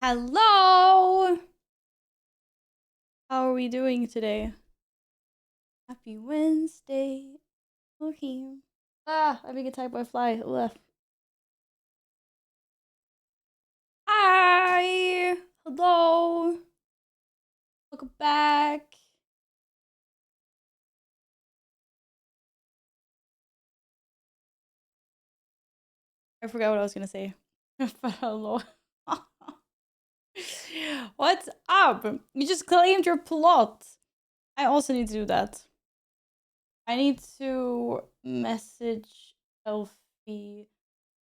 Hello! How are we doing today? Happy Wednesday. Okay. I'm being attacked by a fly. Left. Hi! Hello! Welcome back. I forgot what I was gonna say. But hello. What's up? You just claimed your plot. I also need to do that. I need to message Elfie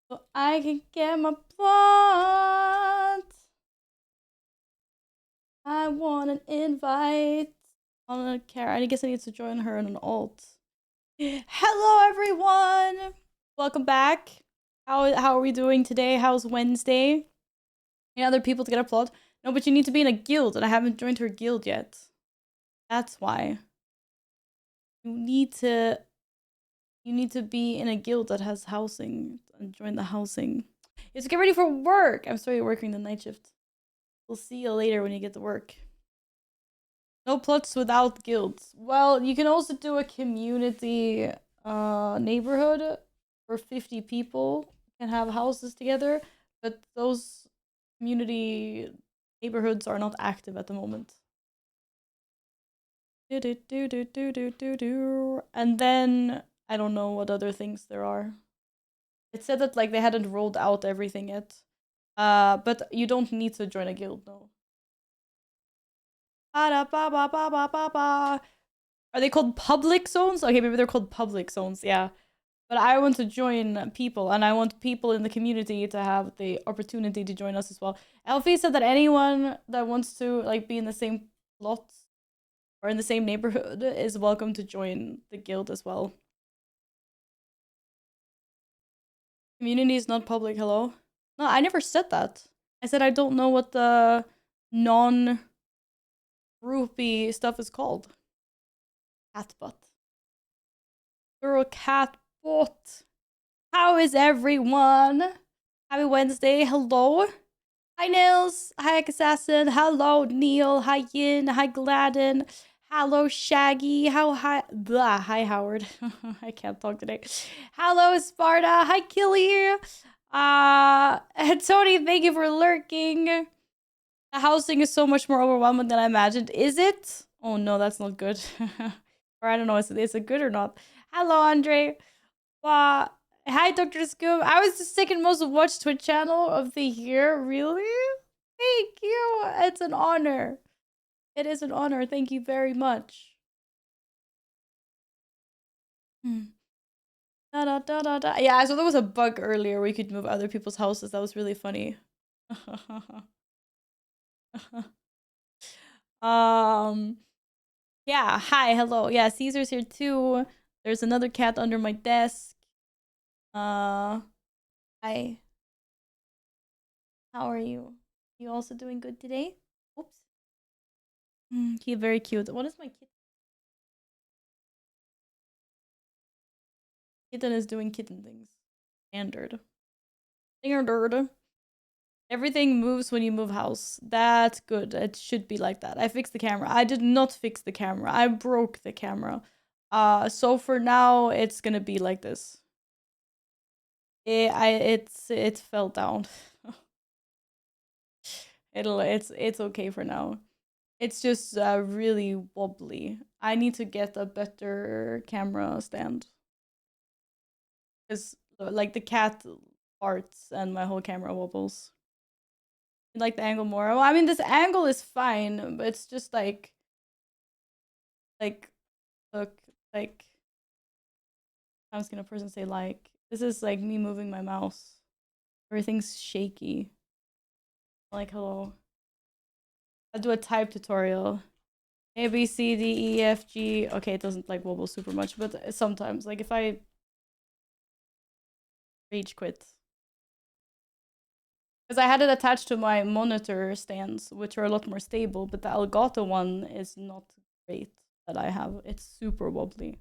so I can get my plot. I want an invite on a car. I guess I need to join her in an alt. Hello, everyone. Welcome back. How are we doing today? How's Wednesday? Any other people to get a plot? No, but you need to be in a guild, and I haven't joined her guild yet. That's why. You need to be in a guild that has housing and join the housing. You have to get ready for work. I'm sorry you're working the night shift. We'll see you later when you get to work. No plots without guilds. Well, you can also do a community neighborhood where 50 people can have houses together, but those community neighborhoods are not active at the moment. And then I don't know what other things there are. It said that like they hadn't rolled out everything yet. But you don't need to join a guild, no. Are they called public zones? Okay, maybe they're called public zones, yeah. But I want to join people, and I want people in the community to have the opportunity to join us as well. Elfie said that anyone that wants to like be in the same plot or in the same neighborhood is welcome to join the guild as well. Community is not public, hello? No, I never said that. I said I don't know what the non-groupy stuff is called. Catbot. Girl Catbot. How is everyone? Happy Wednesday. Hello. Hi, Nils. Hi, Assassin. Hello, Neil. Hi, Yin. Hi, Gladden. Hello, Shaggy. Hi, blah. Hi, Howard. I can't talk today. Hello, Sparta. Hi, Killy. Tony, thank you for lurking. The housing is so much more overwhelming than I imagined. Is it? Oh no, that's not good. Or I don't know, is it good or not? Hello, Andre. Hi, Dr. Scoob. I was the second most watched Twitch channel of the year. Really? Thank you. It's an honor. It is an honor. Thank you very much. Da, da, da, da, da. Yeah, so there was a bug earlier where you could move other people's houses. That was really funny. Yeah, hi, hello. Yeah, Caesar's here too. There's another cat under my desk. Hi. How are you? You also doing good today? Oops. He very cute. What is my kitten? Kitten is doing kitten things. Standard. Standard. Everything moves when you move house. That's good. It should be like that. I fixed the camera. I did not fix the camera. I broke the camera. So for now, it's gonna be like this. It fell down. It's okay for now. It's just really wobbly. I need to get a better camera stand. Because like the cat farts and my whole camera wobbles. You like the angle more? Well, I mean this angle is fine, but it's just like look, like I was gonna person say like this is like me moving my mouse. Everything's shaky. Like hello. I'll do a type tutorial. A, B, C, D, E, F, G. Okay, it doesn't like wobble super much, but sometimes, like if I rage quit. Because I had it attached to my monitor stands, which are a lot more stable, but the Elgato one is not great that I have. It's super wobbly.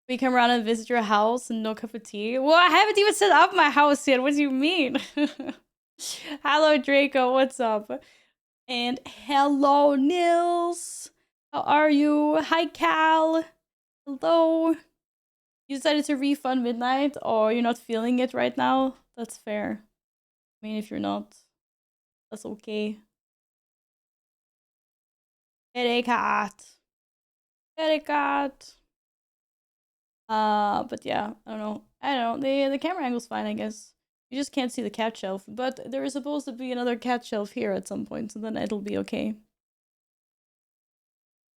We come around and visit your house and no cup of tea. Well, I haven't even set up my house yet. What do you mean? Hello, Draco. What's up? And hello, Nils. How are you? Hi, Cal. Hello. You decided to refund Midnight, or you're not feeling it right now? That's fair. I mean, if you're not, that's okay. Headache cat. Headache cat. But yeah, I don't know. I don't know. The camera angle's fine, I guess. You just can't see the cat shelf, but there is supposed to be another cat shelf here at some point, so then it'll be okay.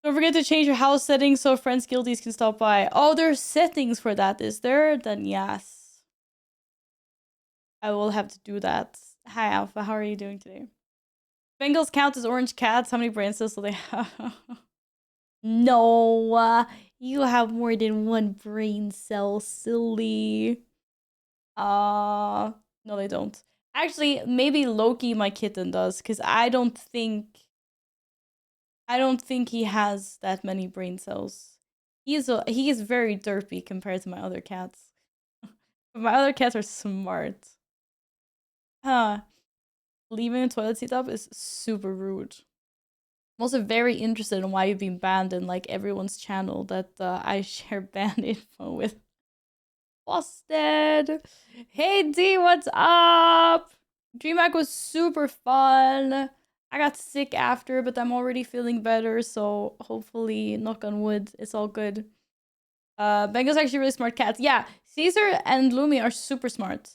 Don't forget to change your house settings so friends guildies can stop by. Oh, there's settings for that, is there? Then yes. I will have to do that. Hi, Alpha. How are you doing today? Bengals count as orange cats. How many brain cells do they have? No, you have more than one brain cell, silly. No, they don't. Actually, maybe Loki, my kitten, does, because I don't think he has that many brain cells. He is very derpy compared to my other cats. My other cats are smart. Huh. Leaving a toilet seat up is super rude. I'm also very interested in why you've been banned in like everyone's channel that I share ban info with. Busted. Hey D, what's up? DreamHack was super fun. I got sick after, but I'm already feeling better, so hopefully, knock on wood, it's all good. Bengal's actually really smart cats. Yeah, Caesar and Lumi are super smart.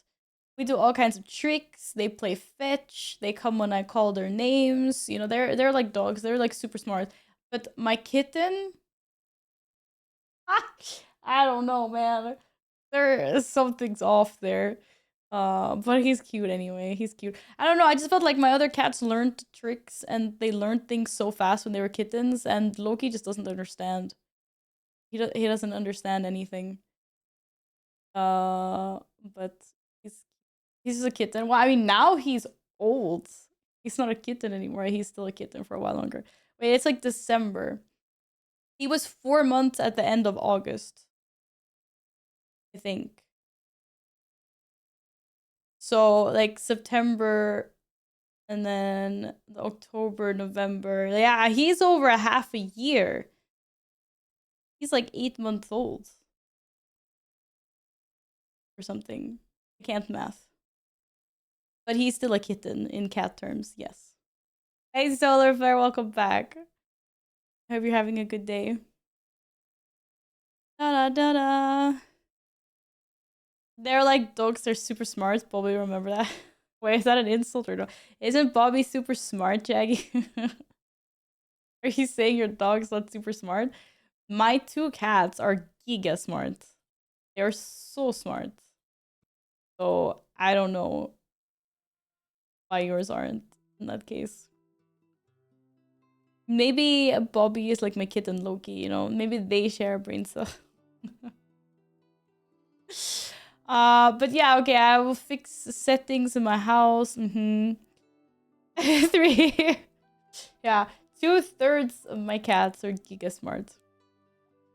We do all kinds of tricks. They play fetch. They come when I call their names. You know, they're like dogs. They're like super smart. But my kitten, I don't know, man. Something's off there. But he's cute anyway. He's cute. I don't know. I just felt like my other cats learned tricks and they learned things so fast when they were kittens, and Loki just doesn't understand. He doesn't understand anything. But he's just a kitten. Well, I mean, now he's old. He's not a kitten anymore. He's still a kitten for a while longer. Wait, it's like December. He was 4 months at the end of August, I think. So like September and then October, November. Yeah, he's over a half a year. He's like 8 months old or something. I can't math. But he's still a kitten in cat terms, yes. Hey Solar Flare, welcome back. Hope you're having a good day. Da da da da. They're like dogs, they're super smart. Bobby, remember that? Wait, is that an insult or no? Isn't Bobby super smart, Jaggy? Are you saying your dog's not super smart? My 2 cats are giga smart. They're so smart. So I don't know why yours aren't in that case. Maybe Bobby is like my kitten Loki, you know? Maybe they share a brain cell. But yeah, okay, I will fix settings in my house. 3. Yeah, 2/3 of my cats are giga smart.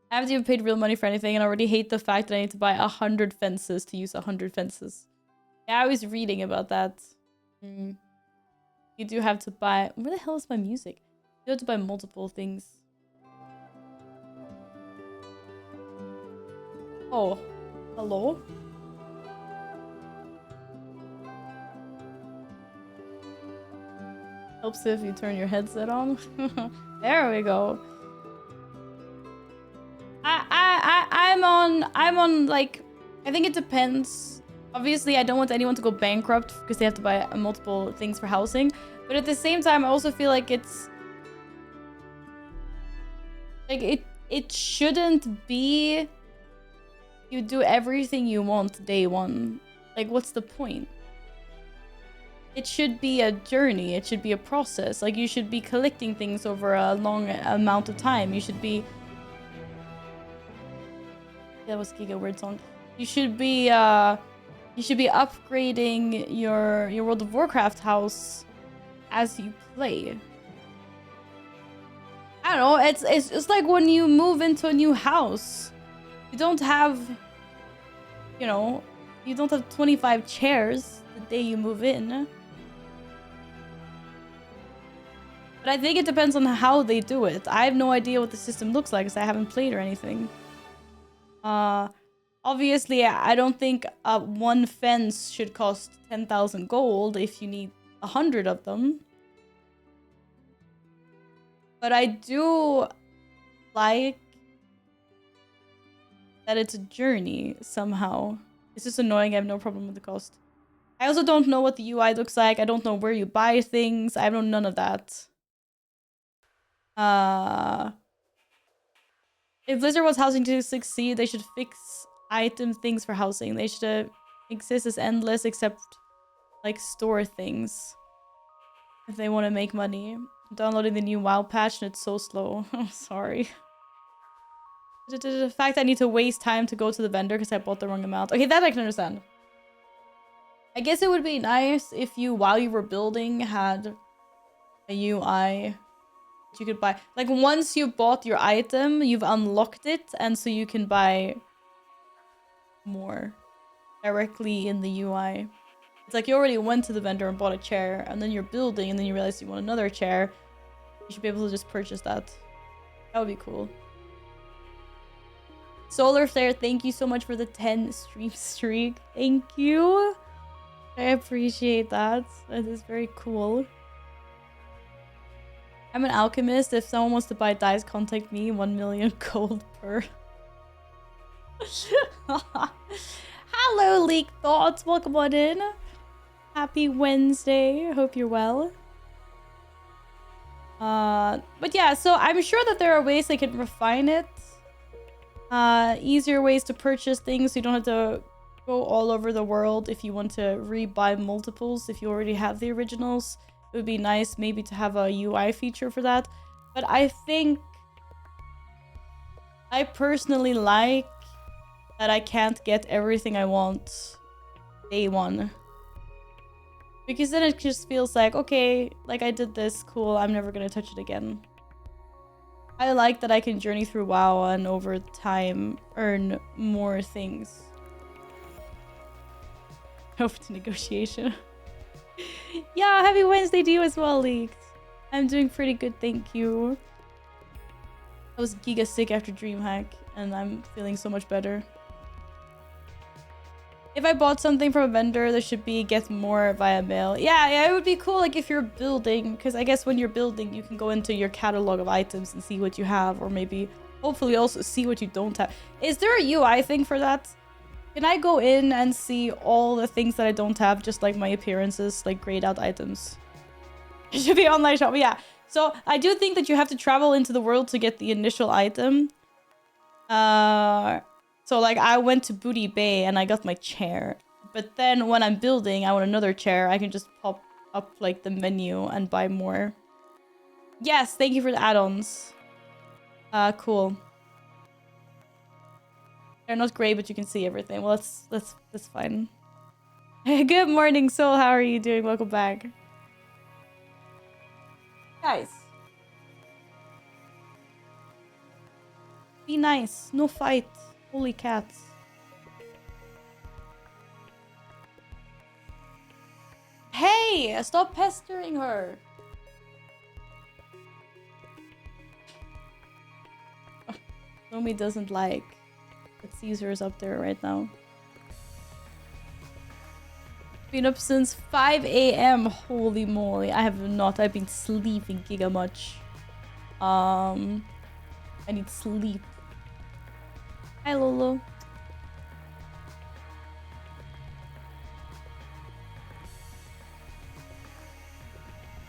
I haven't even paid real money for anything and I already hate the fact that I need to buy 100 fences to use 100 fences. Yeah, I was reading about that. You do have to buy... Where the hell is my music? You have to buy multiple things. Oh, hello? Helps if you turn your headset on. There we go. I'm on like, I think it depends. Obviously, I don't want anyone to go bankrupt because they have to buy multiple things for housing. But at the same time, I also feel like it's like it shouldn't be you do everything you want day one. Like, what's the point? It should be a journey. It should be a process. Like, you should be collecting things over a long amount of time. You should be... That was Giga Weird Song. You should be upgrading your World of Warcraft house as you play. I don't know. It's just like when you move into a new house. You don't have, you know, you don't have 25 chairs the day you move in. But I think it depends on how they do it. I have no idea what the system looks like because I haven't played or anything. Obviously, I don't think one fence should cost 10,000 gold if you need 100 of them. But I do like that it's a journey somehow. It's just annoying. I have no problem with the cost. I also don't know what the UI looks like. I don't know where you buy things. I know none of that. If Blizzard wants housing to succeed, they should fix item things for housing. They should exist as endless except like store things. If they want to make money. I'm downloading the new WoW patch and it's so slow. I'm sorry. The fact I need to waste time to go to the vendor because I bought the wrong amount. Okay, that I can understand. I guess it would be nice if you, while you were building, had a UI that you could buy. Like, once you bought your item, you've unlocked it, and so you can buy more directly in the UI. It's like you already went to the vendor and bought a chair, and then you're building, and then you realize you want another chair. You should be able to just purchase that. That would be cool. Solar Flare, thank you so much for the 10 stream streak. Thank you. I appreciate that. That is very cool. I'm an alchemist. If someone wants to buy dyes, contact me. 1 million gold per. Hello, Leak Thoughts. Welcome on in. Happy Wednesday. Hope you're well. But yeah, so I'm sure that there are ways they can refine it. Easier ways to purchase things so you don't have to go all over the world if you want to rebuy multiples if you already have the originals. It would be nice maybe to have a UI feature for that. But I think I personally like that I can't get everything I want day one. Because then it just feels like, okay, like I did this, cool, I'm never gonna touch it again. I like that I can journey through WoW and over time earn more things. Open to negotiation. Yeah, happy Wednesday to you as well, Leaked. I'm doing pretty good, thank you. I was giga sick after DreamHack and I'm feeling so much better. If I bought something from a vendor, there should be get more via mail. Yeah, it would be cool like if you're building, because I guess when you're building, you can go into your catalog of items and see what you have, or maybe hopefully also see what you don't have. Is there a UI thing for that? Can I go in and see all the things that I don't have, just like my appearances, like grayed out items? It should be online shop, yeah. So I do think that you have to travel into the world to get the initial item. So like I went to Booty Bay and I got my chair. But then when I'm building, I want another chair. I can just pop up like the menu and buy more. Yes, thank you for the add-ons. Cool. They're not gray, but you can see everything. Well, that's fine. Good morning, Soul. How are you doing? Welcome back. Guys. Be nice. No fight. Holy cats. Hey! Stop pestering her! Nomi doesn't like that Caesar is up there right now. Been up since 5 a.m. Holy moly. I have not. I've been sleeping giga much. I need sleep. Hi, Lolo.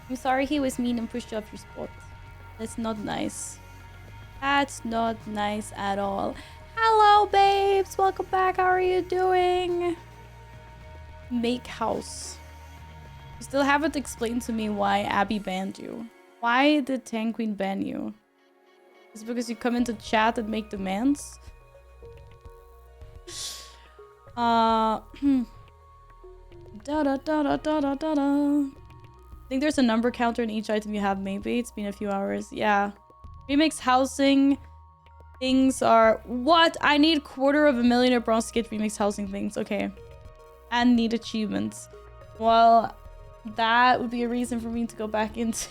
I'm sorry he was mean and pushed you off your spot. That's not nice. That's not nice at all. Hello, babes. Welcome back. How are you doing? Make house. You still haven't explained to me why Abby banned you. Why did Tank Queen ban you? Is it because you come into chat and make demands? Da da da da da da da da. I think there's a number counter in each item you have, maybe. It's been a few hours. Yeah. Remix housing things are... What? I need 250,000 bronze to get remix housing things. Okay. And need achievements. Well, that would be a reason for me to go back into...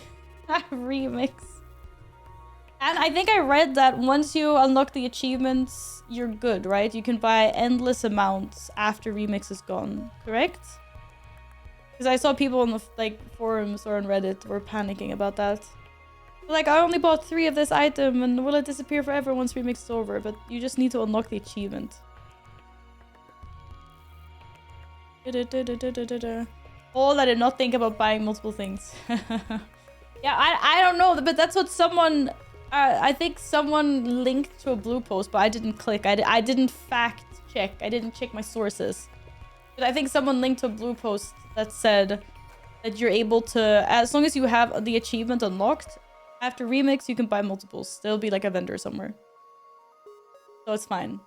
Remix. And I think I read that once you unlock the achievements, you're good, right? You can buy endless amounts after Remix is gone, correct? Because I saw people on the forums or on Reddit were panicking about that. Like, I only bought 3 of this item, and will it disappear forever once Remix is over? But you just need to unlock the achievement. Oh, I did not think about buying multiple things. Yeah, I don't know, but that's what someone... I think someone linked to a blue post, but I didn't click. I didn't fact check. I didn't check my sources. But I think someone linked to a blue post that said that you're able to... As long as you have the achievement unlocked, after Remix, you can buy multiples. There'll be like a vendor somewhere. So it's fine.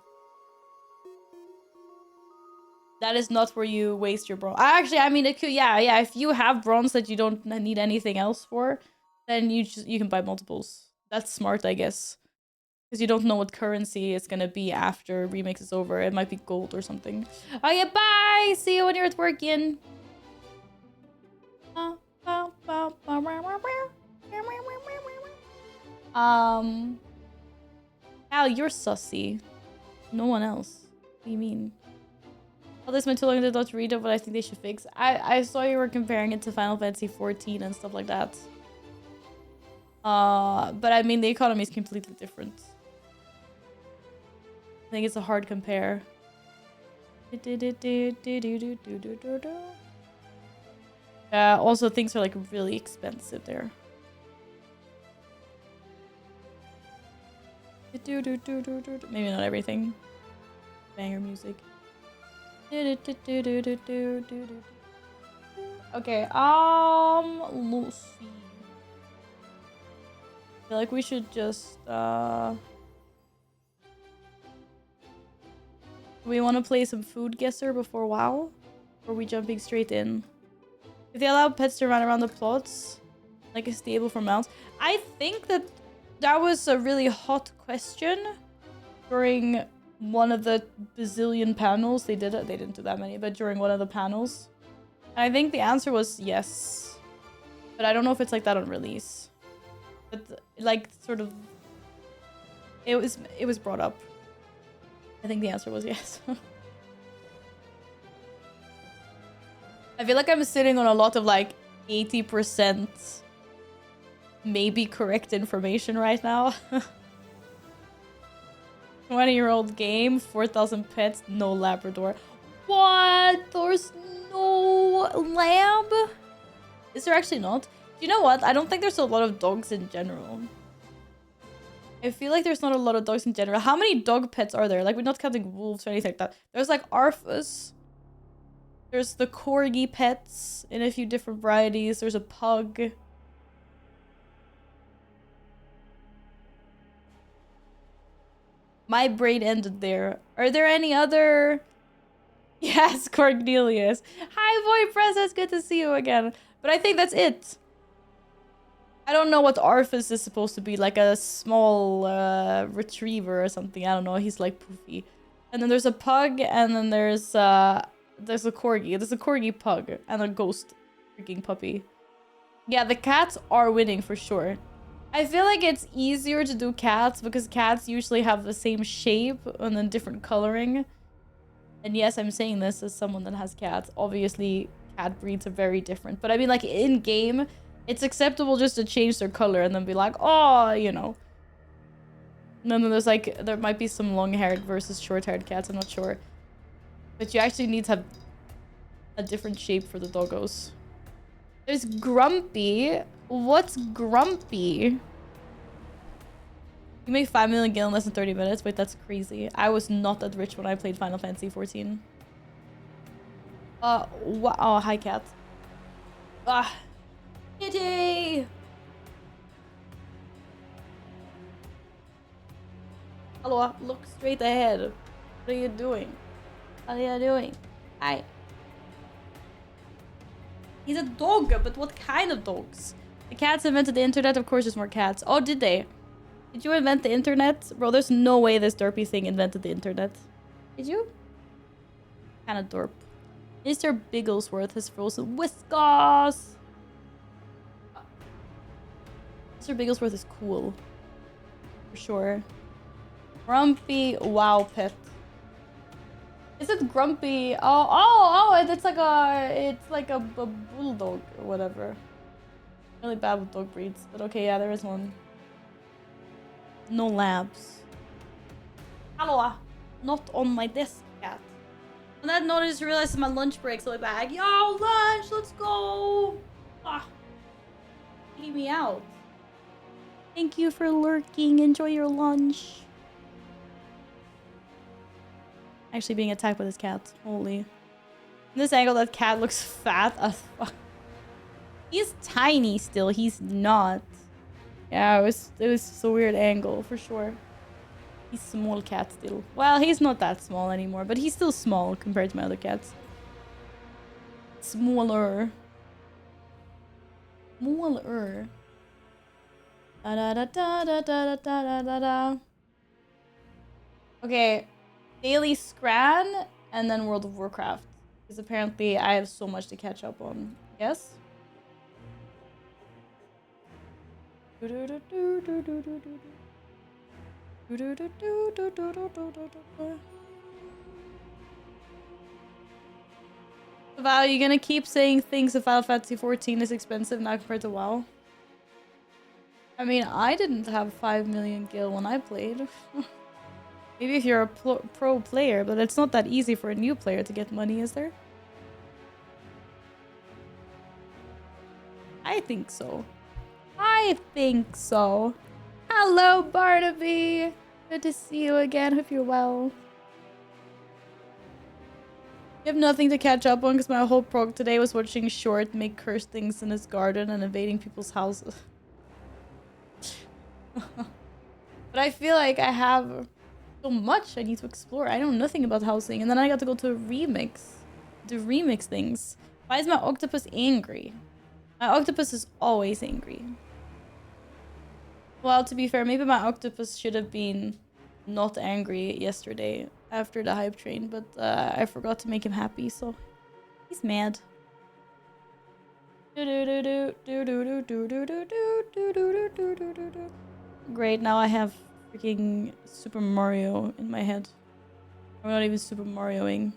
That is not where you waste your bronze. Actually, I mean, it could, yeah. If you have bronze that you don't need anything else for, then you can buy multiples. That's smart, I guess. Because you don't know what currency it's gonna be after Remix is over. It might be gold or something. Oh yeah, bye! See you when you're at work, Ian. Al, you're sussy. No one else. What do you mean? Oh, this went too long to not read it, but I think they should fix. I saw you were comparing it to Final Fantasy 14 and stuff like that. But I mean, the economy is completely different. I think it's a hard compare. Also, things are like really expensive there. Maybe not everything. Banger music. Okay, Lucy. I feel like we should just, we want to play some Food Guesser before WoW? Or are we jumping straight in? If they allow pets to run around the plots, like a stable for mounts. I think that was a really hot question during one of the bazillion panels. They didn't do that many, but during one of the panels. I think the answer was yes. But I don't know if it's like that on release. But like sort of it was brought up. I think the answer was yes. I feel like I'm sitting on a lot of like 80% maybe correct information right now. 20-year-old game, 4,000 pets, no Labrador. What? There's no lab? Is there actually not? Do you know what? I don't think there's a lot of dogs in general. I feel like there's not a lot of dogs in general. How many dog pets are there? Like, we're not counting wolves or anything like that. There's like Arfus. There's the corgi pets in a few different varieties. There's a pug. My brain ended there. Are there any other... Yes, Cornelius. Hi, Void Princess. Good to see you again. But I think that's it. I don't know what Arfus is supposed to be. Like a small retriever or something. I don't know. He's like poofy. And then there's a pug. And then there's a corgi. There's a corgi pug. And a ghost freaking puppy. Yeah, the cats are winning for sure. I feel like it's easier to do cats because cats usually have the same shape and then different coloring. And yes, I'm saying this as someone that has cats. Obviously, cat breeds are very different. But I mean, like, in game, it's acceptable just to change their color and then be like, oh, you know. And then there's like, there might be some long-haired versus short-haired cats. I'm not sure. But you actually need to have a different shape for the doggos. There's Grumpy. What's Grumpy? You make 5 million gil in less than 30 minutes? Wait, that's crazy. I was not that rich when I played Final Fantasy 14. Wow. Oh, hi, cat. Ah. Kitty! Hello, look straight ahead. What are you doing? What are you doing? Hi. He's a dog, but what kind of dogs? The cats invented the internet, of course there's more cats. Oh, did they? Did you invent the internet? Bro, there's no way this derpy thing invented the internet. Did you? Kinda derp. Mr. Bigglesworth has frozen whiskers! Mr. Bigglesworth is cool. For sure. Grumpy wow pet. Is it grumpy? Oh, it's like a bulldog or whatever. Really bad with dog breeds, but okay, yeah, there is one. No labs. Hello, not on my desk, cat. On that note, I just realized my lunch break's like back. Yo, lunch, let's go. Ah, eating me out. Thank you for lurking. Enjoy your lunch. Actually being attacked by this cat. Holy. In this angle, that cat looks fat as fuck. He's tiny still. He's not. Yeah, it was just a weird angle for sure. He's small cat still. Well, he's not that small anymore, but he's still small compared to my other cats. Smaller. Smaller. Da da da da da da da da da. Okay. Daily Scran and then World of Warcraft. Because apparently I have so much to catch up on. Yes? Val, are you gonna keep saying things of Final Fantasy 14 is expensive now compared to WoW? I mean, I didn't have 5 million gil when I played. Maybe if you're a pro player, but it's not that easy for a new player to get money, is there? I think so. I think so. Hello, Barnaby. Good to see you again. Hope you're well. You have nothing to catch up on because my whole prog today was watching Short make cursed things in his garden and invading people's houses. But I feel like I have so much I need to explore. I know nothing about housing. And then I got to go to a remix. Do remix things. Why is my octopus angry? My octopus is always angry. Well, to be fair, maybe my octopus should have been not angry yesterday after the hype train, but I forgot to make him happy, so he's mad. Great, now I have freaking Super Mario in my head. I'm not even Super Marioing.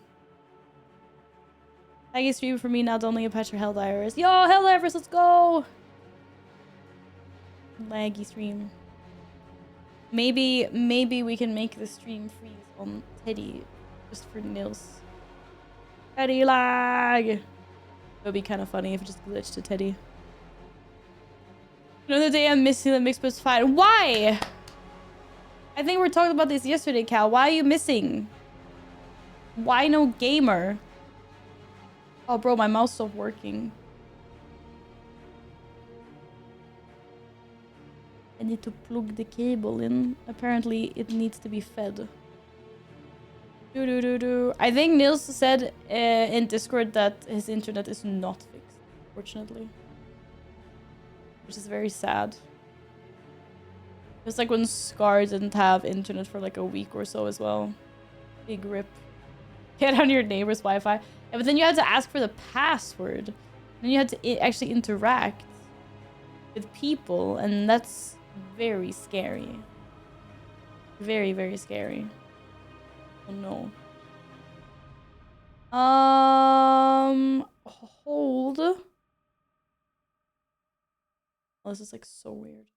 Laggy stream for me, not only a patch for Helldivers. Yo, Helldivers, let's go! Laggy stream. Maybe we can make the stream freeze on Teddy just for Nils. Teddy lag! It would be kind of funny if it just glitched to Teddy. Another day I'm missing the mix plus 5. Why? I think we were talking about this yesterday, Cal. Why are you missing? Why no gamer? Oh, bro, my mouse stopped working. I need to plug the cable in. Apparently, it needs to be fed. I think Nils said in Discord that his internet is not fixed, unfortunately. Which is very sad. It's like when Scar didn't have internet for like a week or so as well. Big rip. Get on your neighbor's Wi-Fi. Yeah, but then you had to ask for the password. Then you had to actually interact with people, and that's very scary. Very, very scary. Oh no. Hold. Oh, this is like so weird.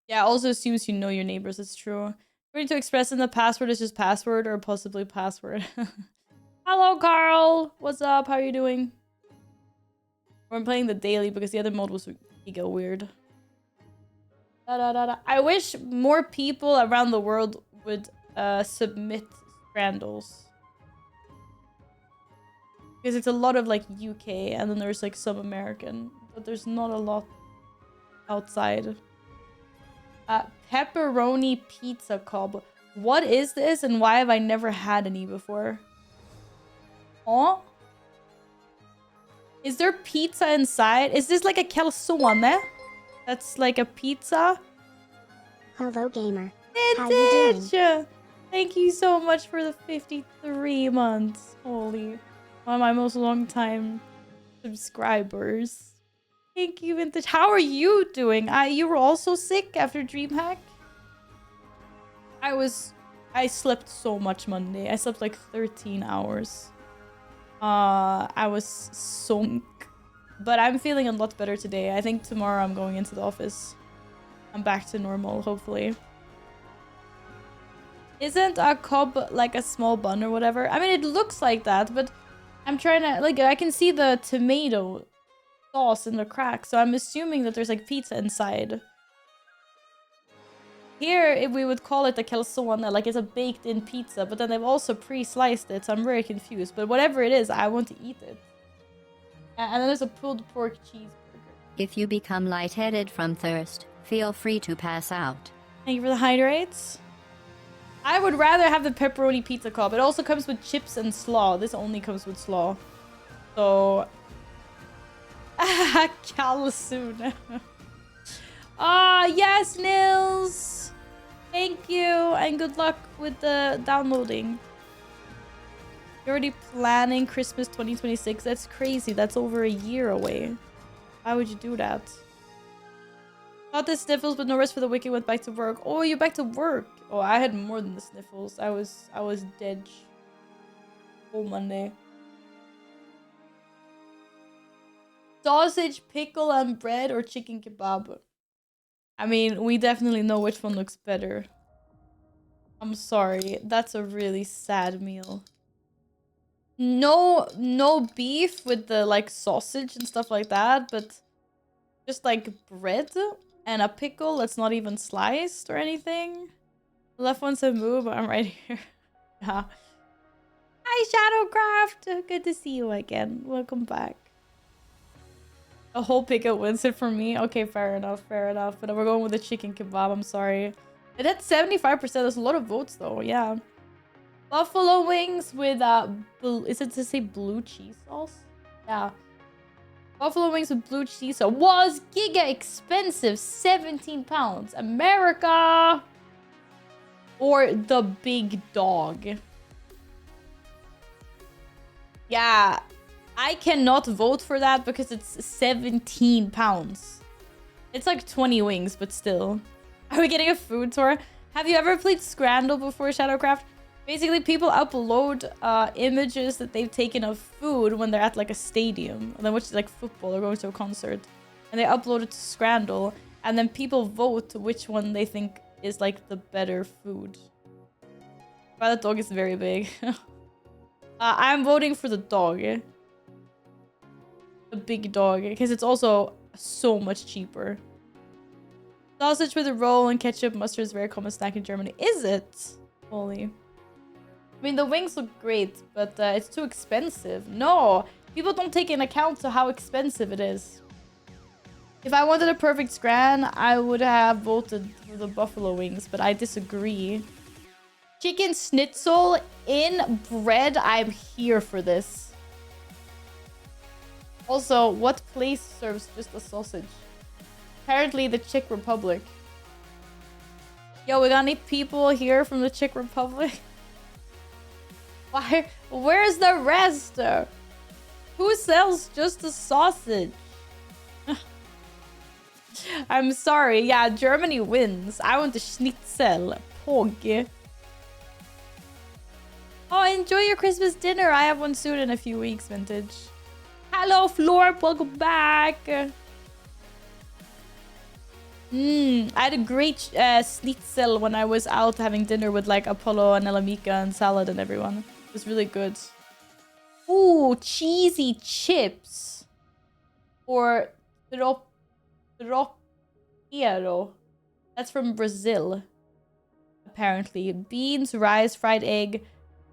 Yeah, also assumes you know your neighbors. It's true. Ready to express in the password is just password or possibly password. Hello, Carl. What's up? How are you doing? I'm playing the daily because the other mode was giga weird. I wish more people around the world would submit Scrandals. Because it's a lot of like UK and then there's like some American. But there's not a lot outside. Pepperoni pizza cob. What is this and why have I never had any before? Oh? Is there pizza inside? Is this like a calzone? That's like a pizza? Hello, gamer. How you doing? Thank you so much for the 53 months. Holy. One of my most long time subscribers. Thank you, Vintage. How are you doing? You were also sick after DreamHack? I slept so much Monday. I slept like 13 hours. I was sunk. But I'm feeling a lot better today. I think tomorrow I'm going into the office. I'm back to normal, hopefully. Isn't a cob like a small bun or whatever? I mean, it looks like that, but I'm trying to... Like, I can see the tomato sauce in the crack, so I'm assuming that there's like pizza inside. Here, if we would call it a calzone, like it's a baked-in pizza, but then they've also pre-sliced it, so I'm very confused. But whatever it is, I want to eat it. And then there's a pulled pork cheeseburger. If you become lightheaded from thirst, feel free to pass out. Thank you for the hydrates. I would rather have the pepperoni pizza cob. It also comes with chips and slaw. This only comes with slaw. So... calzone. Ah, yes, Nils! Thank you, and good luck with the downloading. You're already planning Christmas 2026? That's crazy. That's over a year away. Why would you do that? Got the sniffles, but no rest for the wicked. Went back to work. Oh, you're back to work. Oh, I had more than the sniffles. I was dead. Whole Monday. Sausage, pickle, and bread, or chicken kebab? I mean, we definitely know which one looks better. I'm sorry. That's a really sad meal. No beef with the like sausage and stuff like that, but just like bread and a pickle that's not even sliced or anything. The left one's a move. I'm right here. Yeah. Hi, Shadowcraft. Good to see you again. Welcome back. A whole pickle wins it for me. Okay, fair enough, fair enough. But we're going with the chicken kebab. I'm sorry. It had 75%. That's a lot of votes, though. Yeah. Buffalo wings with is it to say blue cheese sauce? Yeah. Buffalo wings with blue cheese sauce was giga expensive. 17 pounds. America. Or the big dog. Yeah. I cannot vote for that because it's 17 pounds. It's like 20 wings, but still. Are we getting a food tour? Have you ever played Scrandle before, Shadowcraft? Basically, people upload images that they've taken of food when they're at like a stadium. And then which is like football or going to a concert. And they upload it to Scrandle. And then people vote which one they think is like the better food. Wow, that dog is very big. I'm voting for the dog. The big dog, because it's also so much cheaper. Sausage with a roll and ketchup mustard is a very common snack in Germany. Is it? Holy. I mean, the wings look great, but it's too expensive. No, people don't take into account to how expensive it is. If I wanted a perfect scran, I would have voted for the buffalo wings, but I disagree. Chicken schnitzel in bread. I'm here for this. Also, what place serves just a sausage? Apparently the Czech Republic. Yo, we got any people here from the Czech Republic? Why? Where's the rest? Who sells just a sausage? I'm sorry. Yeah, Germany wins. I want the schnitzel. Pog. Oh, enjoy your Christmas dinner. I have one soon in a few weeks, Vintage. Hello, Florp. Welcome back. I had a great schnitzel when I was out having dinner with like Apollo and Elamika and salad and everyone. It was really good. Ooh, cheesy chips. Or tropeiro. That's from Brazil. Apparently. Beans, rice, fried egg,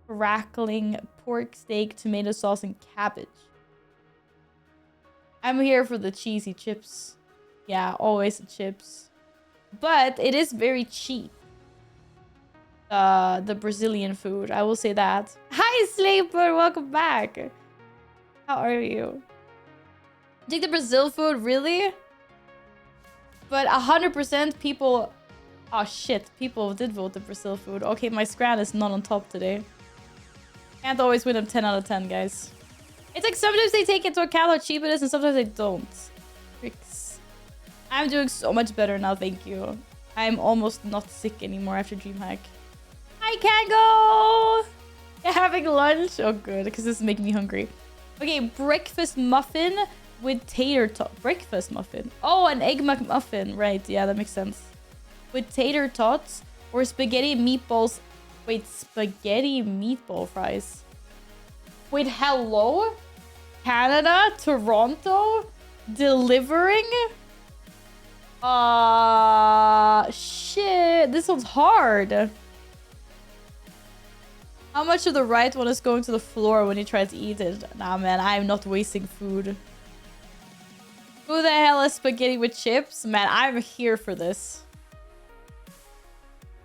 crackling pork steak, tomato sauce, and cabbage. I'm here for the cheesy chips. Yeah, always the chips. But it is very cheap. The Brazilian food, I will say that. Hi, Sleeper! Welcome back. How are you? Take the Brazil food, really? But 100% people... Oh, shit. People did vote the Brazil food. Okay, my scran is not on top today. Can't always win a 10 out of 10, guys. It's like sometimes they take into account how cheap it is and sometimes they don't. Bricks. I'm doing so much better now, thank you. I'm almost not sick anymore after DreamHack. I can't go! You're having lunch? Oh, good, because this is making me hungry. Okay, breakfast muffin with tater tot. Breakfast muffin. Oh, an egg McMuffin. Right, yeah, that makes sense. With tater tots or spaghetti meatballs. Wait, spaghetti meatball fries. Wait, hello? Canada? Toronto? Delivering? Shit. This one's hard. How much of the right one is going to the floor when you try to eat it? Nah, man, I'm not wasting food. Who the hell is spaghetti with chips? Man, I'm here for this.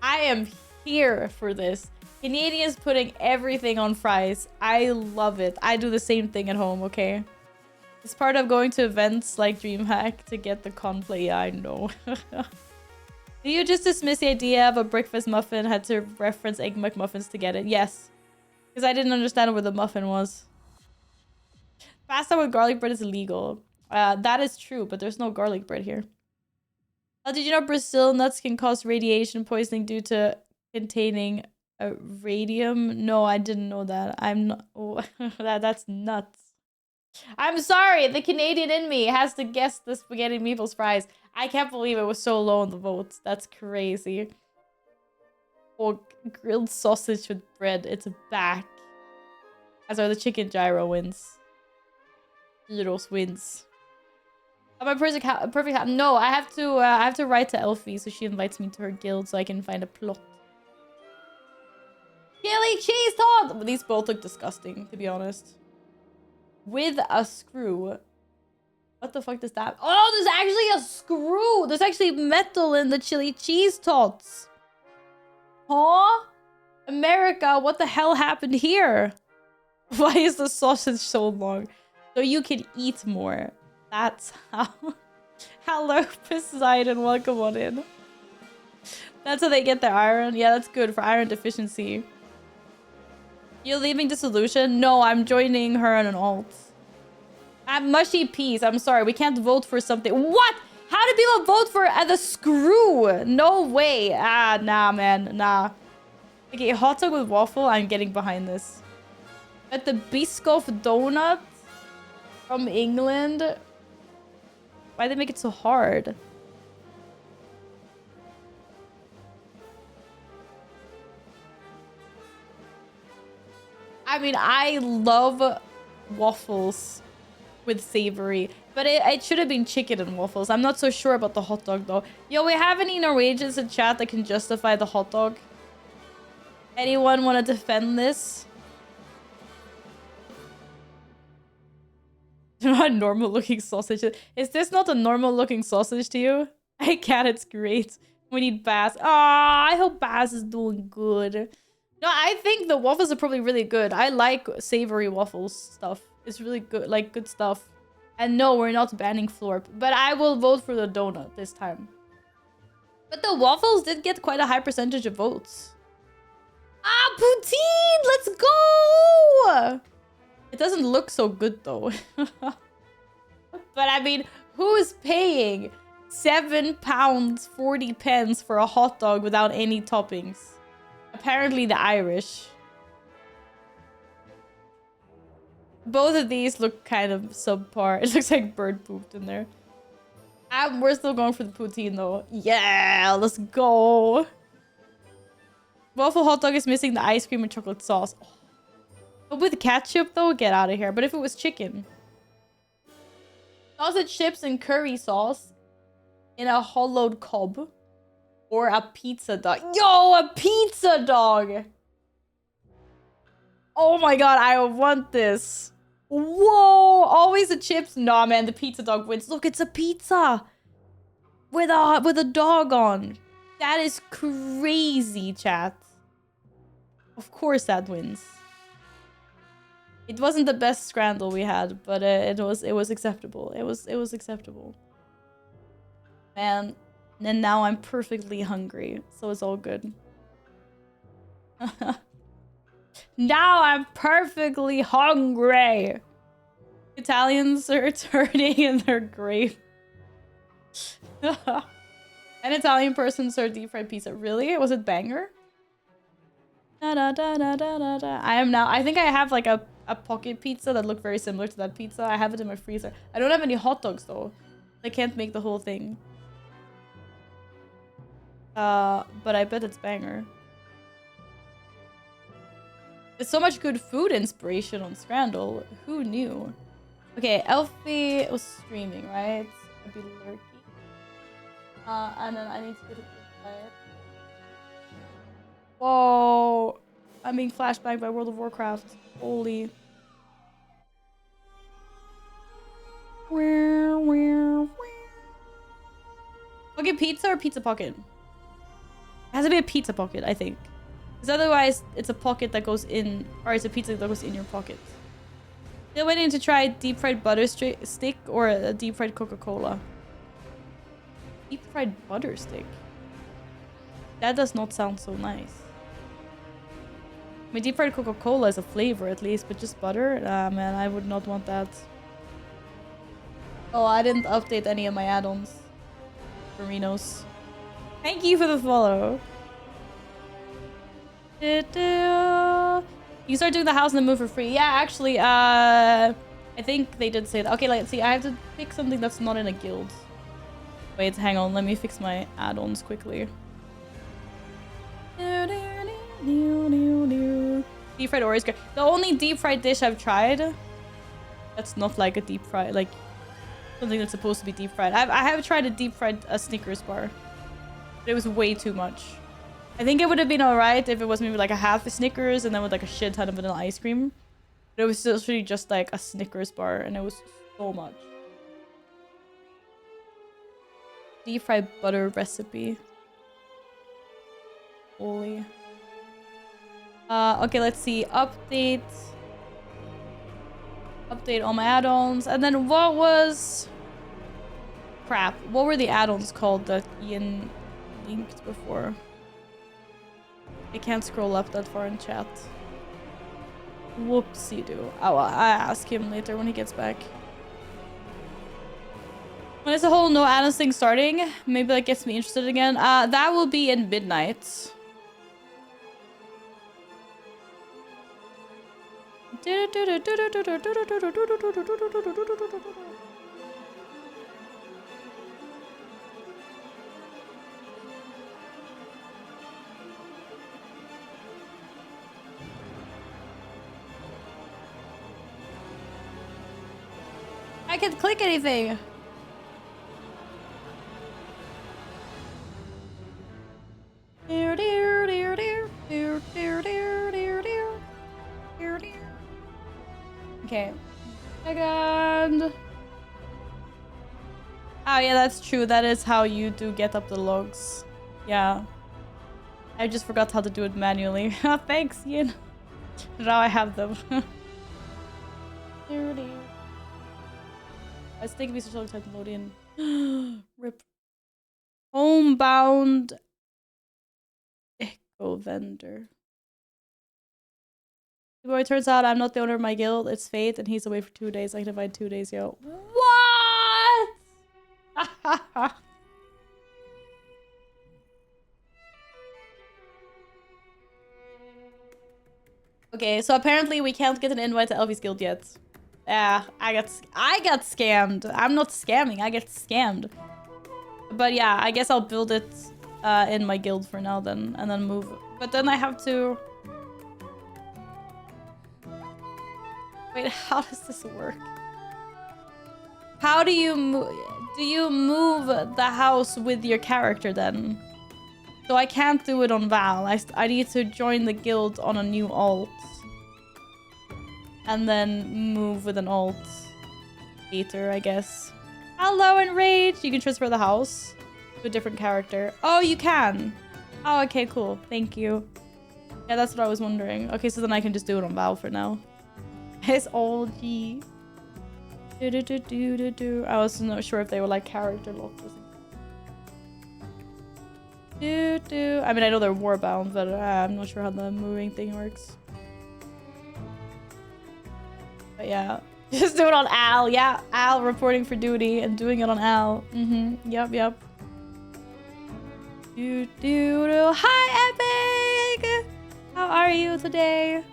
I am here for this. Canadians putting everything on fries. I love it. I do the same thing at home, okay? It's part of going to events like DreamHack to get the conplay. Yeah, I know. Do you just dismiss the idea of a breakfast muffin had to reference Egg McMuffins to get it? Yes. Because I didn't understand where the muffin was. Pasta with garlic bread is illegal. That is true, but there's no garlic bread here. Did you know Brazil nuts can cause radiation poisoning due to containing radium? No, I didn't know that. I'm not... Oh, that's nuts. I'm sorry, the Canadian in me has to guess the spaghetti meatballs fries. I can't believe it was so low on the votes. That's crazy. Or grilled sausage with bread. It's back. As are the chicken gyro wins. Gyros wins. Am I perfect? No, I have to write to Elfie so she invites me to her guild so I can find a plot. Chili cheese toast. These both look disgusting, to be honest. With a screw. What the fuck does that... Oh, there's actually a screw! There's actually metal in the chili cheese tots. Huh? America, what the hell happened here? Why is the sausage so long? So you can eat more. That's how... Hello, Poseidon. Welcome on in. That's how they get their iron. Yeah, that's good for iron deficiency. You're leaving Dissolution? No, I'm joining her on an alt. I'm mushy peas. I'm sorry. We can't vote for something. What? How do people vote for the screw? No way. Ah, nah, man. Nah. Okay, hot dog with waffle. I'm getting behind this. But the Biscoff donut from England. Why they make it so hard? I mean, I love waffles with savory, but it should have been chicken and waffles. I'm not so sure about the hot dog though. Yo, we have any Norwegians in chat that can justify the hot dog? Anyone want to defend this? Not normal looking sausage. Is this not a normal looking sausage to you? I can't, it's great. We need Baz. Ah, I hope Baz is doing good. No, I think the waffles are probably really good. I like savory waffles stuff. It's really good, like good stuff. And no, we're not banning Florp, but I will vote for the donut this time. But the waffles did get quite a high percentage of votes. Ah, poutine! Let's go! It doesn't look so good though. But I mean, who is paying £7.40 for a hot dog without any toppings? Apparently the Irish. Both of these look kind of subpar. It looks like bird pooped in there. We're still going for the poutine though. Yeah, let's go. Waffle hot dog is missing the ice cream and chocolate sauce. Oh. But with ketchup though, get out of here. But if it was chicken. Sausage chips and curry sauce in a hollowed cob. Or a pizza dog. Yo, a pizza dog! Oh my god, I want this. Whoa, always the chips. Nah, man, the pizza dog wins. Look, it's a pizza with a dog on. That is crazy, chat. Of course that wins. It wasn't the best scramble we had, but it was acceptable. It was acceptable. Man. And now I'm perfectly hungry, so it's all good. Now I'm perfectly hungry. Italians are turning in their grave. An Italian person served deep fried pizza. Really? Was it banger? Da, da, da, da, da, da, da. I think I have like a pocket pizza that looked very similar to that pizza. I have it in my freezer. I don't have any hot dogs though. I can't make the whole thing. But I bet it's banger. There's so much good food inspiration on Scrandle. Who knew? Okay, Elfie was streaming, right? I'd be lurking. And then I need to get it quiet. Whoa! I'm being flashbacked by World of Warcraft. Holy. Pocket pizza or pizza pocket? It has to be a pizza pocket, I think. Because otherwise, it's a pocket that goes in, or it's a pizza that goes in your pocket. Still waiting to try deep fried butter stick or a deep fried Coca-Cola. Deep fried butter stick? That does not sound so nice. I mean, deep fried Coca-Cola is a flavor at least, but just butter? Man, I would not want that. Oh, I didn't update any of my add-ons. Marinos. Thank you for the follow. You start doing the house and the move for free. Yeah, actually, I think they did say that. Okay, let's see. I have to pick something that's not in a guild. Wait, hang on. Let me fix my add-ons quickly. Deep fried Oreo is great. The only deep fried dish I've tried that's not like a deep fried, like something that's supposed to be deep fried. I have tried a deep fried Snickers bar. But it was way too much. I think it would have been alright if it was maybe like a half a Snickers and then with like a shit ton of vanilla ice cream. But it was literally just like a Snickers bar and it was so much. Deep fried butter recipe. Holy. Okay, let's see. Update all my add-ons. And then what was... Crap. What were the add-ons called that Ian linked before? I can't scroll up that far in chat. Whoopsie-doo. Oh, well, I ask him later when he gets back. When is the whole no add-ons thing starting? Maybe that gets me interested again. That will be in midnight. I can't click anything. Okay. Second. Oh yeah, that's true. That is how you do get up the logs. Yeah. I just forgot how to do it manually. Thanks, Ian. Now I have them. I was thinking we should time to load in. Rip. Homebound Echo Vendor. Boy, it turns out I'm not the owner of my guild. It's Fate, and he's away for 2 days. I can divide 2 days, yo. What? Okay, so apparently we can't get an invite to Elfie's guild yet. Yeah, I got scammed. I'm not scamming. I get scammed. But yeah, I guess I'll build it in my guild for now then, and then move. But then I have to. Wait, how does this work? How do you move? Do you move the house with your character then? So I can't do it on Val. I need to join the guild on a new alt. And then move with an alt later, I guess. Hello, Enrage! You can transfer the house to a different character. Oh, you can! Oh, okay, cool. Thank you. Yeah, that's what I was wondering. Okay, so then I can just do it on Val for now. It's all G. I was not sure if they were like character locked or something. I mean, I know they're warbound, but I'm not sure how the moving thing works. But yeah, just do it on Al. Yeah, Al reporting for duty and doing it on Al. Yep. Hi, Epic! How are you today?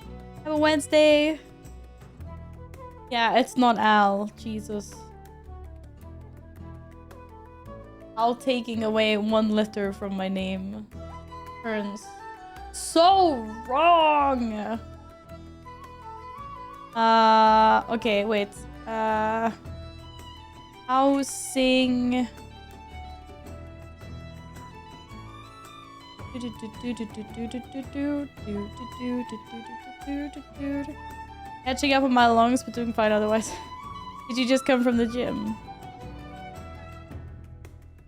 Have a Wednesday. Yeah, it's not Al. Jesus. Al taking away one letter from my name. Turns so wrong. Okay, wait. Housing. Catching up on my lungs, but doing fine otherwise. Did you just come from the gym?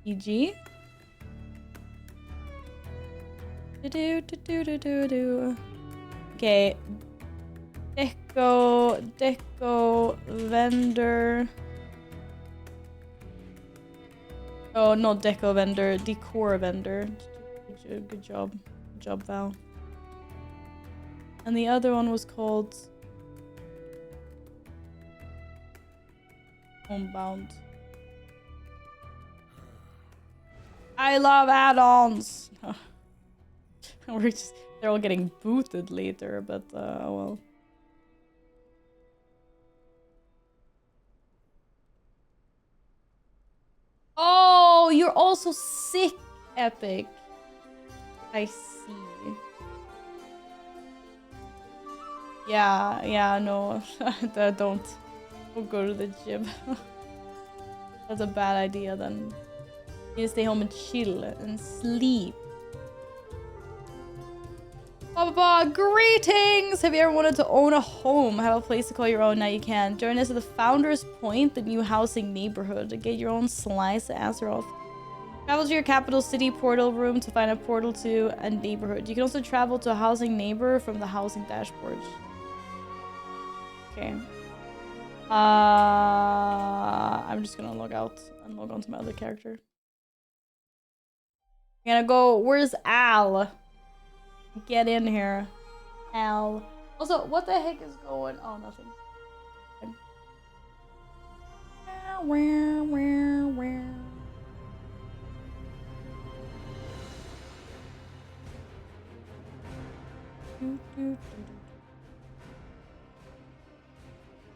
EG? Okay. Deco, vendor. Oh, not deco vendor, decor vendor. Good job. Good job, Val. And the other one was called Homebound. I love add-ons! They're all getting booted later, but well. Oh, you're also sick, Epic. I see. Yeah, no. Don't go to the gym. That's a bad idea then. You need to stay home and chill and sleep. Greetings! Have you ever wanted to own a home? Have a place to call your own? Now you can. Join us at the Founders Point, the new housing neighborhood. Get your own slice of Azeroth. Travel to your capital city portal room to find a portal to a neighborhood. You can also travel to a housing neighbor from the housing dashboard. Okay. I'm just gonna log out and log on to my other character. I'm gonna go. Where's Al? Get in here, Al. Also, what the heck is going? Oh, nothing. Where?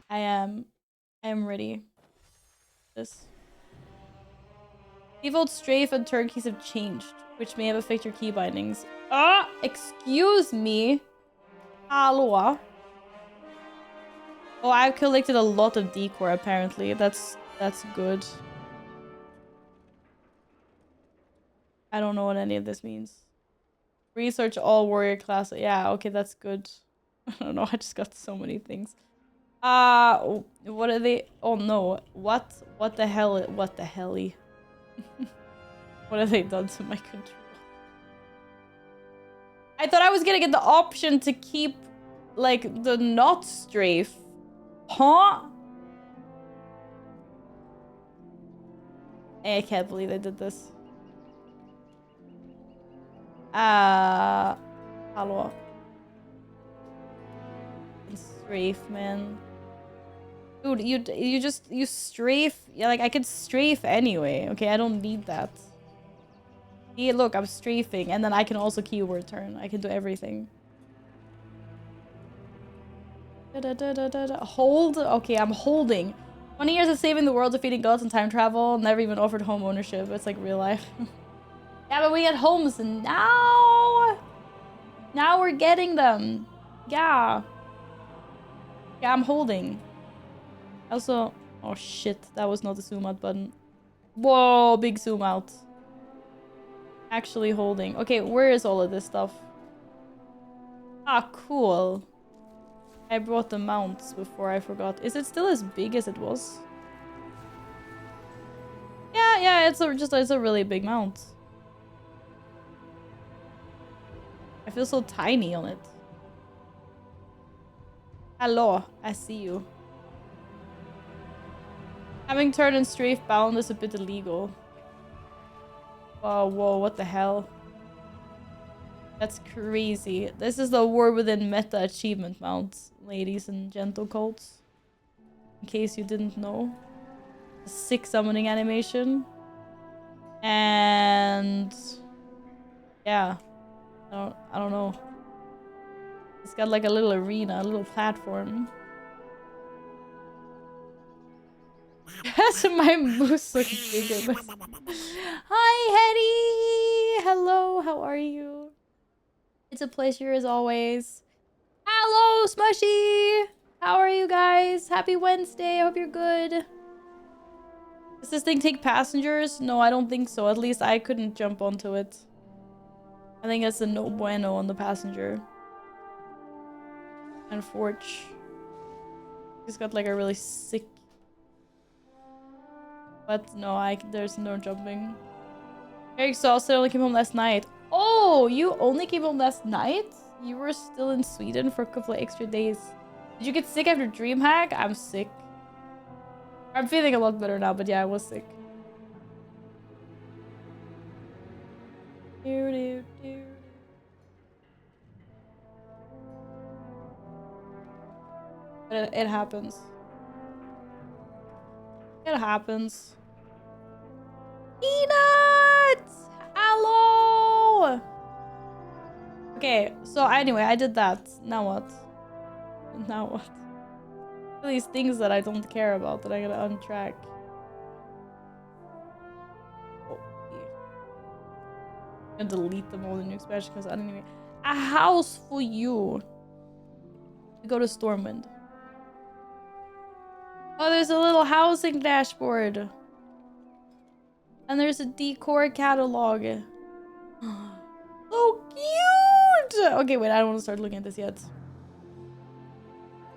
I am ready. This. Default strafe and turnkeys have changed, which may have affected your key bindings. Ah, excuse me. Hello. Oh, I've collected a lot of decor apparently. That's good. I don't know what any of this means. Research all warrior classes. Yeah, okay, that's good. I don't know, I just got so many things. What are they? Oh no. What the hell? What the helly? What have they done to my control? I thought I was gonna get the option to keep, like, the not strafe. Huh? I can't believe they did this. Hello. Strafe, man. Dude, you strafe. Yeah, like, I could strafe anyway. Okay, I don't need that. See, look, I'm strafing, and then I can also keyword turn. I can do everything. Hold? Okay, I'm holding. 20 years of saving the world, defeating gods, and time travel. Never even offered home ownership. It's like real life. Yeah, but we get homes now. Now we're getting them. Yeah. Yeah, I'm holding. Also, oh shit, that was not the zoom out button. Whoa, big zoom out. Actually holding. Okay, where is all of this stuff? Ah, cool. I brought the mounts before I forgot. Is it still as big as it was? Yeah, it's a really big mount. I feel so tiny on it. Hello, I see you. Having turn and strafe bound is a bit illegal. Oh, whoa, what the hell? That's crazy. This is the war within meta achievement mounts, ladies and gentle colts. In case you didn't know. A sick summoning animation. And Yeah. I don't know. It's got like a little arena, a little platform. That's my moose looking bigger. Hi, Hetty! Hello, how are you? It's a pleasure as always. Hello, Smushy! How are you guys? Happy Wednesday. I hope you're good. Does this thing take passengers? No, I don't think so. At least I couldn't jump onto it. I think it's a no bueno on the passenger. And Forge. He's got like a really sick... But no, there's no jumping. Very exhausted. I only came home last night. Oh, you only came home last night? You were still in Sweden for a couple of extra days. Did you get sick after DreamHack? I'm sick. I'm feeling a lot better now, but yeah, I was sick. But it happens. It happens. Peanuts! Hello! Okay, so anyway, I did that. Now what? Now what? These things that I don't care about that I gotta untrack. Oh, yeah. I'm gonna delete them all in the new expansion because I didn't even... A house for you! We go to Stormwind. Oh, there's a little housing dashboard. And there's a decor catalog. So cute! Okay, wait, I don't want to start looking at this yet.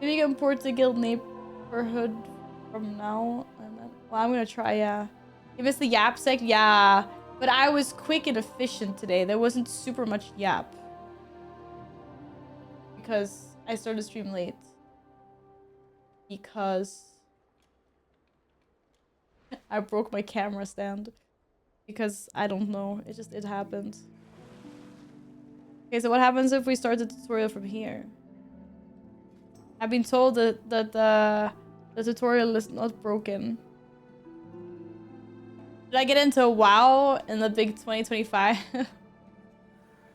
Maybe you can import the guild neighborhood from now. And then, well, I'm gonna try, yeah. If it's the yap sec, yeah. But I was quick and efficient today. There wasn't super much yap. Because I started stream late. Because I broke my camera stand. Because I don't know. It happened. Okay, so what happens if we start the tutorial from here? I've been told that the tutorial is not broken. Did I get into WoW in the big 2025?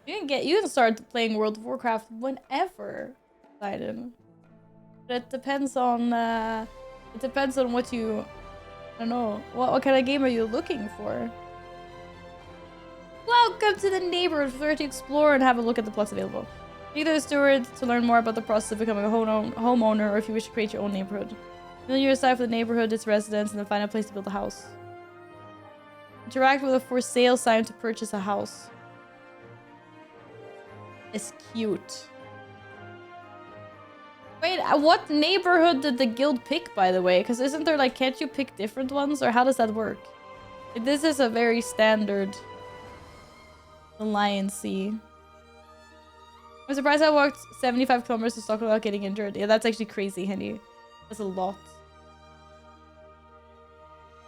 You can start playing World of Warcraft whenever, Biden. But it depends on what you... I don't know. What kind of game are you looking for? Welcome to the neighborhood. Where to explore and have a look at the plots available. Either a steward to learn more about the process of becoming a homeowner, or if you wish to create your own neighborhood. Familiar yourself with the neighborhood, its residents, and then find a place to build a house. Interact with a for sale sign to purchase a house. It's cute. Wait, what neighborhood did the guild pick, by the way? Because isn't there, like, can't you pick different ones? Or how does that work? Like, this is a very standard alliance. I'm surprised I walked 75 kilometers to Stockholm without getting injured. Yeah, that's actually crazy, Henny. That's a lot.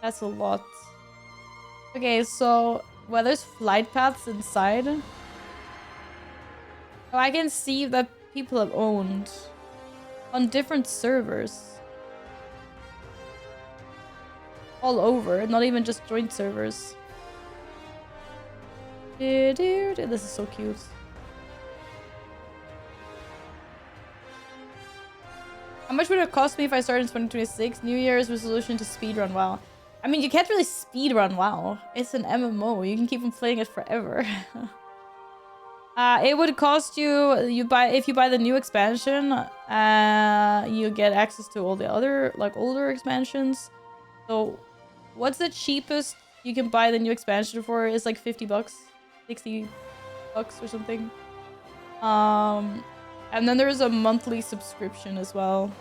That's a lot. Okay, so... Well, there's flight paths inside. Oh, I can see that people have owned on different servers. All over, not even just joint servers. This is so cute. How much would it cost me if I started in 2026? New Year's resolution to speedrun WoW. I mean, you can't really speedrun WoW. It's an MMO. You can keep on playing it forever. It would cost you, if you buy the new expansion, you get access to all the other, like, older expansions. So, what's the cheapest you can buy the new expansion for? It's like 50 bucks, 60 bucks or something. And then there's a monthly subscription as well.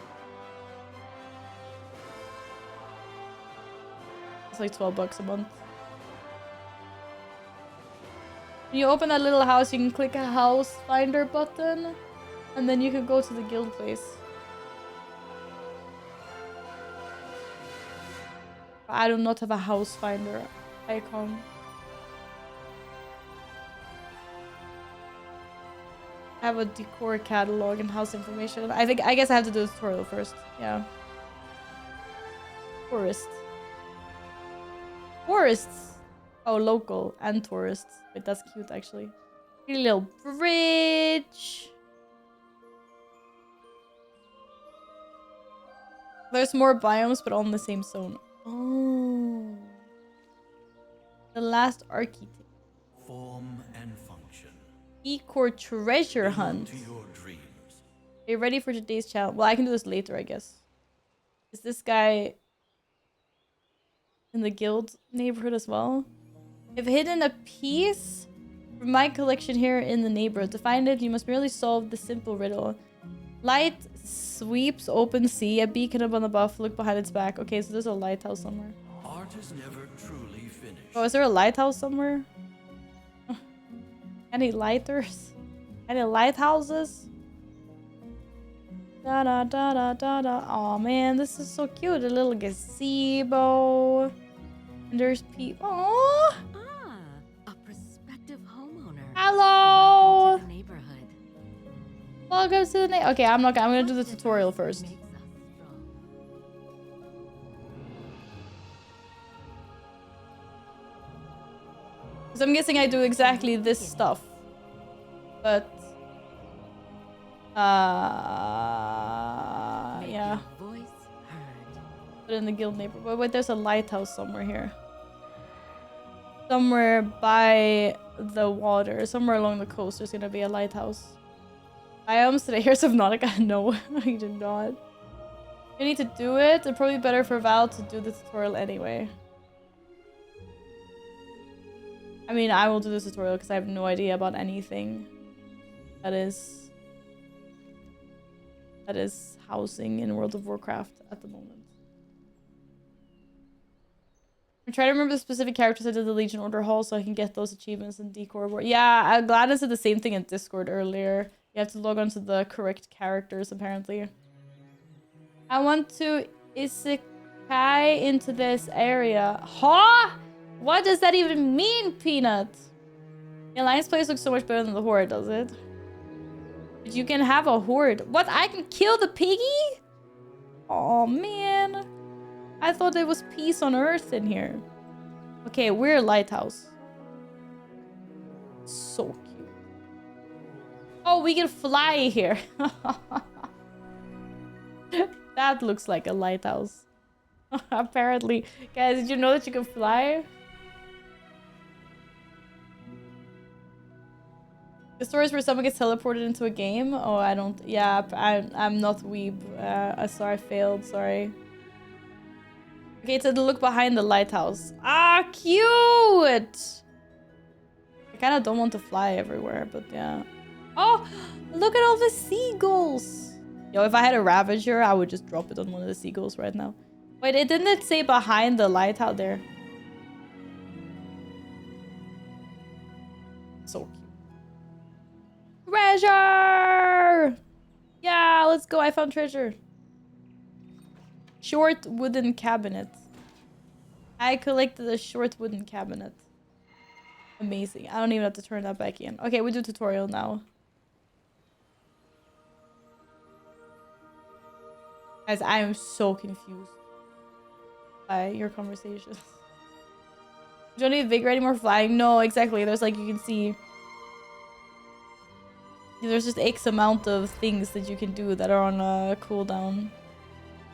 It's like 12 bucks a month. When you open that little house, you can click a house finder button. And then you can go to the guild place. I do not have a house finder icon. I have a decor catalog and house information. I guess I have to do a tutorial first. Yeah. Tourists. Tourists. Oh, local and tourists. Wait, that's cute actually. A little bridge. There's more biomes, but all in the same zone. Oh. The last architect. Form and function. E-core treasure hunt. To your dreams. Are you ready for today's challenge? Well, I can do this later, I guess. Is this guy in the guild neighborhood as well? I've hidden a piece from my collection here in the neighborhood. To find it, you must merely solve the simple riddle. Light sweeps open sea, a beacon up on the buff, look behind its back. Okay, so there's a lighthouse somewhere. Art is never truly finished. Oh, is there a lighthouse somewhere? Any lighters? Any lighthouses? Da da da da da da. Oh man, this is so cute. A little gazebo. And there's people. Oh! A prospective homeowner. Hello! Welcome to the neighborhood. Welcome to the neighborhood. Okay, I'm gonna do the tutorial first. Makes us strong. Because I'm guessing I do exactly this stuff. But... Make yeah. your voice heard. But in the guild neighborhood. Wait, there's a lighthouse somewhere here. Somewhere by the water. Somewhere along the coast there's gonna be a lighthouse. Biomes today. Here's Subnautica. No, I did not. You need to do it. It'd probably be better for Val to do the tutorial anyway. I mean, I will do this tutorial because I have no idea about anything that is housing in World of Warcraft at the moment. I'm trying to remember the specific characters I did the Legion Order Hall so I can get those achievements in Decor. Yeah, Gladys said the same thing in Discord earlier. You have to log on to the correct characters, apparently. I want to isekai into this area. Huh? What does that even mean, Peanut? The Alliance place looks so much better than the Horde, does it? But you can have a Horde. What? I can kill the piggy? Oh, man. I thought there was peace on Earth in here. Okay, we're a lighthouse. So cute. Oh, we can fly here. That looks like a lighthouse. Apparently. Guys, did you know that you can fly? The stories where someone gets teleported into a game? Oh, I don't... Yeah, I'm not weeb. Sorry, I failed. Sorry. Okay, so to look behind the lighthouse. Ah, cute! I kind of don't want to fly everywhere, but yeah. Oh, look at all the seagulls! Yo, if I had a Ravager, I would just drop it on one of the seagulls right now. Wait, didn't it say behind the lighthouse there? So cute. Treasure! Yeah, let's go. I found treasure. Short wooden cabinet. I collected a short wooden cabinet. Amazing. I don't even have to turn that back in. Okay, we do tutorial now. Guys, I am so confused by your conversations. You don't need vigor anymore flying? No, exactly. There's like, you can see... There's just X amount of things that you can do that are on a cooldown.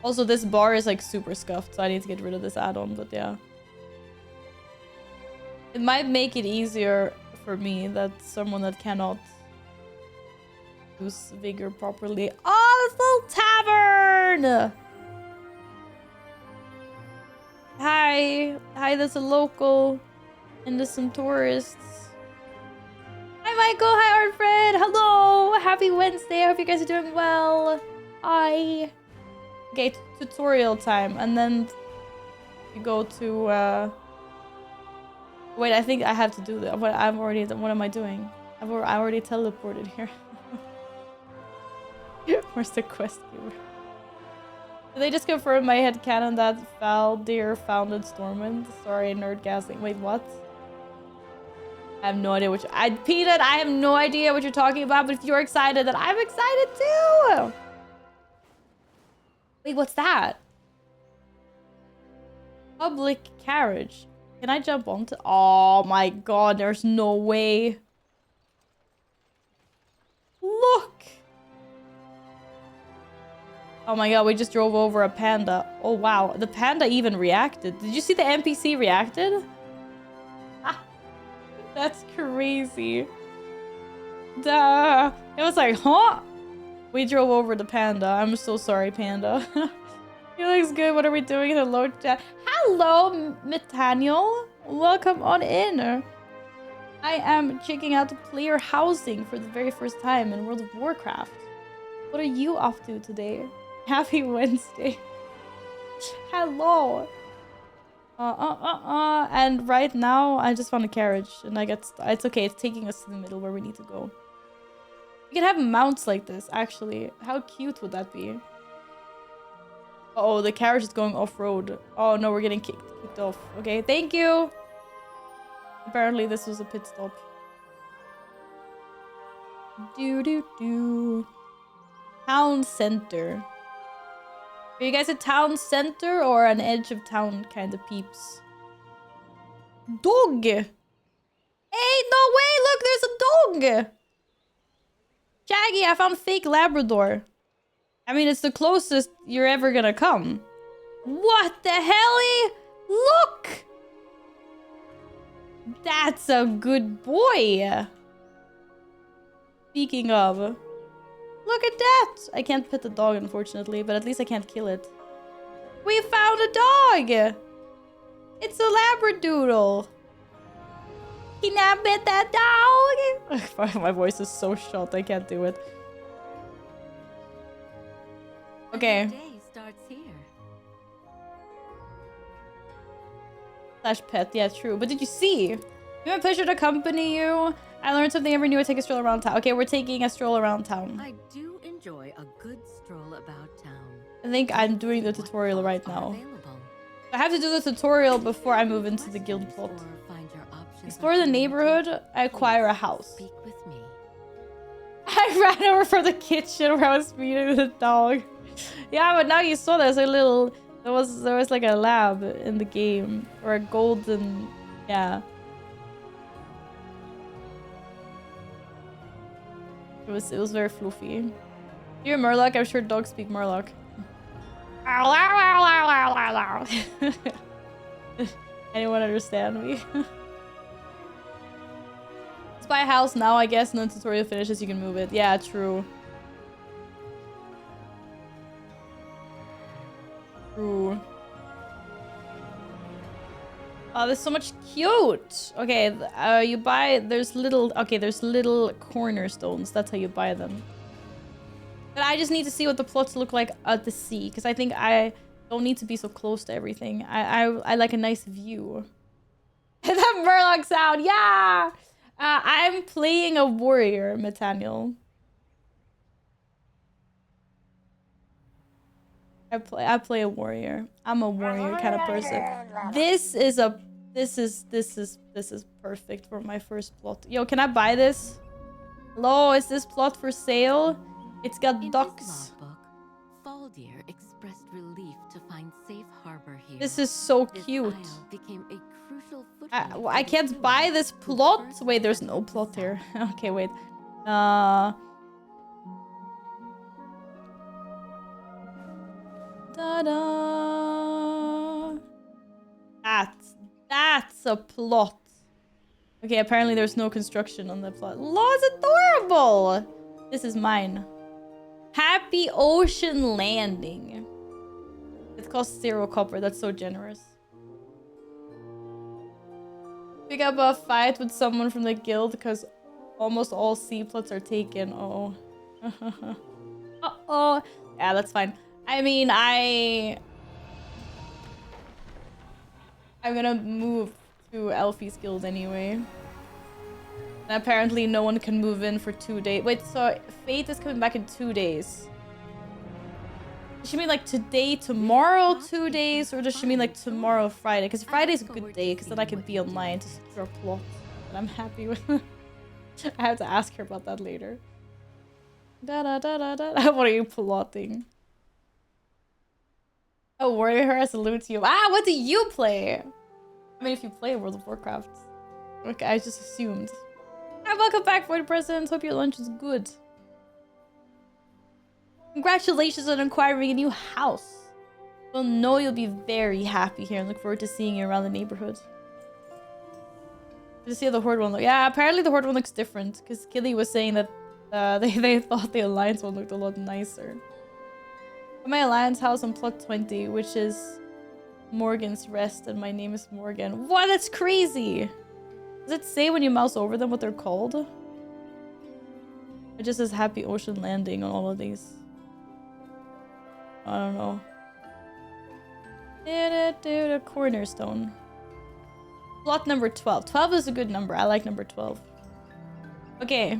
Also, this bar is like super scuffed, so I need to get rid of this add-on, but yeah. It might make it easier for me that someone that cannot use vigor properly. Oh, this little tavern! Hi. Hi, there's a local. And there's some tourists. Hi, Michael. Hi, Artfred. Hello. Happy Wednesday. I hope you guys are doing well. Hi. Okay, tutorial time. And then you go to... Wait, I think I have to do that. What I'm already... What am I doing? I already teleported here. Where's the quest giver? Did they just confirm my headcanon that Valdir founded Stormwind? Sorry, nerdgasting. Wait, what? I have no idea what Peanut, I have no idea what you're talking about, but if you're excited, then I'm excited too! Wait, what's that? Public carriage. Can I jump onto... Oh my god, there's no way. Oh my god, we just drove over a panda. Oh wow, the panda even reacted. Did you see the NPC reacted? Ah, that's crazy. Duh. It was like, huh? We drove over the panda. I'm so sorry, panda. He looks good. What are we doing? Hello, chat. Hello, Nathaniel. Welcome on in. I am checking out the player housing for the very first time in World of Warcraft. What are you off to today? Happy Wednesday. Hello. And right now, I just found a carriage, and it's okay. It's taking us to the middle where we need to go. We can have mounts like this, actually. How cute would that be? Uh oh, the carriage is going off-road. Oh no, we're getting kicked off. Okay, thank you. Apparently, this was a pit stop. Do. Town center. Are you guys a town center or an edge of town kind of peeps? Dog! Hey, no way! Look, there's a dog! Shaggy, I found fake Labrador. I mean, it's the closest you're ever gonna come. What the hell? Look! That's a good boy. Speaking of, look at that! I can't pet the dog, unfortunately, but at least I can't kill it. We found a dog! It's a Labradoodle. Can I pet that dog? My voice is so shot, I can't do it. Okay. The day starts here. Slash pet, yeah, true. But did you see? You have a pleasure to accompany you. I learned something every new. I take a stroll around town. Okay, we're taking a stroll around town. I do enjoy a good stroll about town. I think I'm doing the tutorial right now. Available. I have to do the tutorial before I move into the guild plot. Or find your options Explore the on neighborhood. I acquire a house. Speak with me. I ran over from the kitchen where I was feeding the dog. Yeah, but now you saw there's a little... There was like a lab in the game. Or a golden... Yeah. It was very fluffy. You're Murloc? I'm sure dogs speak Murloc. Anyone understand me? Let's buy a house now, I guess, and then tutorial finishes, you can move it. Yeah, true. True. Oh, there's so much cute. Okay, you buy, there's little cornerstones. That's how you buy them. But I just need to see what the plots look like at the sea, because I think I don't need to be so close to everything. I like a nice view. That Murloc sound, yeah! I'm playing a warrior, Nathaniel. I play a warrior. I'm a warrior kind of person. This is perfect for my first plot. Yo, can I buy this? Hello, is this plot for sale? It's got In ducks. his logbook, Faldir expressed relief to find safe harbor here. This is so This cute. isle became a crucial foothold I for the can't Guild buy this whose plot. first Wait, there's mission no was plot here. south. Okay, wait. Ta-da! That's a plot. Okay, apparently there's no construction on the plot. Law is adorable! This is mine. Happy Ocean Landing. It costs 0 copper. That's so generous. Pick up a fight with someone from the guild because almost all sea plots are taken. Uh-oh. Uh-oh. Yeah, that's fine. I mean, I'm gonna move to Elfie's guild anyway. And apparently no one can move in for 2 days. Wait, so Fate is coming back in 2 days. Does she mean like today, tomorrow, 2 days? Or does she mean like tomorrow, Friday? Because Friday's a good day, because then I can be online to secure a plot. And I'm happy with I have to ask her about that later. Da-da-da-da-da. What are you plotting? A warrior has a loot you. Ah, what do you play? I mean, if you play World of Warcraft. Okay, I just assumed. Ah, welcome back, Void Presents. Hope your lunch is good. Congratulations on acquiring a new house. You'll know you'll be very happy here and look forward to seeing you around the neighborhood. Good to see how the Horde one look. Yeah, apparently the Horde one looks different because Killy was saying that they thought the Alliance one looked a lot nicer. My Alliance house on plot 20, which is Morgan's Rest, and my name is Morgan. What? That's crazy! Does it say when you mouse over them what they're called? It just says Happy Ocean Landing on all of these. I don't know. A cornerstone. Plot number 12. 12 is a good number. I like number 12. Okay.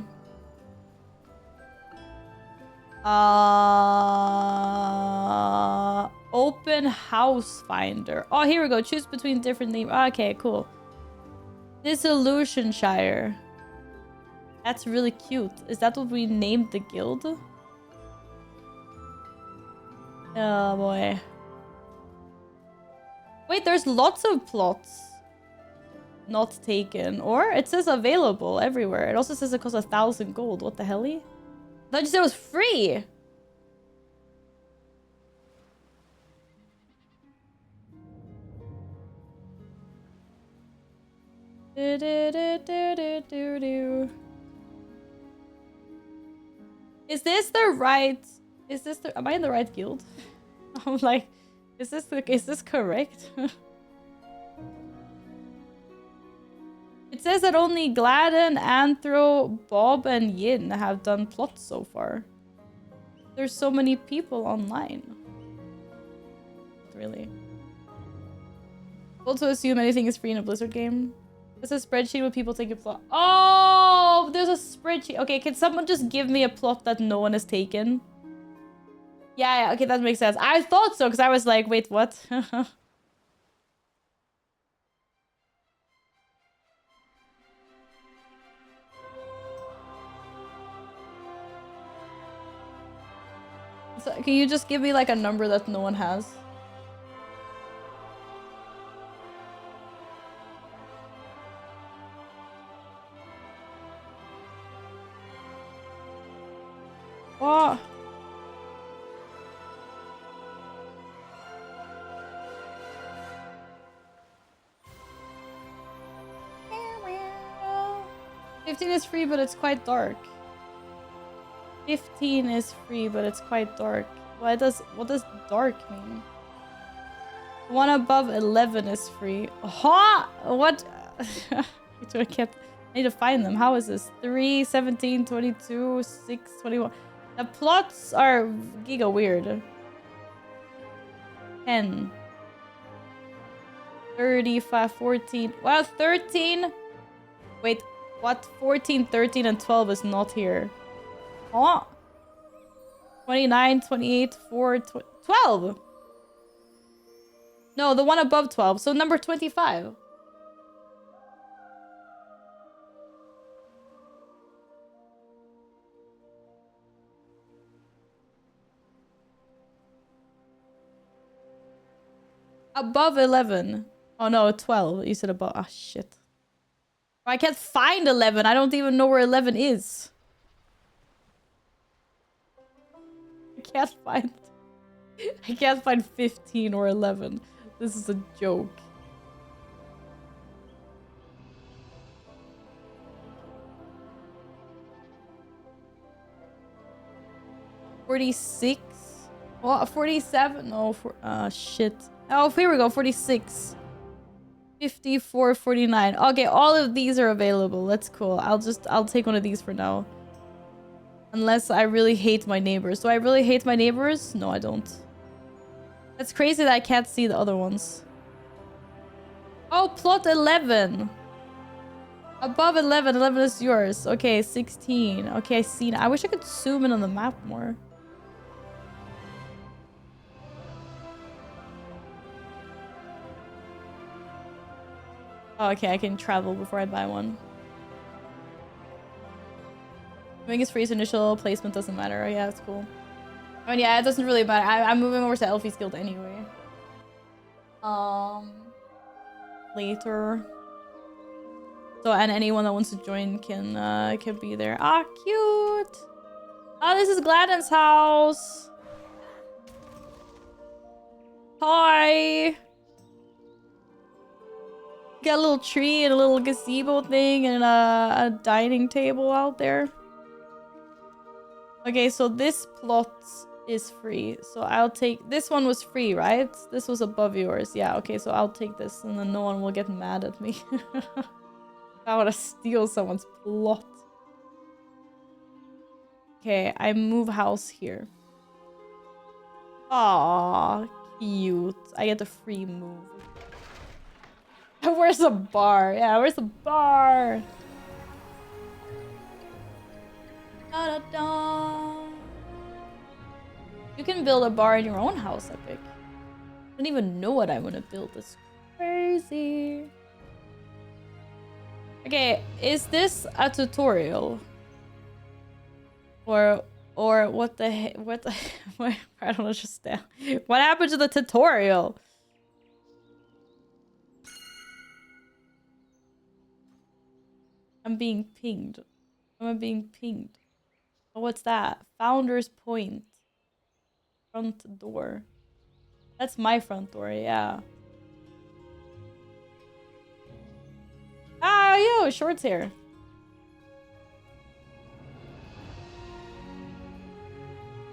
Open house finder. Oh, here we go. Choose between different names. Okay, cool. Dissolutionshire. That's really cute. Is that what we named the guild? Oh boy. Wait, there's lots of plots not taken. Or it says available everywhere. It also says it costs 1,000 gold. What the hell? I thought you said it was free. Is this the right... Am I in the right guild? I'm like, is this correct? It says that only Gladden, Anthro, Bob, and Yin have done plots so far. There's so many people online. Really. Also assume anything is free in a Blizzard game. There's a spreadsheet with people taking plot. Oh, there's a spreadsheet. Okay, can someone just give me a plot that no one has taken? Yeah, okay, that makes sense. I thought so, because I was like, wait, what? So, can you just give me like a number that no one has? Oh. $15 is free, but it's quite dark. 15 is free, but it's quite dark. What does dark mean? One above 11 is free. Ha! What? I need to find them. How is this? 3, 17, 22, 6, 21. The plots are giga weird. 10. 35, 14. Well, 13. Wait, what? 14, 13, and 12 is not here. Oh. 29, 28, 4, 12. No, the one above 12. So number 25. Above 11. Oh no, 12. You said above. Ah, shit. I can't find 11. I don't even know where 11 is. I can't find 15 or 11. This is a joke. $46. Well, 47. No, shit. Oh, here we go. 46. 54, 49. Okay, all of these are available. That's cool. I'll take one of these for now. Unless I really hate my neighbors. Do I really hate my neighbors? No, I don't. That's crazy that I can't see the other ones. Oh, plot 11. Above 11. 11 is yours. Okay, 16. Okay, I see. I wish I could zoom in on the map more. Oh, okay, I can travel before I buy one. Moving is free, so initial placement doesn't matter. Oh, yeah, that's cool. I mean, yeah, it doesn't really matter. I'm moving over to Elfie's Guild anyway. Later. So, and anyone that wants to join can be there. Ah, cute! Oh, this is Gladden's house. Hi. Got a little tree and a little gazebo thing and a dining table out there. Okay, so this plot is free. So I'll take... This one was free, right? This was above yours. Yeah, okay, so I'll take this and then no one will get mad at me. I want to steal someone's plot. Okay, I move house here. Aww, cute. I get a free move. Where's the bar? Yeah, where's the bar? Da, da, da. You can build a bar in your own house, Epic. I don't even know what I want to build. It's crazy. Okay, is this a tutorial? Or what the heck? What the? I don't understand. What happened to the tutorial? I'm being pinged. I'm being pinged. Oh, what's that? Founder's Point. Front door. That's my front door, yeah. Ah, yo, Short's here.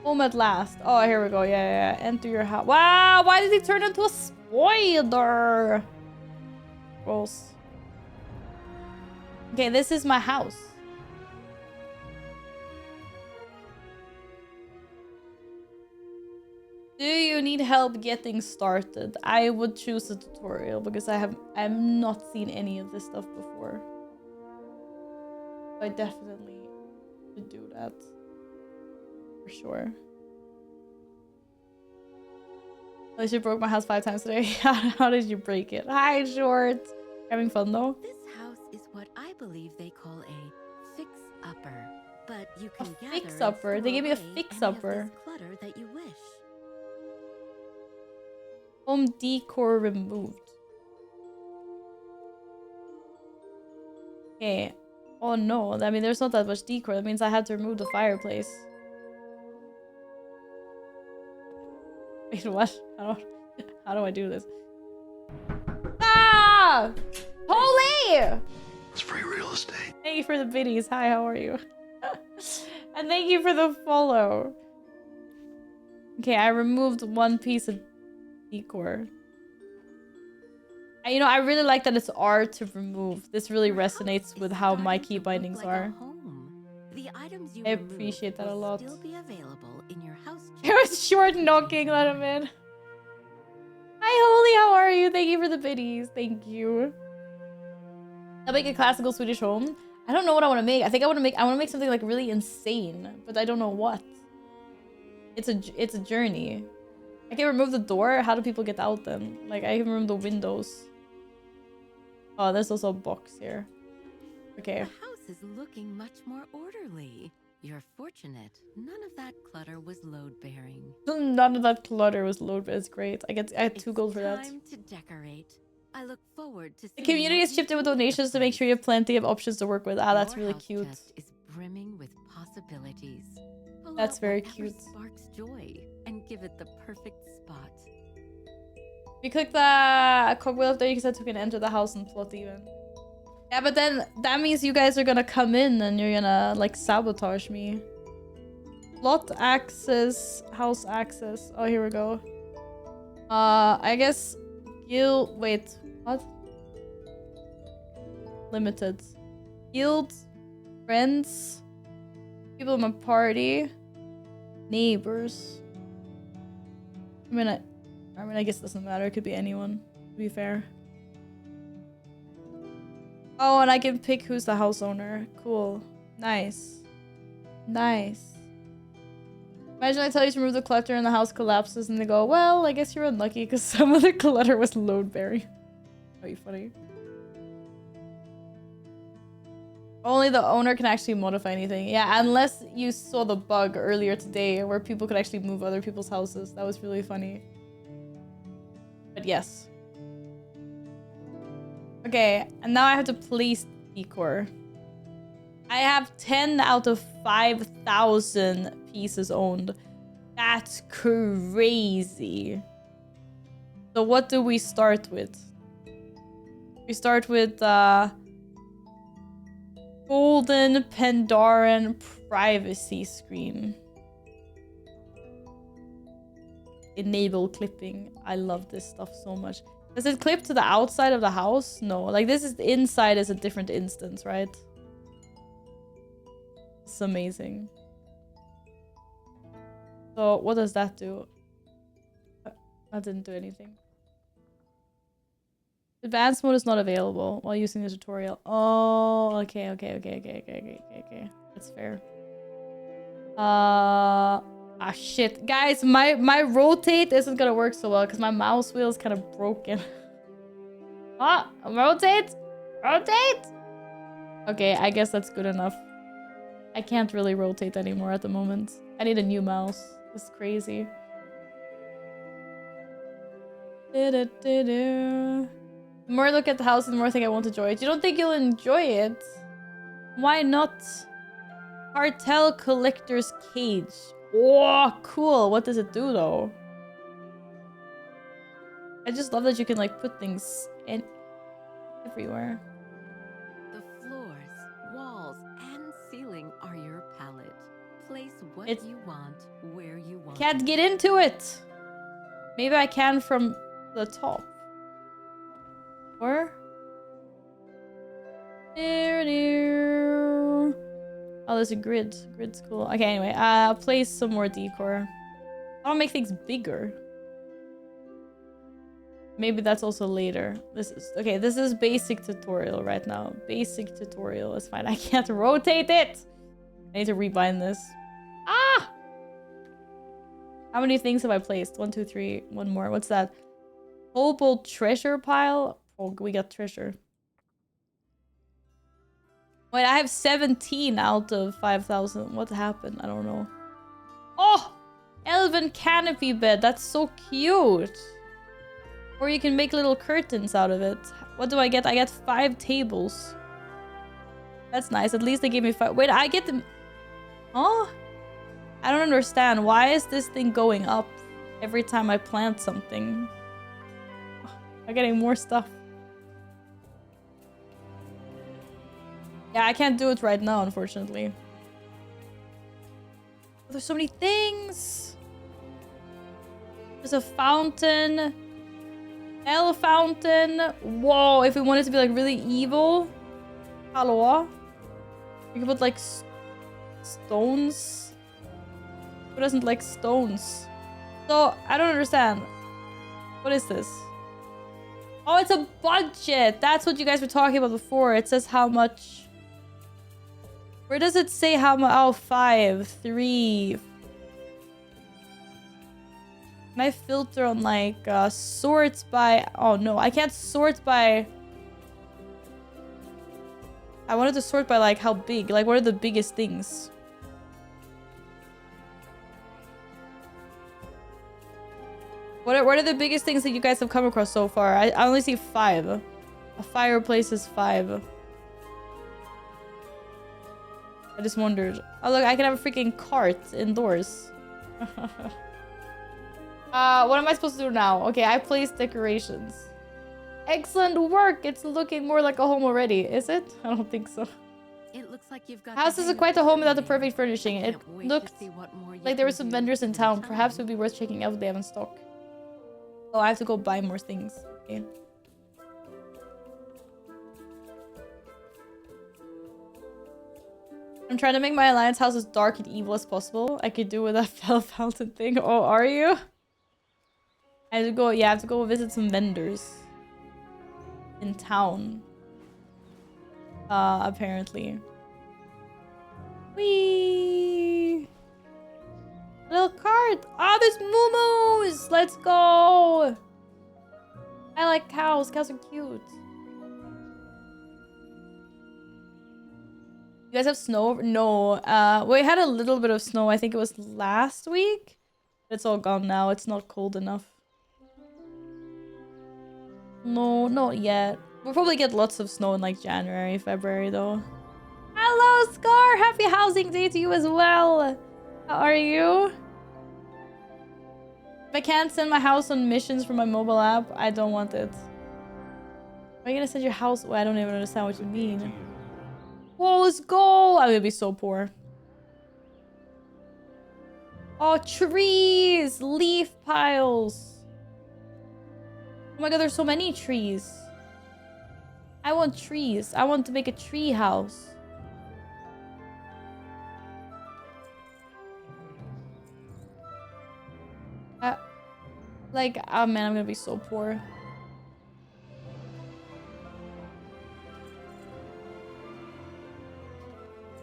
Home at last. Oh, here we go. Yeah. Enter your house. Wow, why did he turn into a spoiler? Gross. Okay, this is my house. Do you need help getting started? I would choose a tutorial because I've not seen any of this stuff before. I definitely should do that. For sure. At least you broke my house 5 times today. How did you break it? Hi, Short. Having fun though? This house is what I believe they call a fix-upper. But you can gather and fix-upper? They gave me a store away fix-upper. any of this clutter that you wish. Home decor removed. Okay. Oh no, I mean there's not that much decor. That means I had to remove the fireplace. Wait, what? How do I do this? Ah! Holy! It's free real estate. Thank you for the biddies. Hi, how are you? And thank you for the follow. Okay, I removed one piece of decor. You know, I really like that it's R to remove. This really resonates with how my key bindings are. The items you I appreciate that a will lot. still be available in your house. It was Short knocking, let him in. Hi, Holy, how are you? Thank you for the biddies. Thank you. I'll make a classical Swedish home. I don't know what I want to make. I think I want to make something like really insane, but I don't know what. It's a journey. I can remove the door. How do people get out then? Like I can remove the windows. Oh, there's also a box here. Okay. The house is looking much more orderly. You're fortunate. None of that clutter was load-bearing. None of that clutter was load, but it's great. I had 2 gold for that. It's time to decorate. I look forward to The community has chipped in with donations to make sure you have plenty of options to work with. Ah, that's really cute. Your house chest is brimming with possibilities. Pull That's out very whatever cute. Sparks joy and give it the perfect spot. If you click the cogwheel up there, you can set token enter the house and plot even. Yeah, but then that means you guys are gonna come in and you're gonna like sabotage me. Plot access, house access. Oh, here we go. I guess guild. Wait, what? Limited. Guild, friends, people in my party, neighbors. I mean, I guess it doesn't matter. It could be anyone, to be fair. Oh, and I can pick who's the house owner. Cool. Nice. Nice. Imagine I tell you to remove the clutter and the house collapses and they go, well, I guess you're unlucky because some of the clutter was load-bearing. That'd be funny. Only the owner can actually modify anything. Yeah, unless you saw the bug earlier today where people could actually move other people's houses. That was really funny. But yes. Okay, and now I have to place decor. I have 10 out of 5,000 piece is owned. That's crazy. So what do we start with? We start with golden Pandaren privacy screen. Enable clipping. I love this stuff so much. Does it clip to the outside of the house? No. Like this is the inside is a different instance, right? It's amazing. So what does that do? That didn't do anything. Advanced mode is not available while using the tutorial. Oh, okay. That's fair. Shit. Guys, my rotate isn't gonna work so well because my mouse wheel is kind of broken. Rotate! Rotate! Okay, I guess that's good enough. I can't really rotate anymore at the moment. I need a new mouse. It's crazy. The more I look at the house, the more I think I won't enjoy it. You don't think you'll enjoy it? Why not? Cartel Collector's Cage. Oh, cool. What does it do, though? I just love that you can, like, put things in everywhere. The floors, walls, and ceiling are your palette. Place what you want where you want. Can't get into it. Maybe I can from the top. Or? Oh, there's a grid. Grid's cool. Okay, anyway. Place some more decor. I want to make things bigger. Maybe that's also later. This is basic tutorial right now. Basic tutorial is fine. I can't rotate it. I need to rebind this. Ah! How many things have I placed? 1, 2, 3. One more. What's that? Global treasure pile. Oh, we got treasure. Wait, I have 17 out of 5,000. What happened? I don't know. Oh! Elven canopy bed. That's so cute. Or you can make little curtains out of it. What do I get? I get 5 tables. That's nice. At least they gave me 5. Wait, I get them. Huh? I don't understand. Why is this thing going up every time I plant something? I'm getting more stuff. Yeah, I can't do it right now, unfortunately. Oh, there's so many things. There's a fountain. Hell fountain. Whoa, if we want it to be like really evil. Hello. We can put like stones. Who doesn't like stones? So, I don't understand. What is this? Oh, it's a budget. That's what you guys were talking about before. It says how much. Where does it say how much? Oh, 5, 3. Can I filter on like sorts by... Oh no, I can't sort by... I wanted to sort by like how big. Like what are the biggest things? What are the biggest things that you guys have come across so far? I only see 5. A fireplace is 5. I just wondered. Oh look, I can have a freaking cart indoors. What am I supposed to do now? Okay, I placed decorations. Excellent work! It's looking more like a home already. Is it? I don't think so. It looks like you've got House is quite a home without the perfect furnishing. It looked like there were some vendors in town. Perhaps it would be worth checking out what they have in stock. Oh, I have to go buy more things. Okay. I'm trying to make my alliance house as dark and evil as possible. I could do with that fell fountain thing. Oh, are you? I have to go, yeah, I have to go visit some vendors in town. Apparently. Whee! Little cart! Oh, there's moo-moos! Let's go! I like cows. Cows are cute. You guys have snow? No. We had a little bit of snow. I think it was last week. It's all gone now. It's not cold enough. No, not yet. We'll probably get lots of snow in like January, February though. Hello, Scar! Happy housing day to you as well! How are you? If I can't send my house on missions from my mobile app, I don't want it. Are you gonna send your house? Well, I don't even understand what you mean. Whoa, let's go! I'm gonna be so poor. Oh, trees! Leaf piles! Oh my god, there's so many trees. I want trees. I want to make a tree house. Like, oh man, I'm gonna be so poor.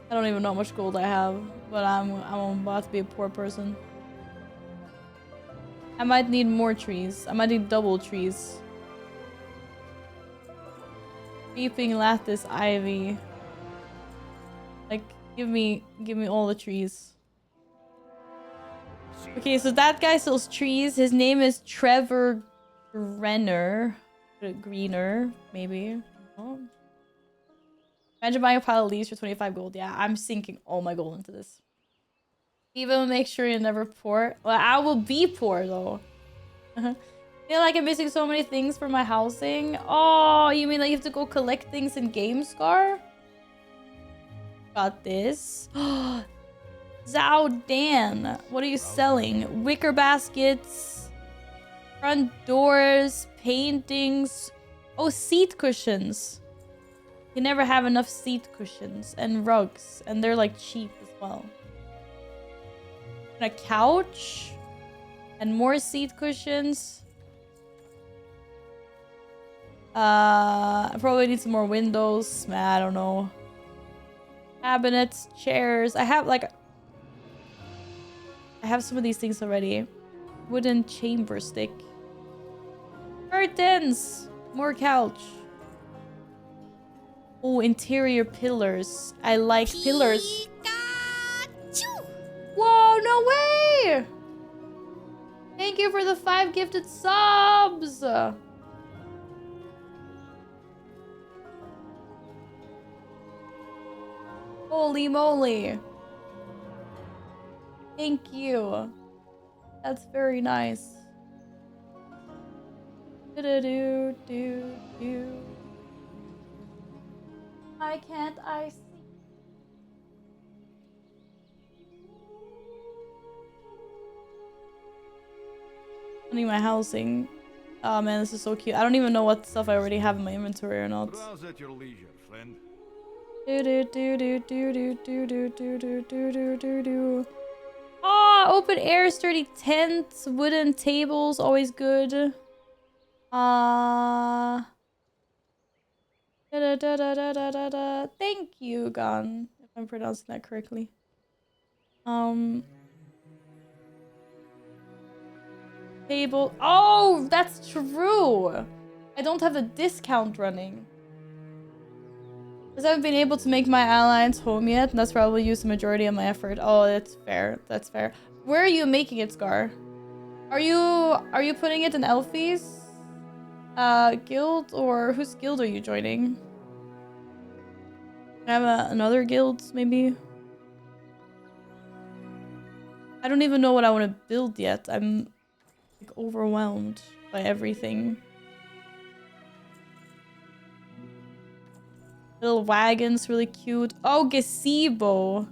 I don't even know how much gold I have, but I'm about to be a poor person. I might need more trees. I might need double trees. Creeping lattice ivy. Like, give me all the trees. Okay, so that guy sells trees. His name is Trevor Greener, maybe. Oh. Imagine buying a pile of leaves for 25 gold. Yeah, I'm sinking all my gold into this. Even make sure you're never poor. Well, I will be poor though. I feel like I'm missing so many things for my housing. Oh, you mean like you have to go collect things in GameScar? Got this. Zhao Dan, what are you selling? Wicker baskets, front doors, paintings. Oh, seat cushions. You never have enough seat cushions and rugs, and they're like cheap as well. And a couch and more seat cushions. I probably need some more windows. I don't know. Cabinets, chairs. I have some of these things already. Wooden chamber stick. Curtains. More couch. Oh, interior pillars. I like pillars. Whoa, no way! Thank you for the 5 gifted subs! Holy moly. Thank you. That's very nice. Do-do-do-do-do. Why can't I see? I need my housing. Oh man, this is so cute. I don't even know what stuff I already have in my inventory or not. Browse at your leisure, friend. Oh, open air, sturdy tents, wooden tables, always good. Thank you, Gon, if I'm pronouncing that correctly. Table. Oh, that's true. I don't have the discount running. Because I haven't been able to make my alliance home yet, and that's probably used the majority of my effort. Oh, that's fair. That's fair. Where are you making it, Scar? Are you putting it in Elfie's guild, or whose guild are you joining? I have another guild, maybe. I don't even know what I want to build yet. I'm like overwhelmed by everything. Little wagons, really cute. Oh, gazebo.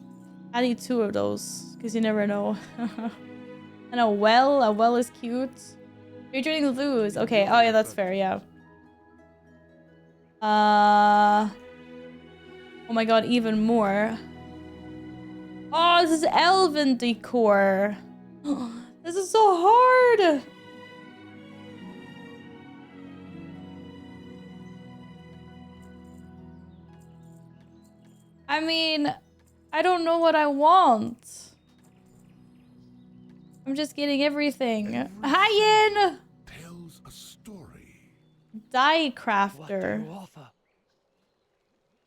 I need 2 of those, because you never know. And a well is cute. You're joining Luz. Okay, oh yeah, that's fair, yeah. Oh my god, even more. Oh, this is elven decor. This is so hard. I mean, I don't know what I want. I'm just getting everything. Hi, Yin! Tells a story. Die crafter.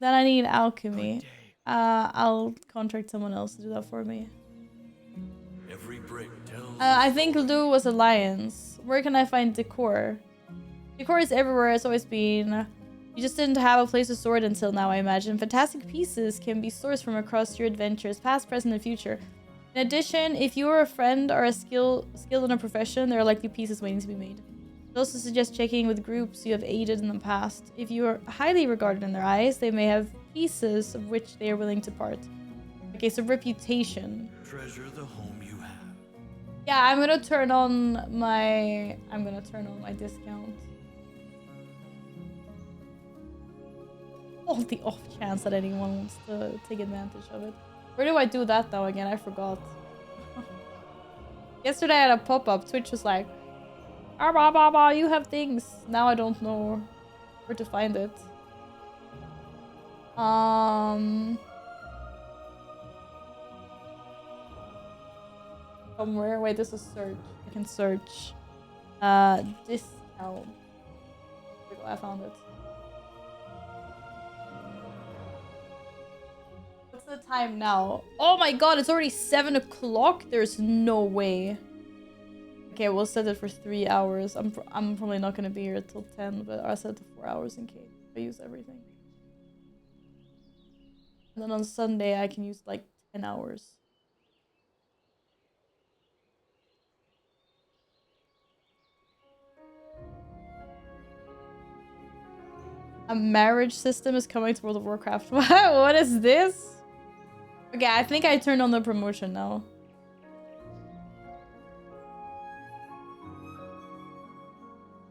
Then I need alchemy. I'll contract someone else to do that for me. Every brick tells I think Lu was Alliance. Where can I find decor? Decor is everywhere. It's always been. You just didn't have a place to store it until now, I imagine. Fantastic pieces can be sourced from across your adventures, past, present, and future. In addition, if you are a friend or a skilled in a profession, there are likely pieces waiting to be made. I also suggest checking with groups you have aided in the past. If you are highly regarded in their eyes, they may have pieces of which they are willing to part. Okay, so reputation. Treasure the home you have. Yeah, I'm gonna turn on my discount. On the off chance that anyone wants to take advantage of it. Where do I do that though again? I forgot. Yesterday I had a pop-up. Twitch was like, ah, bah, bah, bah, you have things. Now I don't know where to find it. Somewhere. Wait, this is search. I can search. Discount. I found it. What's the time now? Oh my god, it's already 7 o'clock? There's no way. Okay, we'll set it for 3 hours. I'm probably not gonna be here till 10, but I'll set it to 4 hours in case I use everything. And then on Sunday, I can use like 10 hours. A marriage system is coming to World of Warcraft. What is this? Okay, I think I turned on the promotion now.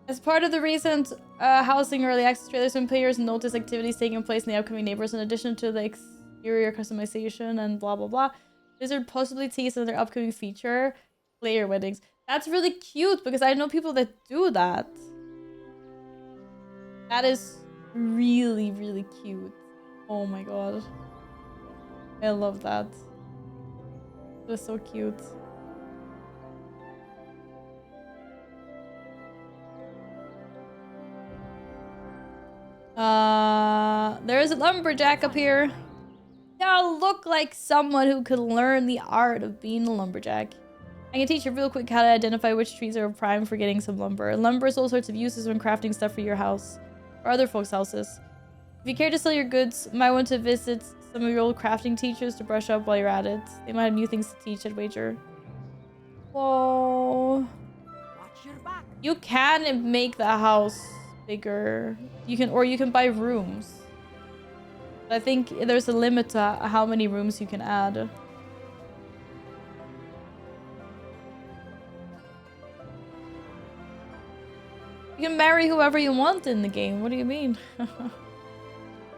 As part of the recent housing early access trailers, when players notice activities taking place in the upcoming neighbors, in addition to the exterior customization and blah blah blah, Blizzard possibly teased their upcoming feature, player weddings. That's really cute because I know people that do that. That is really, really cute. Oh my god. I love that. It was so cute. There's a lumberjack up here. Y'all look like someone who could learn the art of being a lumberjack. I can teach you real quick how to identify which trees are prime for getting some lumber. Lumber has all sorts of uses when crafting stuff for your house or other folks' houses. If you care to sell your goods, you might want to visit some of your old crafting teachers to brush up while you're at it. They might have new things to teach, I'd wager. Whoa. You can make the house bigger. You can buy rooms. But I think there's a limit to how many rooms you can add. You can marry whoever you want in the game. What do you mean?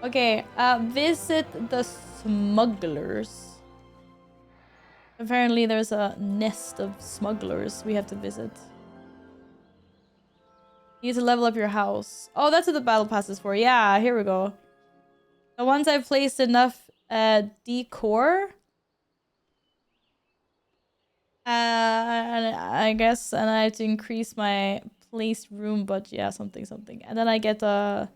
Okay, visit the smugglers. Apparently there's a nest of smugglers we have to visit. You need to level up your house. Oh, that's what the battle pass is for. Yeah, here we go. So once I've placed enough decor, and I guess, and I have to increase my placed room budget. Yeah, something. And then I get a...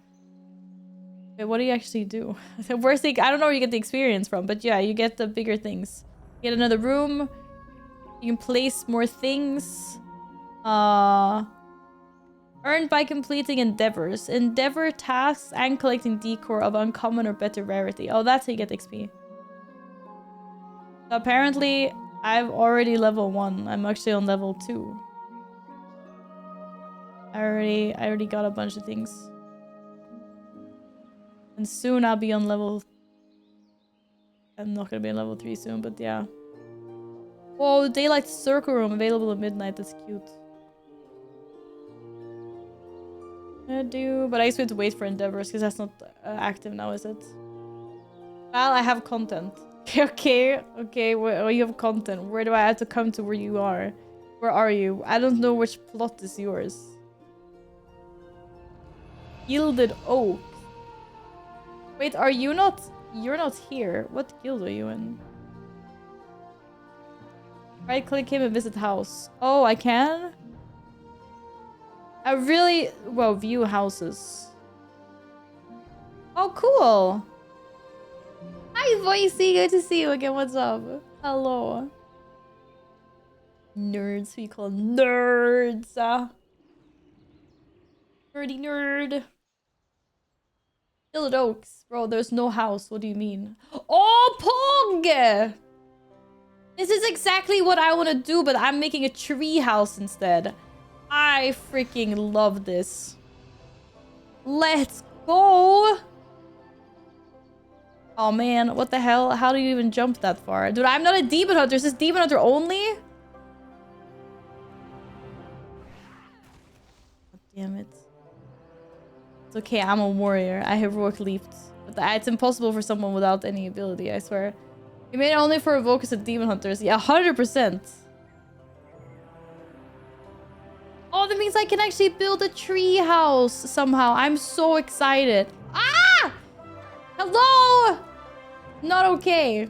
Wait, what do you actually do? Where's the... I don't know where you get the experience from, but yeah, you get the bigger things. You get another room. You can place more things. Earned by completing endeavors. Endeavor tasks and collecting decor of uncommon or better rarity. Oh, that's how you get XP. So apparently, I've already level 1. I'm actually on level 2. I already got a bunch of things. And soon I'll be on level... I'm not gonna be on level 3 soon, but yeah. Whoa, Daylight Circle Room available at midnight. That's cute. But I guess we have to wait for endeavors because that's not active now, is it? Well, I have content. Okay. Well, you have content. Where do I have to come to where you are? Where are you? I don't know which plot is yours. Gilded Oak. Wait, are you not... You're not here. What guild are you in? Right click him and visit house. Oh, I can? I really... Well, view houses. Oh, cool. Hi, Voicey. Good to see you again. What's up? Hello. Nerds. Who you call nerds? Nerdy nerd. Gilded Oaks. Bro, there's no house. What do you mean? Oh, Pog! This is exactly what I want to do, but I'm making a tree house instead. I freaking love this. Let's go. Oh man, what the hell? How do you even jump that far? Dude, I'm not a demon hunter. Is this demon hunter only? God damn it. It's okay, I'm a warrior. I heroic leaped. But it's impossible for someone without any ability, I swear. You made it only for evokers and demon hunters. Yeah, 100%. Oh, that means I can actually build a tree house somehow. I'm so excited. Ah! Hello! Not okay.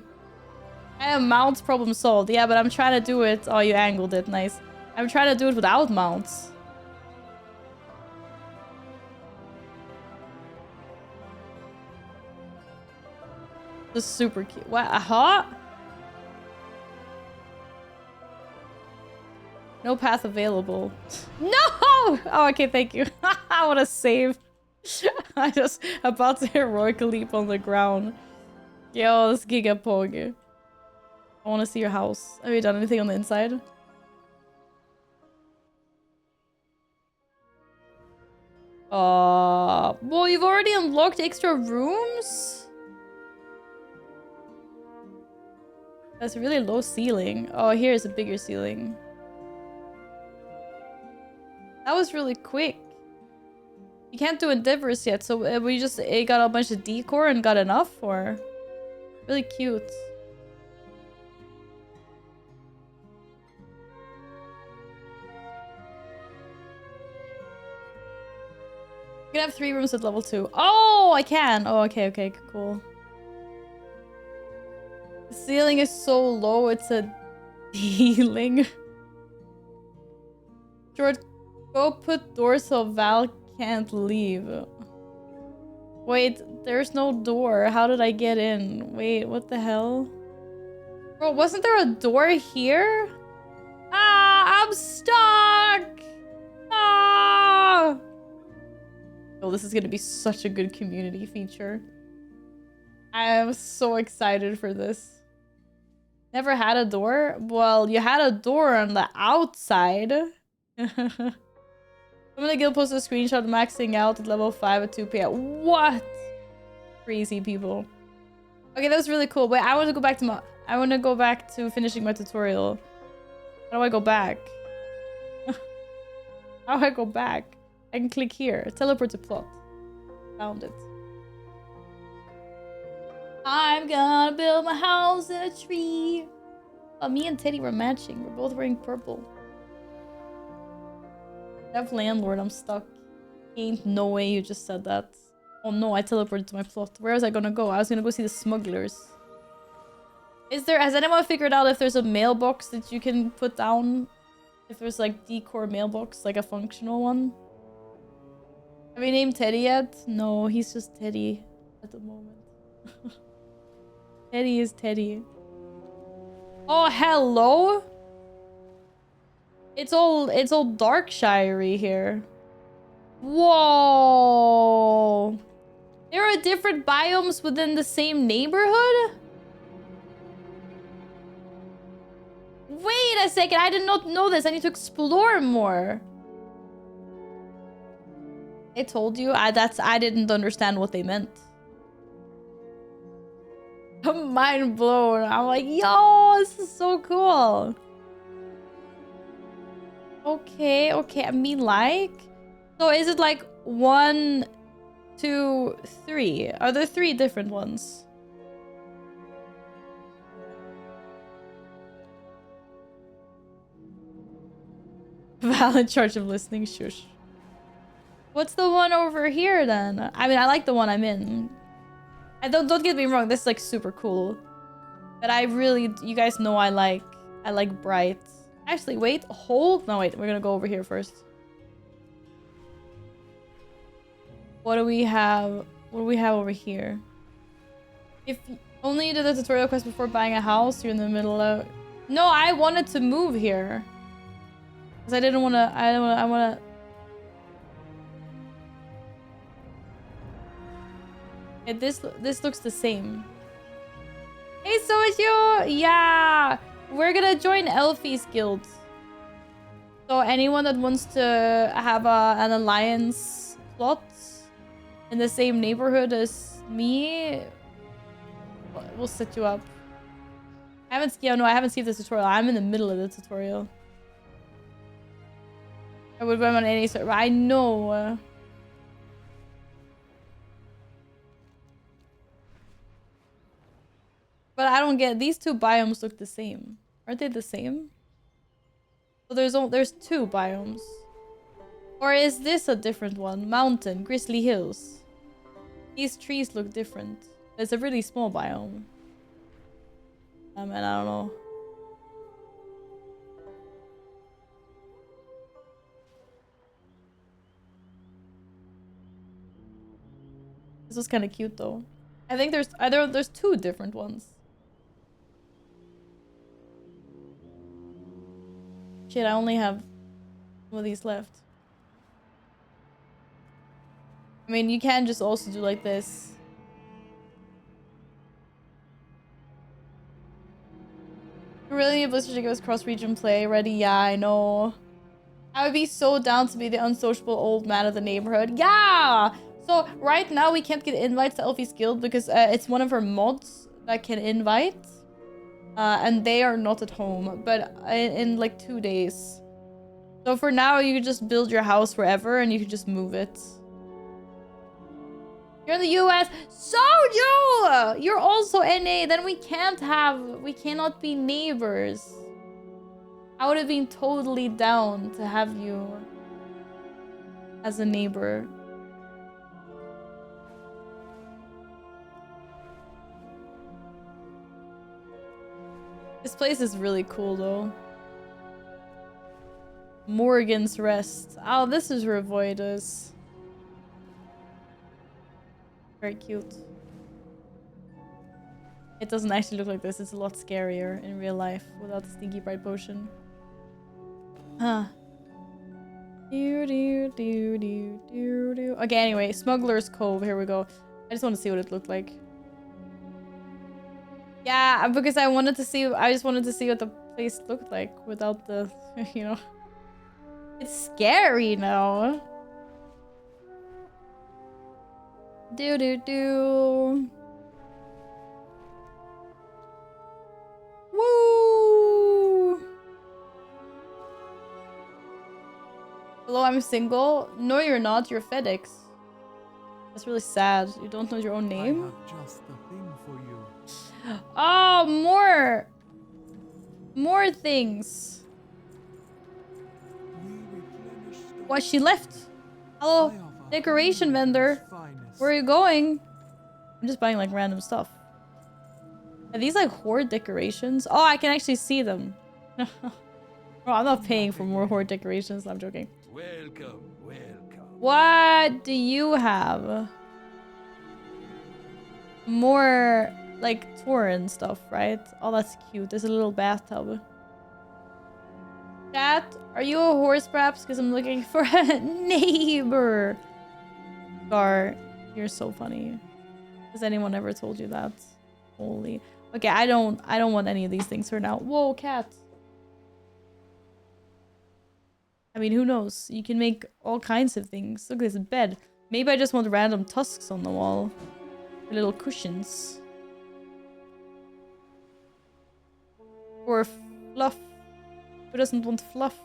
I have mounts, problem solved. Yeah, but I'm trying to do it. Oh, you angled it. Nice. I'm trying to do it without mounts. This is super cute. What? Huh? No path available. No! Oh, okay, thank you. I want to save. I just about to heroic leap on the ground. Yo, this gigapog. I want to see your house. Have you done anything on the inside? Well, you've already unlocked extra rooms? That's a really low ceiling. Oh, here's a bigger ceiling. That was really quick. You can't do endeavors yet, so we just got a bunch of decor and got enough, or? Really cute. You can have 3 rooms at level 2. Oh, I can. Oh, okay, okay, cool. The ceiling is so low, it's a ceiling. George, go put doors so Val can't leave. Wait, there's no door. How did I get in? Wait, what the hell? Bro, wasn't there a door here? Ah, I'm stuck! Ah! Oh, this is gonna be such a good community feature. I am so excited for this. Never had a door? Well, you had a door on the outside. I'm gonna guild post a screenshot maxing out at level 5 at 2 p.m. What? Crazy people. Okay, that was really cool. Wait, I want to go back to I want to go back to finishing my tutorial. How do I go back? How do I go back? I can click here. Teleport to plot. Found it. I'm gonna build my house in a tree. Oh, me and Teddy were matching. We're both wearing purple. I have landlord. I'm stuck. Ain't no way you just said that. Oh no, I teleported to my plot. Where was I gonna go? I was gonna go see the smugglers. Has anyone figured out if there's a mailbox that you can put down? If there's like decor mailbox, like a functional one? Have you named Teddy yet? No, he's just Teddy at the moment. Teddy is Teddy. Oh, hello? It's all Darkshire-y here. Whoa! There are different biomes within the same neighborhood? Wait a second, I did not know this. I need to explore more. I told you, I didn't understand what they meant. I'm mind blown. I'm like, yo, this is so cool. Okay, I mean, like, so is it like 1, 2, 3? Are there 3 different ones? Val in charge of listening, shush. What's the one over here then? I mean, I like the one I'm in. And don't get me wrong, this is like super cool. But I really, you guys know I like bright. Actually, wait, hold. No, wait, we're gonna go over here first. What do we have? What do we have over here? If only you did the tutorial quest before buying a house, you're in the middle of... No, I wanted to move here. Because I wanna... Yeah, this looks the same. Hey, so is you! Yeah! We're gonna join Elfie's guild. So anyone that wants to have an alliance plot in the same neighborhood as me, we'll set you up. I haven't seen the tutorial. I'm in the middle of the tutorial. I would run on any server. I know. But I don't get, these two biomes look the same. Aren't they the same? So there's two biomes. Or is this a different one? Mountain, Grizzly Hills. These trees look different. It's a really small biome. And I don't know. This was kind of cute though. I think there's two different ones. Shit, I only have some of these left. I mean, you can just also do like this. Really need Blizzard to give us cross-region play ready? Yeah, I know. I would be so down to be the unsociable old man of the neighborhood. Yeah! So right now we can't get invites to Elfie's guild because it's one of her mods that can invite. And they are not at home, but in like 2 days. So for now, you can just build your house wherever and you can just move it. You're in the US. So you're also NA. Then we cannot be neighbors. I would have been totally down to have you as a neighbor. This place is really cool though. Morgan's Rest. Oh, this is where Void is. Very cute. It doesn't actually look like this. It's a lot scarier in real life without the stinky bright potion. Huh. Okay, anyway, Smuggler's Cove. Here we go. I just want to see what it looked like. Yeah, because I just wanted to see what the place looked like without the, you know. It's scary now. Woo! Hello, I'm single. No, you're not. You're FedEx. That's really sad. You don't know your own name? I have just the thing for you. Oh, more things. Why she left? Hello, decoration vendor. Where are you going? I'm just buying like random stuff. Are these like horde decorations? Oh, I can actually see them. Oh, I'm not paying for more horde decorations. I'm joking. Welcome, welcome. What do you have? More like Tauren stuff, right? Oh, that's cute. There's a little bathtub. Chat, are you a horse perhaps? Because I'm looking for a neighbor. Gar, you're so funny. Has anyone ever told you that? Holy. Okay, I don't want any of these things for now. Whoa, cat. I mean, who knows? You can make all kinds of things. Look at this bed. Maybe I just want random tusks on the wall. Little cushions. Or fluff. Who doesn't want fluff?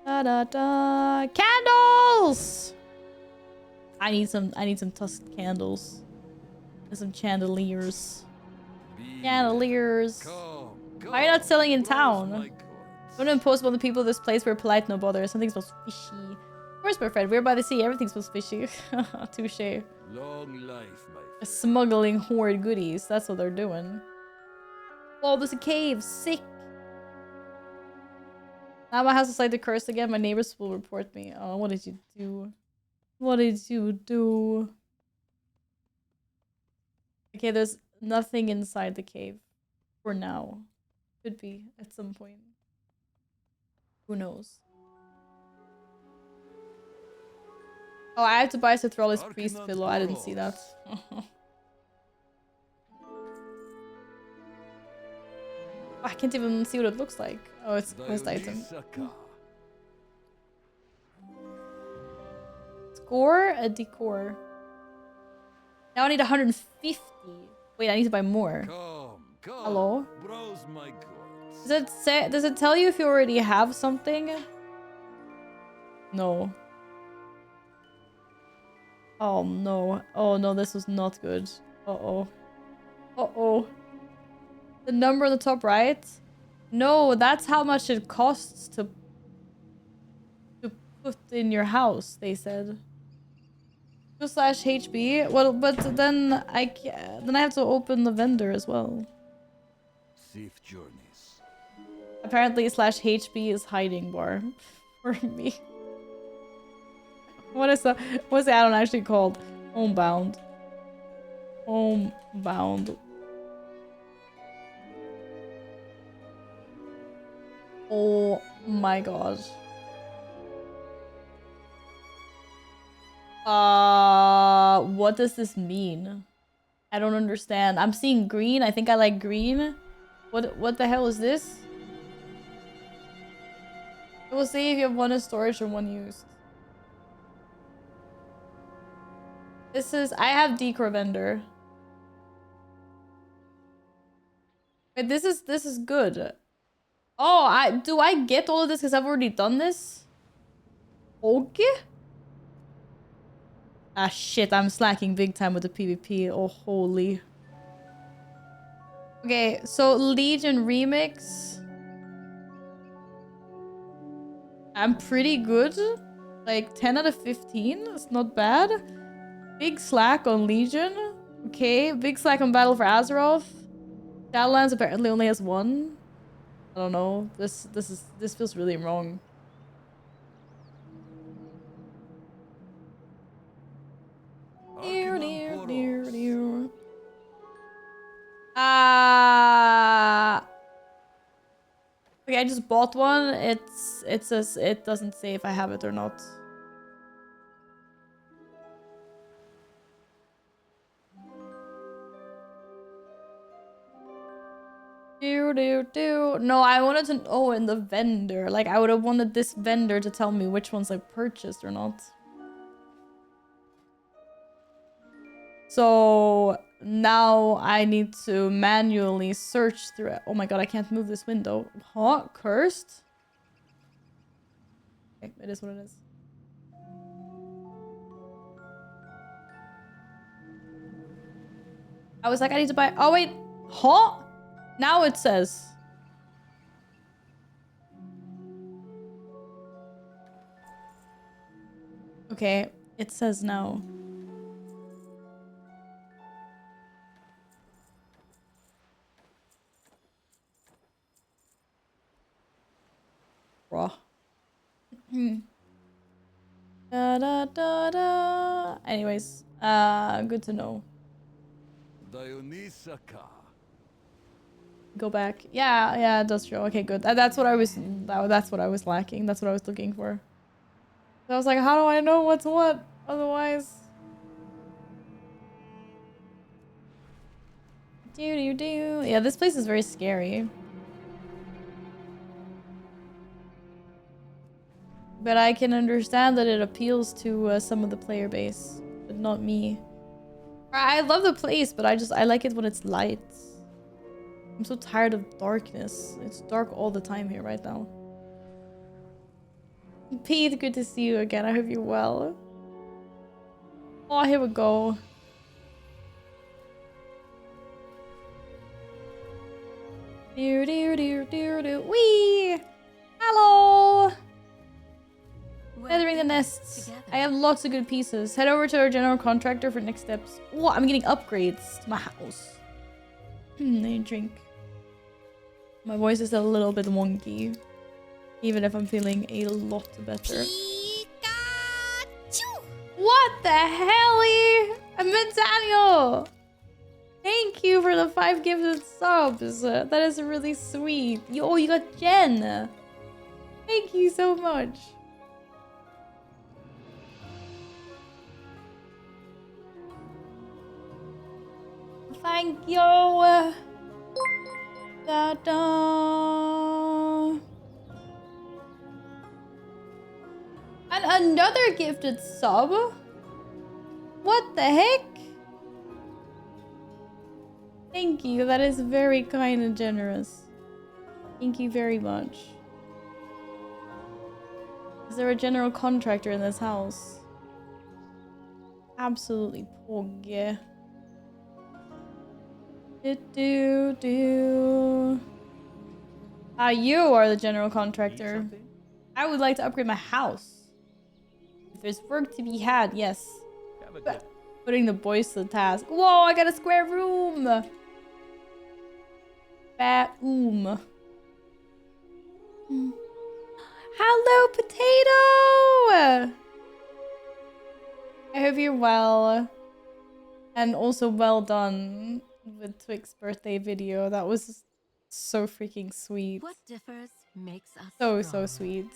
Da da da. Candles! I need some tusked candles. And some chandeliers. Chandeliers. Why are you not selling in town? Don't impose upon the people of this place. We're polite, no bother. Something smells fishy. Of course, my friend. We're by the sea. Everything smells fishy. Touche. Long life, my friend. Smuggling horde goodies. That's what they're doing. Oh, there's a cave. Sick. Now my house is like the curse again. My neighbors will report me. Oh, what did you do? What did you do? Okay, there's nothing inside the cave. For now. Could be at some point. Who knows? Oh, I have to buy Citralis priest pillow. I didn't see that. I can't even see what it looks like. Oh, it's a quest item. Score a decor. Now I need 150. Wait, I need to buy more. Come, Hello? browse my goods. Does it tell you if you already have something? No. Oh no. Oh no, this was not good. Uh-oh. Uh-oh. The number on the top right? No, that's how much it costs to put in your house, they said. 2/HB? Well, but then then I have to open the vendor as well. Safe journeys. Apparently /HB is hiding bar for me. What's the add-on actually called? Homebound. Homebound. Oh my god. What does this mean? I don't understand. I'm seeing green. I think I like green. What the hell is this? It will say if you have one in storage or one used. I have decor vendor. Wait, this is good. Oh, do I get all of this because I've already done this? Okay. Ah shit, I'm slacking big time with the PvP. Oh holy. Okay, so Legion Remix. I'm pretty good. Like 10 out of 15. It's not bad. Big slack on Legion. Okay, big slack on Battle for Azeroth. Shadowlands apparently only has one. I don't know. This feels really wrong. Okay, I just bought one. It says it doesn't say if I have it or not. No, I wanted to know in the vendor. Like, I would have wanted this vendor to tell me which ones I purchased or not. So now I need to manually search through it. Oh my god, I can't move this window. Huh? Cursed? Okay, it is what it is. I was like, I need to buy... Oh wait! Huh? Now it says... Okay, it says now. Raw. Da da da da. Anyways, good to know. Dionysaka. Go back. Yeah, it does show. Okay, good. That's what I was. That's what I was lacking. That's what I was looking for. So I was like, how do I know what's what? Otherwise. Yeah, this place is very scary. But I can understand that it appeals to some of the player base, but not me. I love the place, but I like it when it's light. I'm so tired of darkness. It's dark all the time here right now. Pete, good to see you again. I hope you're well. Oh, here we go. Wee! Hello! Feathering the nests. I have lots of good pieces. Head over to our general contractor for next steps. Oh, I'm getting upgrades to my house. I need a drink. My voice is a little bit wonky. Even if I'm feeling a lot better. What the hell? I met Daniel! Thank you for the 5 gifted subs. That is really sweet. Oh, you got Jen. Thank you so much. Thank you. Da da. And another gifted sub? What the heck? Thank you, that is very kind and generous. Thank you very much. Is there a general contractor in this house? Absolutely pog. Do. Ah, you are the general contractor. I would like to upgrade my house. If there's work to be had, yes. Putting the boys to the task. Whoa, I got a square room. Ba-oom. Hello, potato. I hope you're well. And also well done with Twix's birthday video. That was so freaking sweet. What differs makes us So strong. sweet.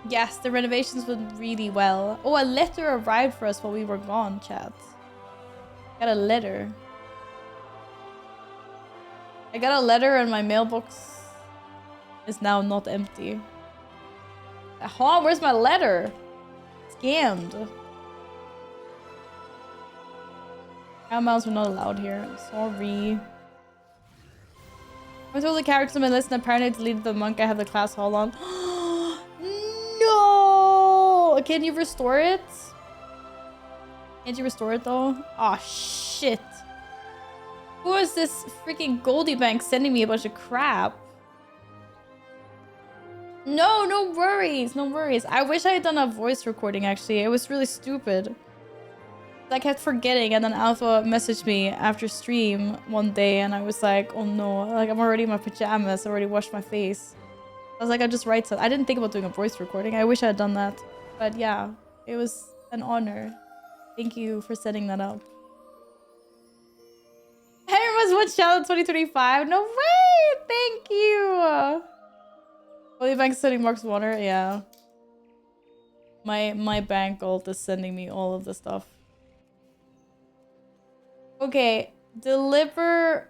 Yes, the renovations went really well. Oh, a letter arrived for us while we were gone, chat. Got a letter. I got a letter and my mailbox is now not empty. Huh? Where's my letter? Scammed. Mouse were not allowed here. Sorry. I told the characters on my list and apparently I deleted the monk I have the class hall on. No! Can you restore it? Can't you restore it though? Oh shit. Who is this freaking Goldie Bank sending me a bunch of crap? No, no worries. No worries. I wish I had done a voice recording actually. It was really stupid. I kept forgetting and then Alpha messaged me after stream one day and I was like, oh no, like I'm already in my pajamas, I already washed my face. I was like, I'll just write something. I didn't think about doing a voice recording. I wish I had done that. But yeah, it was an honor. Thank you for setting that up. Everyone's watched Challenge 2025. No way! Thank you! Holy Bank sending Mark's water? Yeah. My bank alt is sending me all of the stuff. Okay, deliver...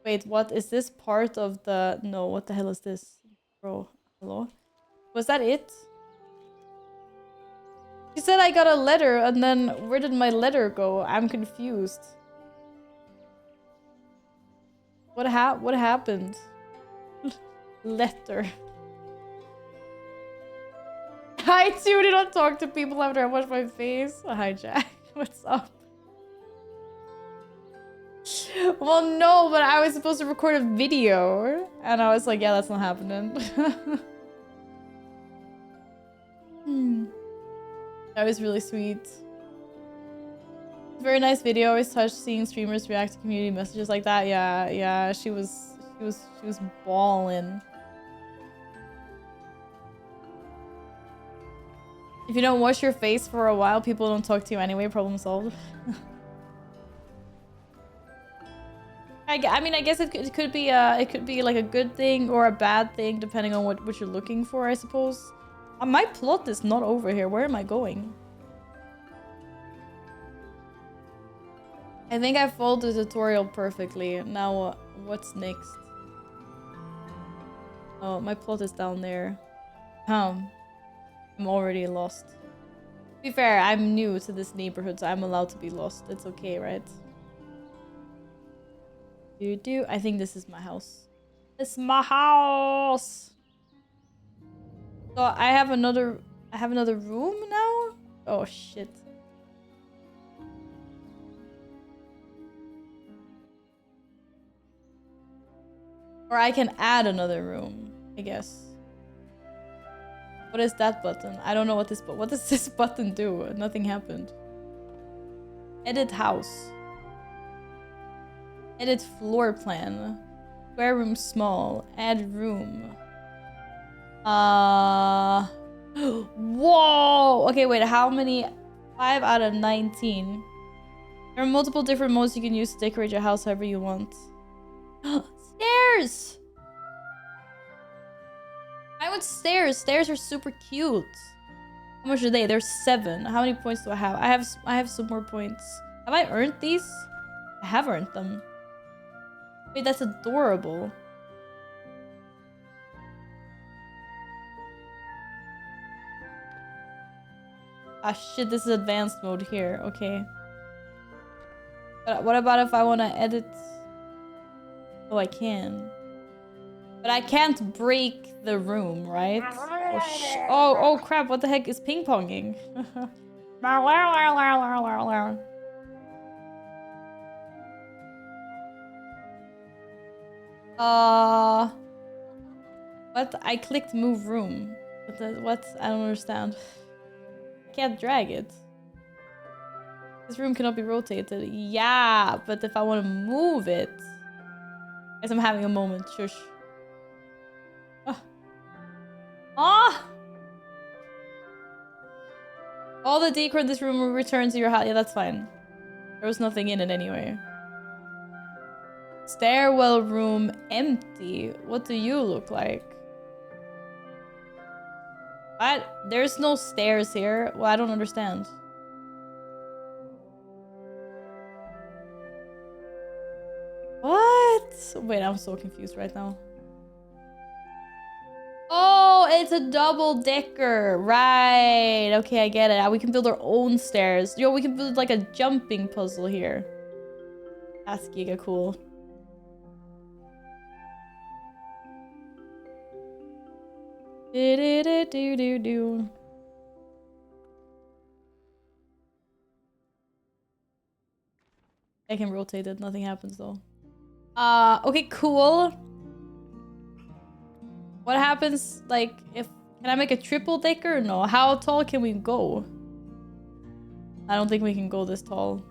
Wait, what? Is this part of the... No, what the hell is this? Bro, hello? Was that it? You said I got a letter, and then where did my letter go? I'm confused. What happened? Letter. I too do not talk to people after I wash my face. Hi, Jack. What's up? Well, no, but I was supposed to record a video. And I was like, yeah, that's not happening. That was really sweet. Very nice video. Always touched seeing streamers react to community messages like that. Yeah, she was balling. If you don't wash your face for a while, people don't talk to you anyway. Problem solved. I mean, I guess it could be like a good thing or a bad thing depending on what you're looking for, I suppose. My plot is not over here. Where am I going? I think I followed the tutorial perfectly. Now, what's next? Oh, my plot is down there. I'm already lost. To be fair, I'm new to this neighborhood, so I'm allowed to be lost. It's okay, right? I think this is my house. It's my house! So I have another room now? Oh shit. Or I can add another room, I guess. What is that button? I don't know what this what does this button do? Nothing happened. Edit house. Edit floor plan. Square room small. Add room. Whoa! Okay, wait, how many? 5 out of 19. There are multiple different modes you can use to decorate your house however you want. Stairs! I want stairs. Stairs are super cute. How much are they? There's 7. How many points do I have? I have some more points. Have I earned these? I have earned them. Wait, that's adorable. Ah, shit, this is advanced mode here. Okay. But what about if I want to edit? Oh, I can. But I can't break the room, right? Oh, crap. What the heck is ping-ponging? What? I clicked move room. What? I don't understand. I can't drag it. This room cannot be rotated. Yeah, but if I want to move it... Guess I'm having a moment. Shush. Ah! All the decor in this room will return to your house. Yeah, that's fine. There was nothing in it anyway. Stairwell room empty. What do you look like? What? There's no stairs here. Well, I don't understand. What? Wait, I'm so confused right now. Oh, it's a double decker. Right. Okay, I get it. We can build our own stairs. Yo, we can build like a jumping puzzle here. That's giga cool. Do. I can rotate it. Nothing happens though. Okay, cool. What happens, like, if... Can I make a triple decker? No. How tall can we go? I don't think we can go this tall.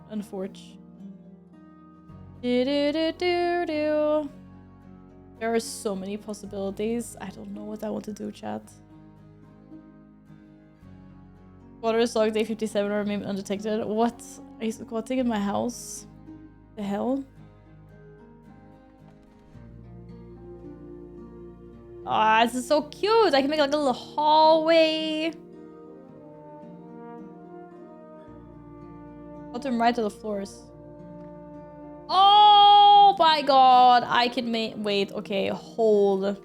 Unfortunately. There are so many possibilities. I don't know what I want to do, chat. Water stock day 57 or maybe undetected. What? Are you squatting in my house? The hell? Ah, this is so cute. I can make like a little hallway. Bottom right of the floors. Oh my god. I can make... Wait, okay. Hold.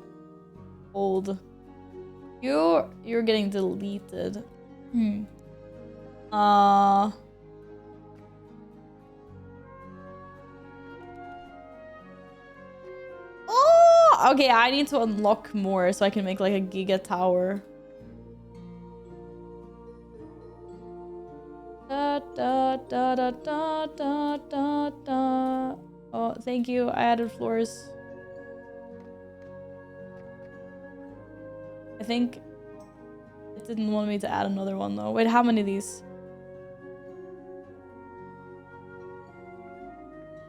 You're getting deleted. Oh, okay, I need to unlock more so I can make like a giga tower. Oh, thank you. I added floors. I think it didn't want me to add another one though. Wait, how many of these?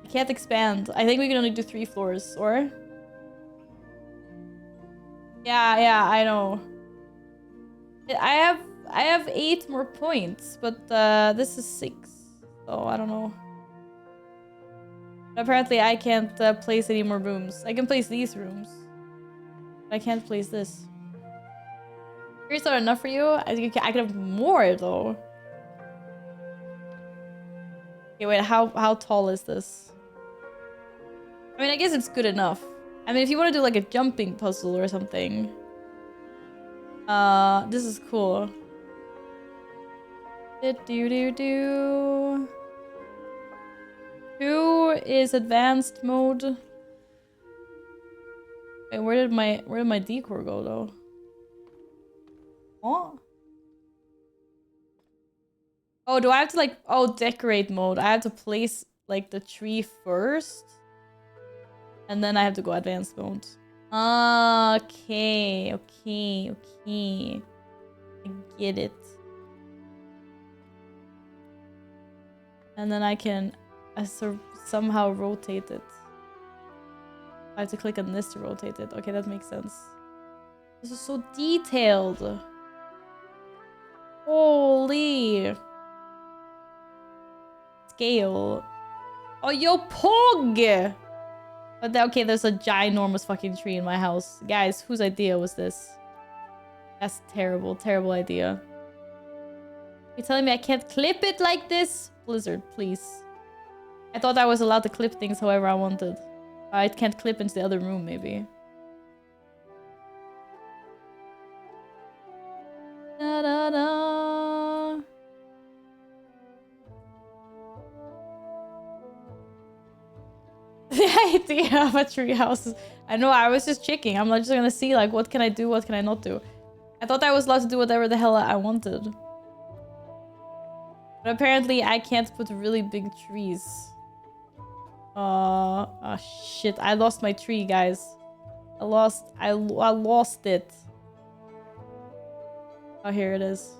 I can't expand. I think we can only do 3 floors, or? Yeah, I know. I have 8 more points, but this is 6. So I don't know. But apparently I can't place any more rooms. I can place these rooms. But I can't place this. 3's not enough for you? I think I could have more though. Okay, wait, how tall is this? I mean, I guess it's good enough. I mean, if you want to do like a jumping puzzle or something. This is cool. Do. 2 is advanced mode. Wait, where did my decor go though? What? Oh, do I have to like... Oh, decorate mode. I have to place like the tree first. And then I have to go advanced mode. Okay. I get it. And then I can somehow rotate it. I have to click on this to rotate it. Okay, that makes sense. This is so detailed. Holy. Scale. Oh, yo, Pog! But okay, there's a ginormous fucking tree in my house. Guys, whose idea was this? That's terrible, terrible idea. You're telling me I can't clip it like this? Blizzard, please. I thought I was allowed to clip things however I wanted. I can't clip into the other room, maybe. Da da da. The idea of a treehouse is... I know, I was just checking. I'm just gonna see, like, what can I do, what can I not do. I thought I was allowed to do whatever the hell I wanted. But apparently I can't put really big trees. Oh shit, I lost my tree, guys. I lost it. Oh, here it is.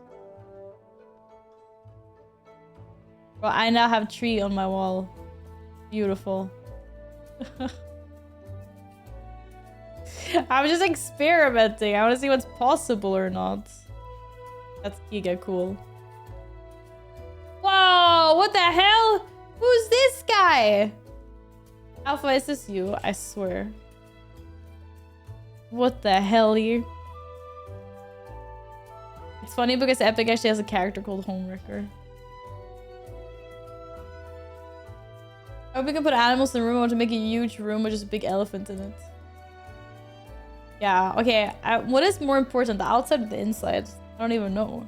Well, I now have tree on my wall. Beautiful. I'm just experimenting. I want to see what's possible or not. That's giga cool. Whoa, what the hell? Who's this guy? Alpha, is this you? I swear. What the hell, you? It's funny because Epic actually has a character called Homewrecker. I hope we can put animals in the room. I want to make a huge room with just a big elephant in it. Yeah, okay. What is more important, the outside or the inside? I don't even know.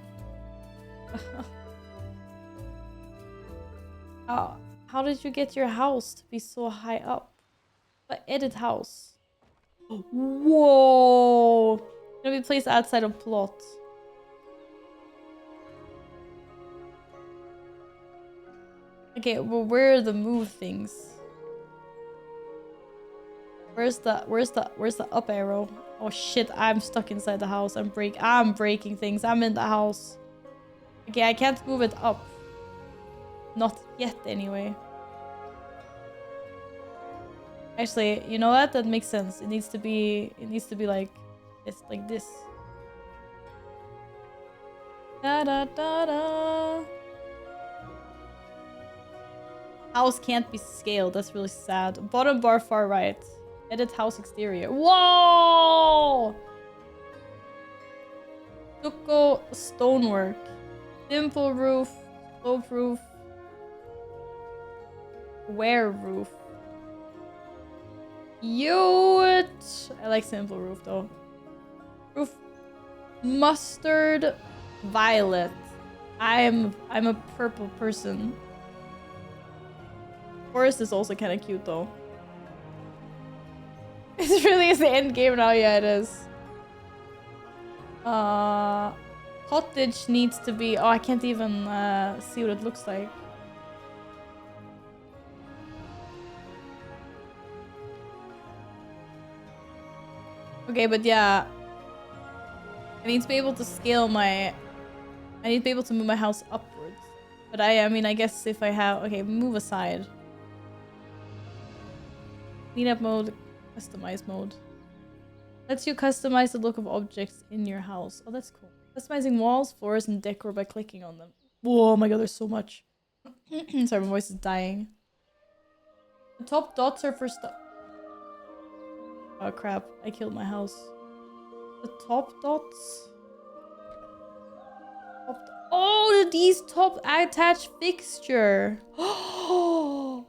How did you get your house to be so high up? But edit house. Whoa! Gonna be placed outside of plot. Okay, well, where are the move things? Where's the up arrow? Oh shit, I'm stuck inside the house. I'm breaking things. I'm in the house. Okay, I can't move it up. Not yet, anyway. Actually, you know what? That makes sense. It needs to be like this. Da da da da. House can't be scaled. That's really sad. Bottom bar far right. Edit house exterior. Whoa! Stucco stonework. Simple roof. Slope roof. Ware roof. Yoot! I like simple roof though. Roof. Mustard. Violet. I'm a purple person. Forest is also kind of cute though. It really is the end game now. Yeah, it is. Cottage needs to be... Oh, I can't even see what it looks like. Okay, but yeah. I need to be able to scale my... I need to be able to move my house upwards. But I mean, I guess if I have... Okay, move aside. Cleanup mode, customize mode. Lets you customize the look of objects in your house. Oh, that's cool. Customizing walls, floors, and decor by clicking on them. Whoa, oh my god, there's so much. Sorry, my voice is dying. The top dots are for stuff. Oh crap, I killed my house. The top dots? Oh, these top attached fixture. Oh.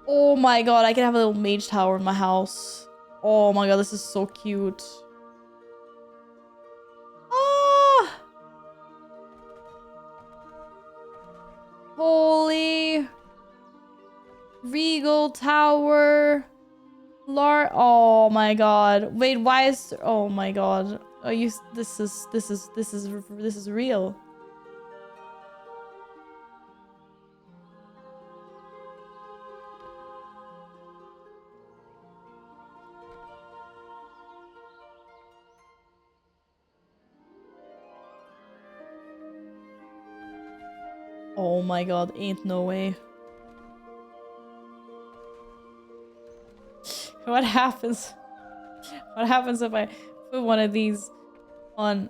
Oh my god, I can have a little mage tower in my house. Oh my god, this is so cute. Ah! Holy. Regal tower. Oh my god. Wait, why is... Oh my god. Oh, this is real. Oh my god, ain't no way. What happens? What happens if I put one of these on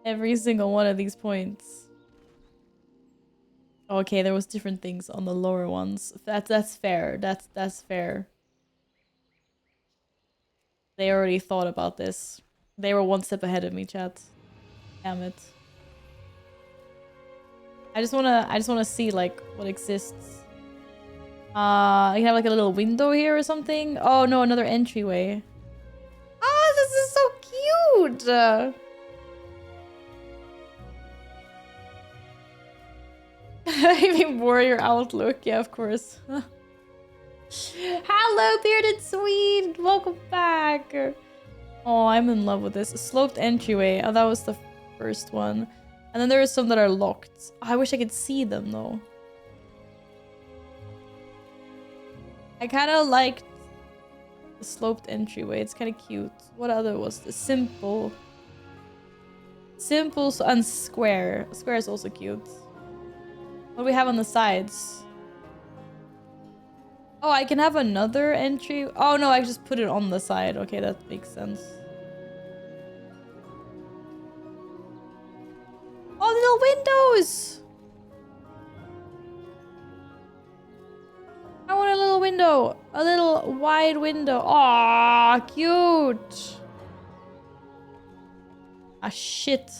every single one of these points? Okay, there was different things on the lower ones. That's fair. That's fair. They already thought about this. They were one step ahead of me, chat. Damn it. I just wanna see like what exists. You have like a little window here or something. Oh no, another entryway. Oh, this is so cute. Even warrior outlook, yeah, of course. Hello, bearded Swede. Welcome back. Oh, I'm in love with this. A sloped entryway. Oh, that was the first one. And then there are some that are locked. Oh, I wish I could see them though. I kind of liked the sloped entryway. It's kind of cute. What other was the simple? Simple and square. Square is also cute. What do we have on the sides? Oh, I can have another entry. Oh no, I just put it on the side. Okay, that makes sense. Oh, little windows! I want a little window. A little wide window. Aw, cute. Ah, shit.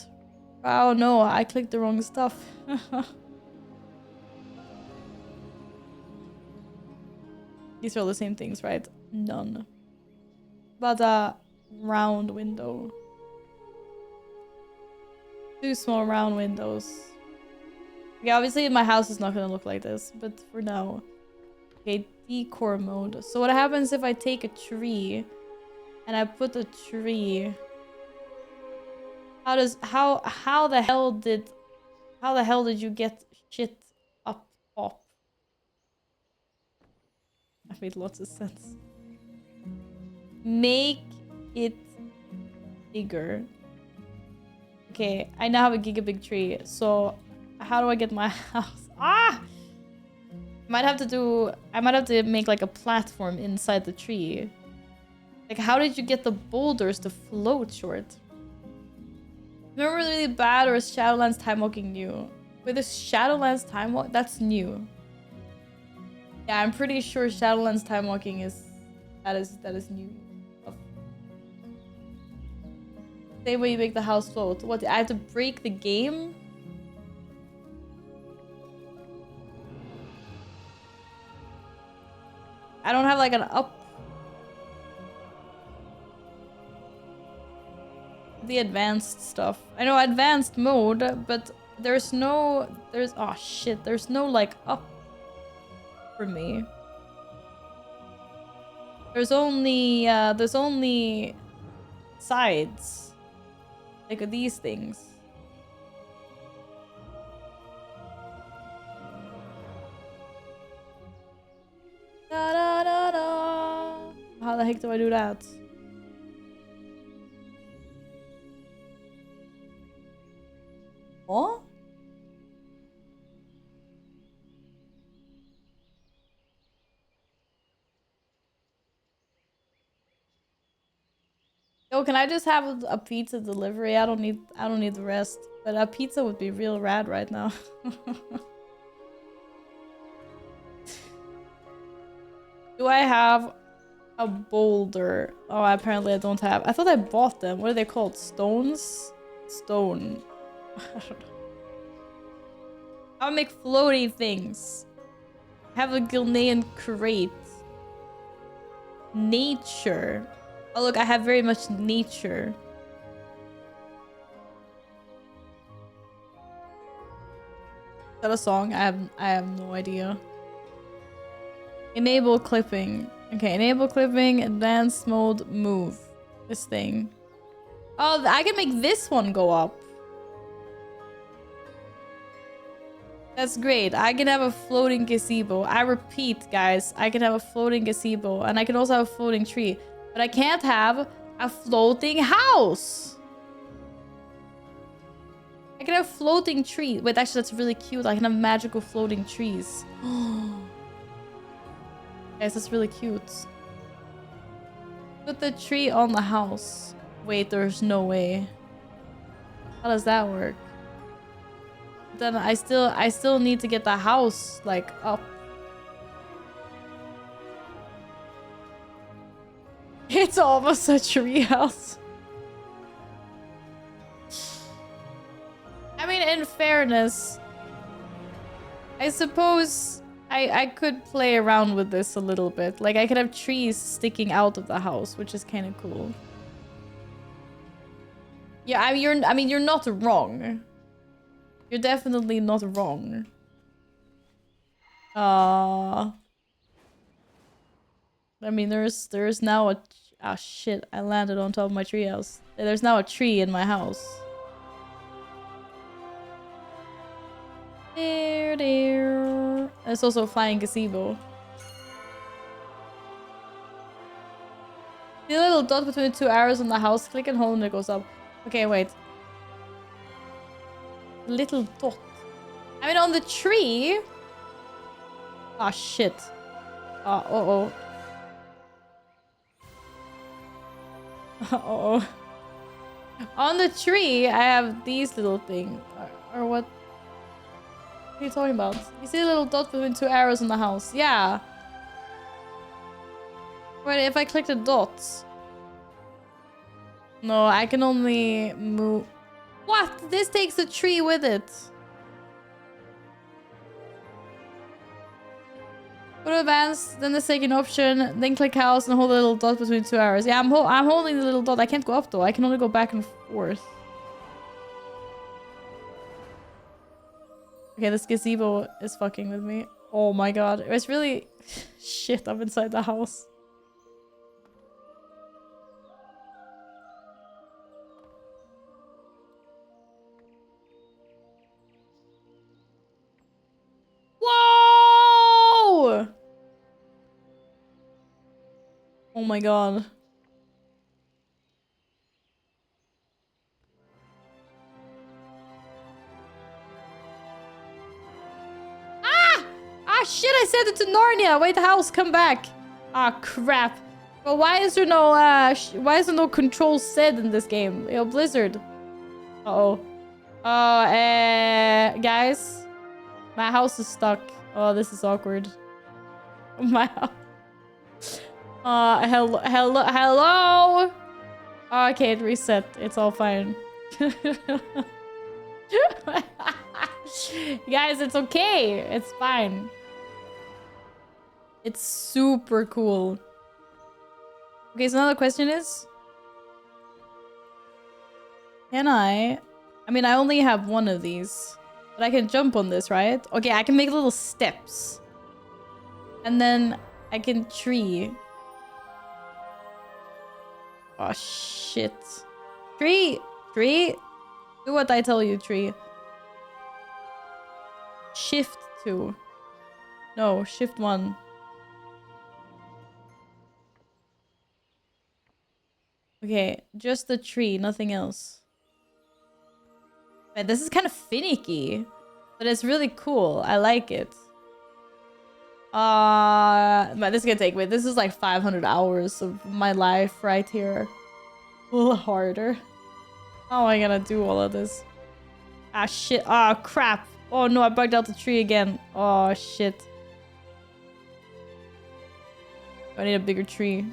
Oh no, I clicked the wrong stuff. These are all the same things, right? None. But a round window. 2 small round windows. Okay, obviously my house is not gonna look like this, but for now. Okay, decor mode. So what happens if I take a tree and I put a tree? How the hell did you get shit up top? That made lots of sense. Make it bigger. Okay, I now have a gigabig tree. So how do I get my house? Ah! I might have to make like a platform inside the tree. Like, how did you get the boulders to float short? Remember really bad, or is Shadowlands Time Walking new? Wait, this Shadowlands Time Walk? That's new. Yeah, I'm pretty sure Shadowlands Time Walking is new. Same way you make the house float. What? I have to break the game? I don't have like an up. The advanced stuff. I know advanced mode, but there's oh shit, there's no like up for me. There's only sides. Like these things. Da, da, da, da. How the heck do I do that? What? Yo, can I just have a pizza delivery? I don't need the rest. But a pizza would be real rad right now. Do I have a boulder? Oh, apparently I don't have. I thought I bought them. What are they called? Stones? Stone. I don't know. I'll make floaty things. Have a Gilnean crate. Nature. Oh look, I have very much nature. Is that a song? I have no idea. Enable clipping. Okay, enable clipping, advanced mode, move. This thing. Oh, I can make this one go up. That's great. I can have a floating gazebo. I repeat, guys, I can have a floating gazebo, and I can also have a floating tree. But I can't have a floating house. I can have a floating tree. Wait, actually, that's really cute. I can have magical floating trees. Guys, that's really cute. Put the tree on the house. Wait, there's no way. How does that work? Then I still need to get the house like up. It's almost a tree house. I mean, in fairness, I suppose I could play around with this a little bit. Like, I could have trees sticking out of the house, which is kind of cool. Yeah, I mean, you're not wrong. You're definitely not wrong. I mean, there's now a... Ah, shit. I landed on top of my treehouse. There's now a tree in my house. There. There's also a flying gazebo. See the little dot between the 2 arrows on the house? Click and hold and it goes up. Okay, wait. Little dot. I mean, on the tree... Ah, shit. Uh-oh. Uh-oh. On the tree, I have these little things. Or what? What are you talking about? You see a little dot between 2 arrows on the house? Yeah. Wait, if I click the dots... No, I can only move... What? This takes the tree with it. Go to advance, then the second option, then click house and hold the little dot between 2 arrows. Yeah, I'm holding the little dot. I can't go up though. I can only go back and forth. Okay, this gazebo is fucking with me. Oh my god. It's really... Shit, I'm inside the house. Whoa! Oh my god. Ah, shit, I sent it to Narnia. Wait, the house, come back. Ah, crap. Well, why is there no control said in this game? Yo, Blizzard. Uh-oh. Guys. My house is stuck. Oh, this is awkward. My house. Hello? Oh, okay, it reset. It's all fine. Guys, it's okay. It's fine. It's super cool. Okay, so now the question is... Can I mean, I only have one of these. But I can jump on this, right? Okay, I can make little steps. And then I can tree. Oh, shit. Tree! Tree! Do what I tell you, tree. Shift 2. No, shift 1. Okay, just the tree, nothing else. Man, this is kind of finicky, but it's really cool. I like it. Man, this is gonna take me. This is like 500 hours of my life right here. A little harder. How am I gonna do all of this? Ah, shit. Ah, crap. Oh no, I bugged out the tree again. Oh, shit. I need a bigger tree.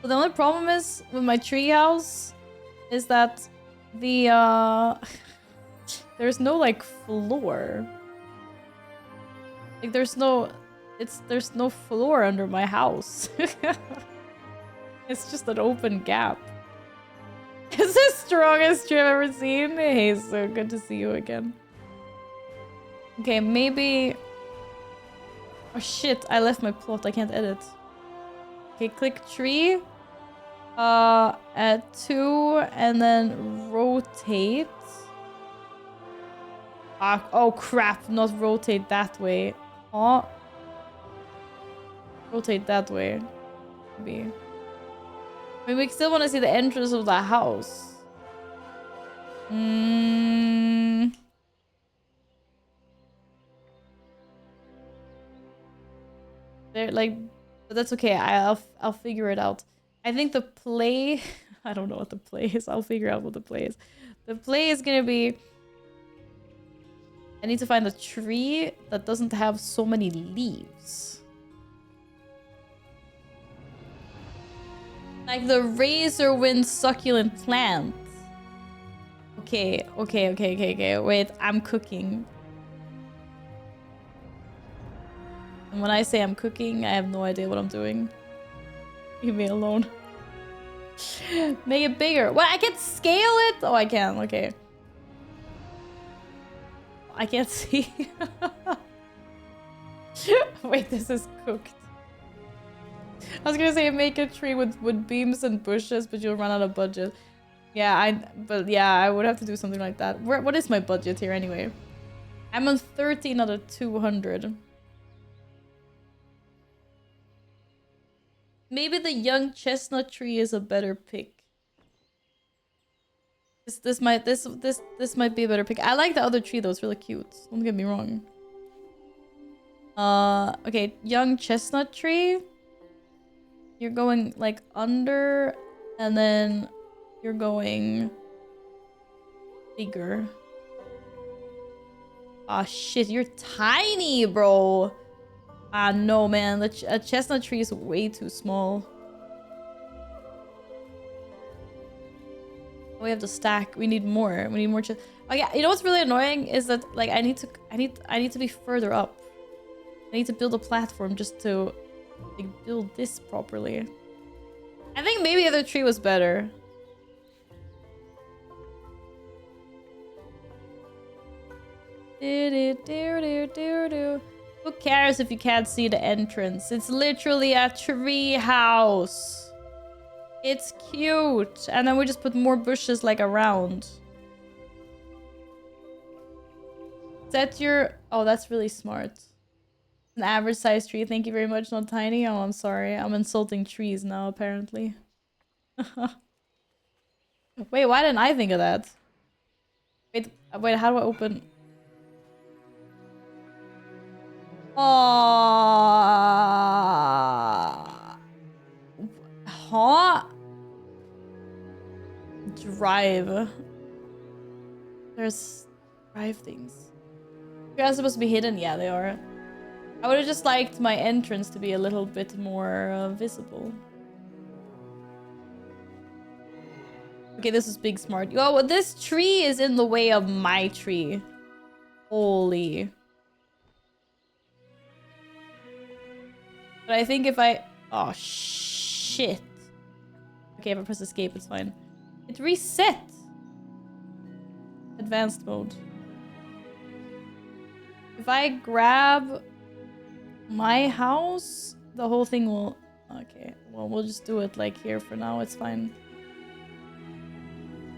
So the only problem is with my tree house is that the there's no like floor. Like there's no floor under my house. It's just an open gap. It's the strongest tree I've ever seen. Hey, so good to see you again. Okay, maybe... Oh shit, I left my plot. I can't edit. Okay, click tree. At 2 and then rotate. Oh crap, not rotate that way. Oh. Rotate that way. Maybe. I mean, we still want to see the entrance of the house. They're like, but that's okay. I'll figure it out. I think the play... I don't know what the play is. I'll figure out what the play is. The play is gonna be... I need to find a tree that doesn't have so many leaves. Like the razorwind succulent plant. Okay. Wait, I'm cooking. And when I say I'm cooking, I have no idea what I'm doing. Leave me alone. Make it bigger. What? I can scale it? Oh, I can. Okay. I can't see. Wait, this is cooked. I was gonna say make a tree with beams and bushes, but you'll run out of budget. Yeah, I would have to do something like that. What is my budget here anyway? I'm on 13 out of 200. Maybe the young chestnut tree is a better pick. This might be a better pick. I like the other tree though, it's really cute. Don't get me wrong. Okay, young chestnut tree. You're going like under, and then you're going bigger. Ah, shit, you're tiny, bro. Ah, no, man. A chestnut tree is way too small. We have to stack. We need more. We need more. Oh yeah, you know what's really annoying is that like I need to be further up. I need to build a platform just to like build this properly. I think maybe the other tree was better. Who cares if you can't see the entrance? It's literally a tree house. It's cute. And then we just put more bushes like around. Set your... Oh, that's really smart. An average size tree. Thank you very much. Not tiny. Oh, I'm sorry. I'm insulting trees now, apparently. Wait, why didn't I think of that? Wait, how do I open... Huh? Drive. There's drive things. You guys supposed to be hidden? Yeah, they are. I would have just liked my entrance to be a little bit more visible. Okay, this is big smart. Oh, this tree is in the way of my tree. Holy. But I think if I... Oh, shit. Okay, if I press escape, it's fine. It reset. Advanced mode. If I grab my house, the whole thing will... Okay, well, we'll just do it like here for now. It's fine.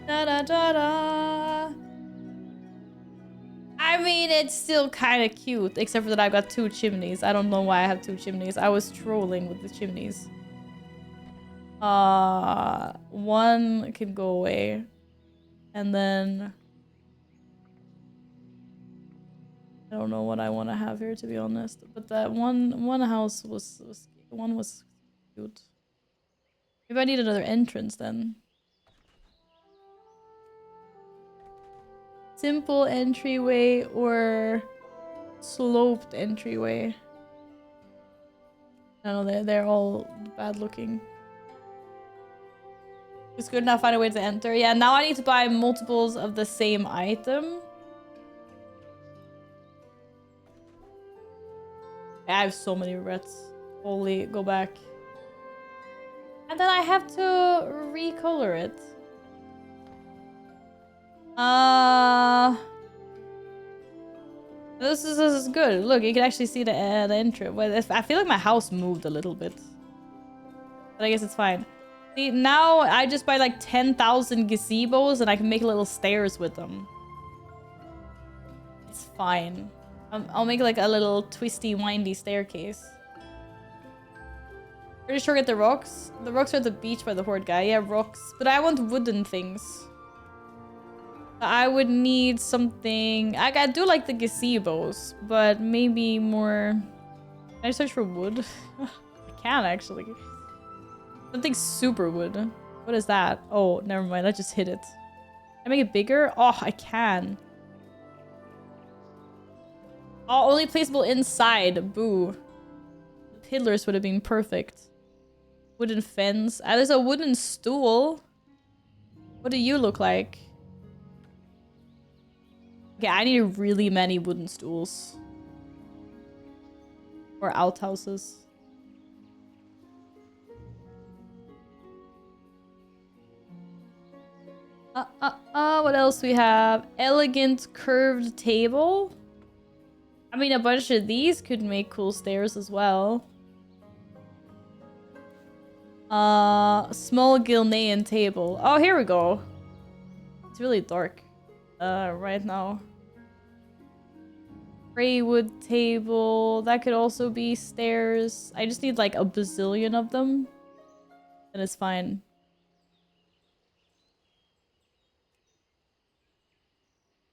Da-da-da-da. I mean, it's still kind of cute, except for that I've got 2 chimneys. I don't know why I have 2 chimneys. I was trolling with the chimneys. One can go away. And then... I don't know what I want to have here, to be honest. But that one house was cute. Maybe I need another entrance then. Simple entryway or sloped entryway. I don't know, they're all bad looking. It's good enough, find a way to enter. Yeah, now I need to buy multiples of the same item. I have so many regrets. Holy, go back. And then I have to recolor it. This is good. Look, you can actually see the entry. Well, I feel like my house moved a little bit. But I guess it's fine. See, now I just buy like 10,000 gazebos and I can make little stairs with them. It's fine. I'll make like a little twisty, windy staircase. Pretty sure get the rocks. The rocks are at the beach by the horde guy. Yeah, rocks. But I want wooden things. I would need something... I do like the gazebos, but maybe more... Can I search for wood? I can, actually. Something super wood. What is that? Oh, never mind. I just hit it. Can I make it bigger? Oh, I can. Oh, only placeable inside. Boo. The pillars would have been perfect. Wooden fence. Ah, there's a wooden stool. What do you look like? Okay, I need really many wooden stools. Or outhouses. What else we have? Elegant curved table. I mean, a bunch of these could make cool stairs as well. Small Gilnean table. Oh, here we go. It's really dark right now. Gray wood table. That could also be stairs. I just need like a bazillion of them. And it's fine.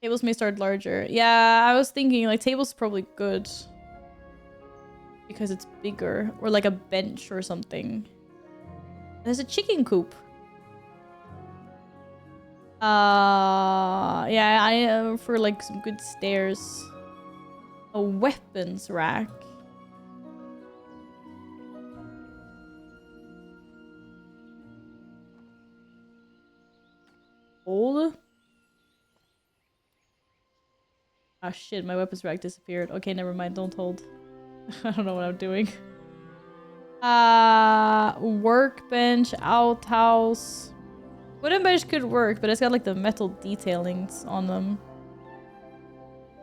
Tables may start larger. Yeah, I was thinking like tables probably good. Because it's bigger. Or like a bench or something. There's a chicken coop. Yeah, I am for like some good stairs. A weapons rack. Hold. Ah shit, my weapons rack disappeared. Okay, never mind, don't hold. I don't know what I'm doing. Workbench, outhouse. Wooden bench could work, but it's got like the metal detailings on them.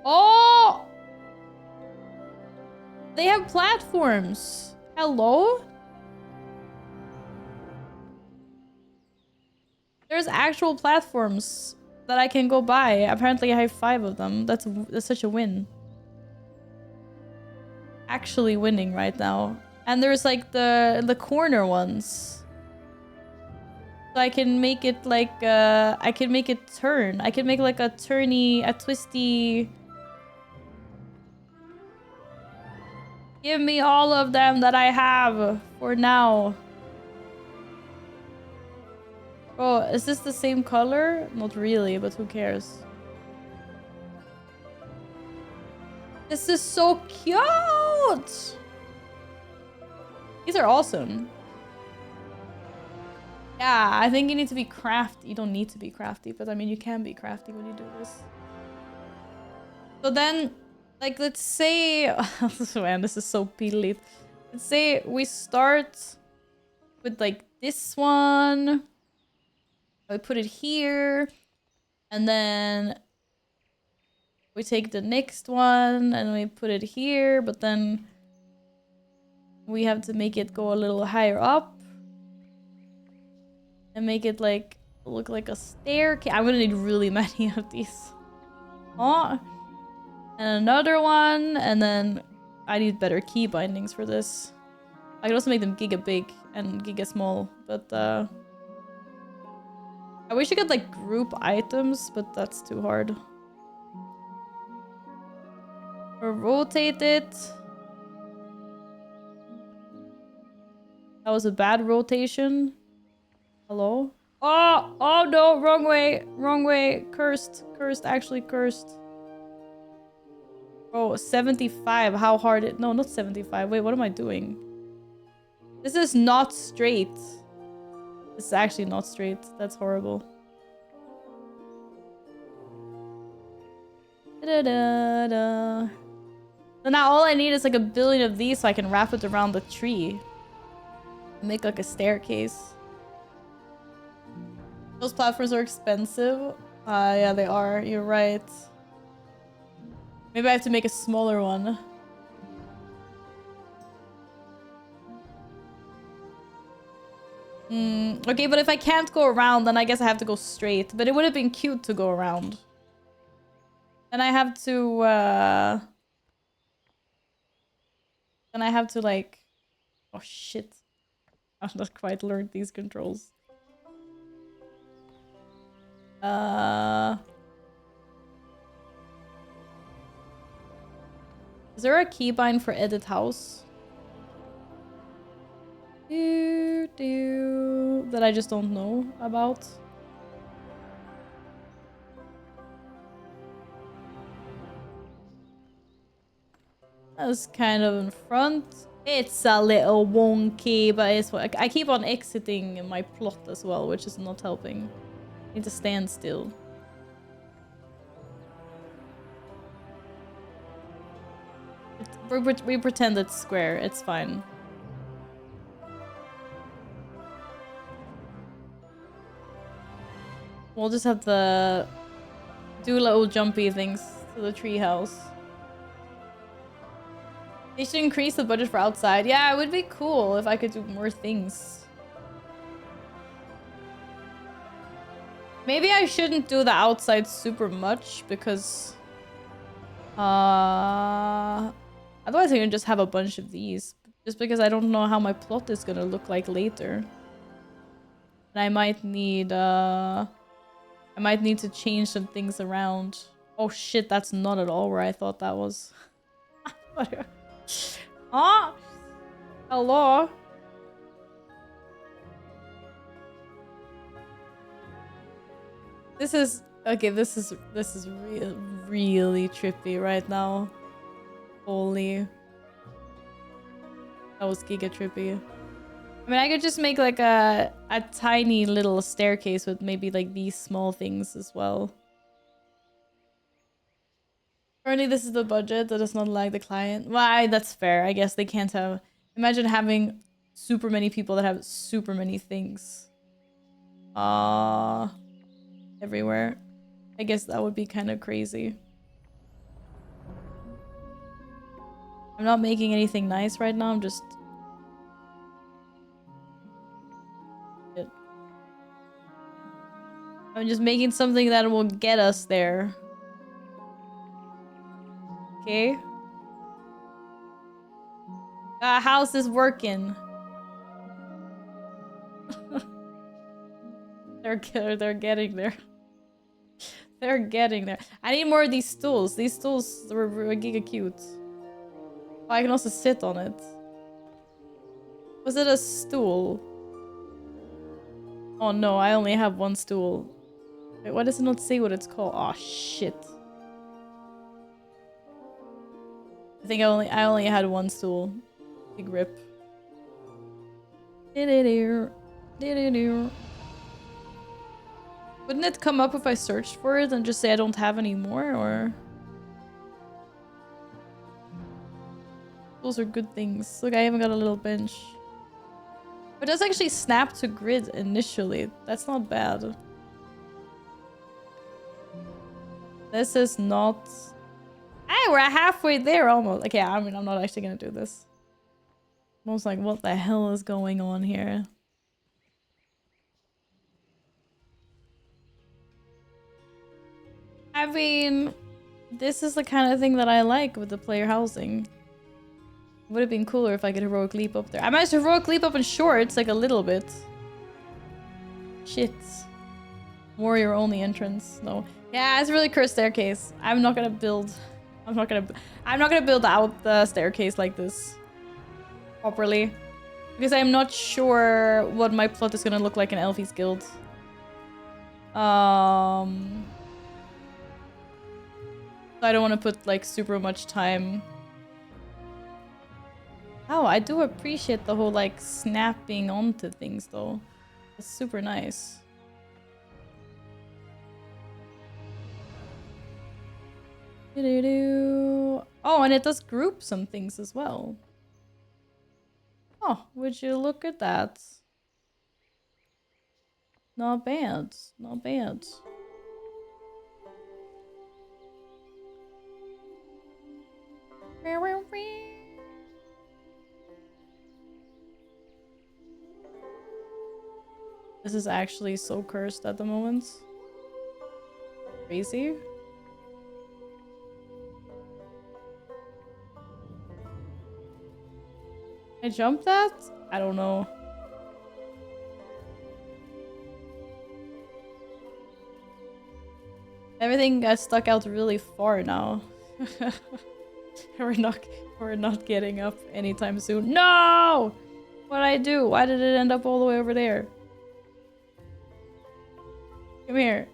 Oh! They have platforms. Hello? There's actual platforms that I can go buy. Apparently I have 5 of them. That's such a win. Actually winning right now. And there's like the corner ones. So I can make it like I can make it turn. I can make like a twisty. Give me all of them that I have for now. Oh, is this the same color? Not really, but who cares? This is so cute! These are awesome. Yeah, I think you need to be crafty. You don't need to be crafty, but I mean, you can be crafty when you do this. So then, like, let's say... Man, this is so peely. Let's say we start with, like, this one. We put it here. And then we take the next one and we put it here. But then we have to make it go a little higher up. And make it like look like a staircase. I'm gonna need really many of these. Oh, and another one, and then I need better key bindings for this. I can also make them giga big and giga small, but I wish you could like group items, but that's too hard. Or rotate it. That was a bad rotation. Hello? Oh! Oh no! Wrong way! Wrong way! Cursed. Cursed. Actually cursed. Oh, 75. How hard it... No, not 75. Wait, what am I doing? This is not straight. This is actually not straight. That's horrible. Da-da-da-da. So now all I need is like a billion of these so I can wrap it around the tree. Make like a staircase. Those platforms are expensive. Yeah, they are. You're right. Maybe I have to make a smaller one. Okay, but if I can't go around, then I guess I have to go straight. But it would have been cute to go around. And I have to, Then I have to, like... Oh, shit. I've not quite learned these controls. Is there a keybind for edit house? That I just don't know about. That's kind of in front. It's a little wonky, but it's what I keep on exiting my plot as well, which is not helping. I need to stand still. We pretend it's square. It's fine. We'll just have to do little jumpy things to the treehouse. They should increase the budget for outside. Yeah, it would be cool if I could do more things. Maybe I shouldn't do the outside super much because otherwise I can just have a bunch of these. Just because I don't know how my plot is gonna look like later. And I might need to change some things around. Oh shit, that's not at all where I thought that was. Oh! Hello? This is really trippy right now. Holy. That was giga trippy. I mean, I could just make like a tiny little staircase with maybe like these small things as well. Currently, this is the budget that does not lag the client. Why? That's fair. I guess they can't have... Imagine having super many people that have super many things. Everywhere. I guess that would be kind of crazy. I'm not making anything nice right now. I'm just... I'm just making something that will get us there. Okay. The house is working. They're getting there. They're getting there. I need more of these stools. These stools were giga cute. Oh, I can also sit on it. Was it a stool? Oh no, I only have one stool. Wait, why does it not say what it's called? Oh shit. I think I only had one stool. Big rip. Wouldn't it come up if I searched for it and just say I don't have any more, or? Those are good things. Look, I even got a little bench. It does actually snap to grid initially. That's not bad. This is not... Hey, we're halfway there almost. Okay, I mean, I'm not actually gonna do this. Almost like, what the hell is going on here? I mean, this is the kind of thing that I like with the player housing. Would have been cooler if I could heroic leap up there. I managed to heroic leap up in shorts, like a little bit. Shit. Warrior only entrance. No. Yeah, it's a really cursed staircase. I'm not gonna build out the staircase like this properly. Because I'm not sure what my plot is gonna look like in Elfie's guild. So I don't want to put like super much time. Oh, I do appreciate the whole like snapping onto things though. It's super nice. Oh, and it does group some things as well. Oh, would you look at that? Not bad. Not bad. This is actually so cursed at the moment. Crazy. I jumped that? I don't know. Everything got stuck out really far now. We're not getting up anytime soon. No! What'd I do? Why did it end up all the way over there? Come here.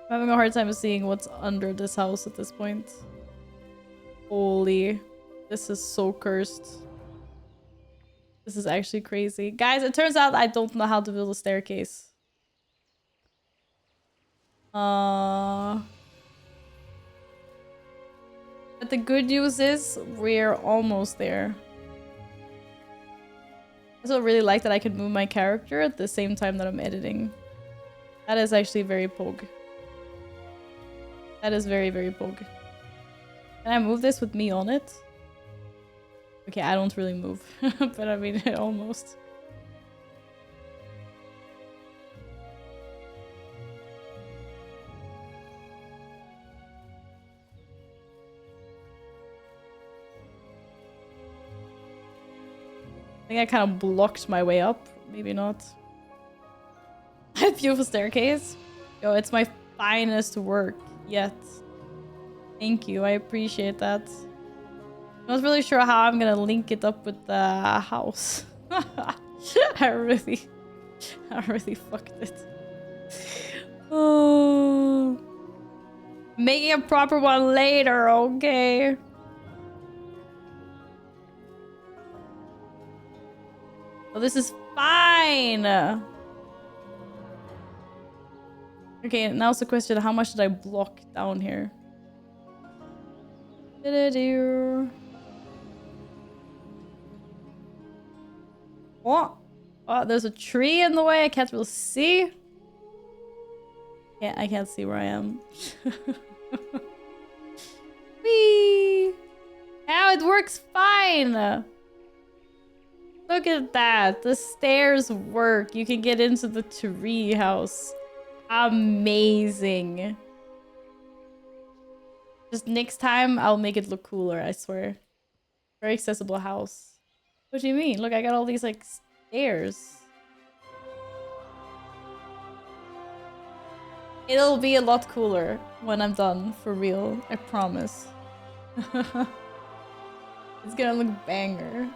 I'm having a hard time seeing what's under this house at this point. Holy. This is so cursed. This is actually crazy. Guys, it turns out I don't know how to build a staircase. But the good news is we're almost there. I also really like that I can move my character at the same time that I'm editing. That is actually very pog. That is very, very pog. Can I move this with me on it? Okay, I don't really move. But I mean, almost. I think I kind of blocked my way up. Maybe not. A beautiful staircase. Yo, it's my finest work yet. Thank you. I appreciate that. I was really sure how I'm gonna link it up with the house. I really fucked it. Oh. Making a proper one later, okay? Oh, this is fine. Okay, now it's the question, how much did I block down here? What? Oh, there's a tree in the way. I can't really see. Yeah, I can't see where I am. Whee! Now it works fine. Look at that. The stairs work. You can get into the tree house. Amazing. Just next time, I'll make it look cooler, I swear. Very accessible house. What do you mean? Look, I got all these, like, stairs. It'll be a lot cooler when I'm done, for real. I promise. It's gonna look banger.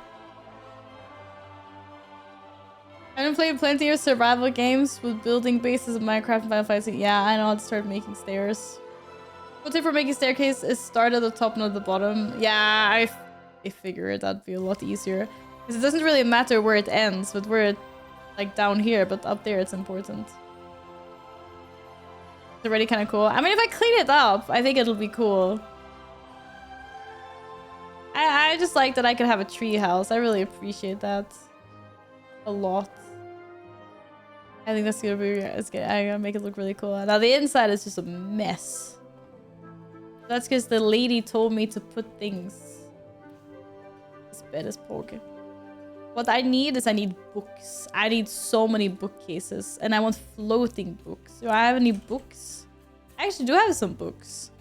I've played plenty of survival games with building bases in Minecraft and Final Fantasy. Yeah, I know how to start making stairs. One tip for making staircase is start at the top, not the bottom. Yeah, I figured that'd be a lot easier. Because it doesn't really matter where it ends, but where it, like down here, but up there it's important. It's already kind of cool. I mean, if I clean it up, I think it'll be cool. I just like that I can have a tree house. I really appreciate that a lot. I think that's gonna be, it's gonna, I'm gonna make it look really cool. Now the inside is just a mess. That's because the lady told me to put things. This bed is broken. What I need is I need books. I need so many bookcases, and I want floating books. Do I have any books? I actually do have some books.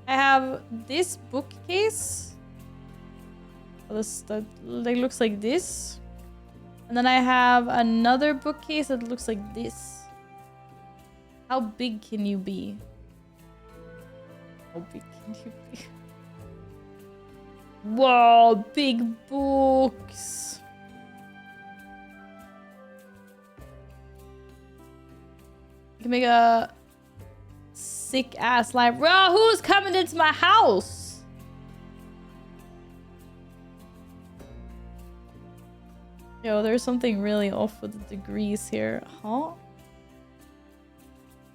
I have this bookcase. That looks like this. And then I have another bookcase that looks like this. How big can you be? How big can you be? Whoa, big books. You can make a sick ass library. Bro, who's coming into my house? Yo, there's something really off with the degrees here. Huh?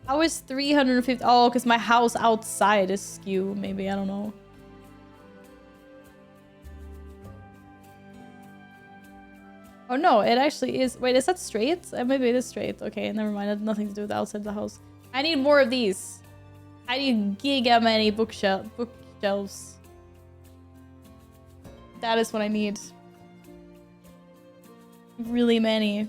How is 350? Oh, because my house outside is skew. Maybe, I don't know. Oh no, it actually is. Wait, is that straight? Maybe it is straight. Okay, never mind. It had nothing to do with the outside of the house. I need more of these. I need giga many bookshelves. That is what I need. Really many.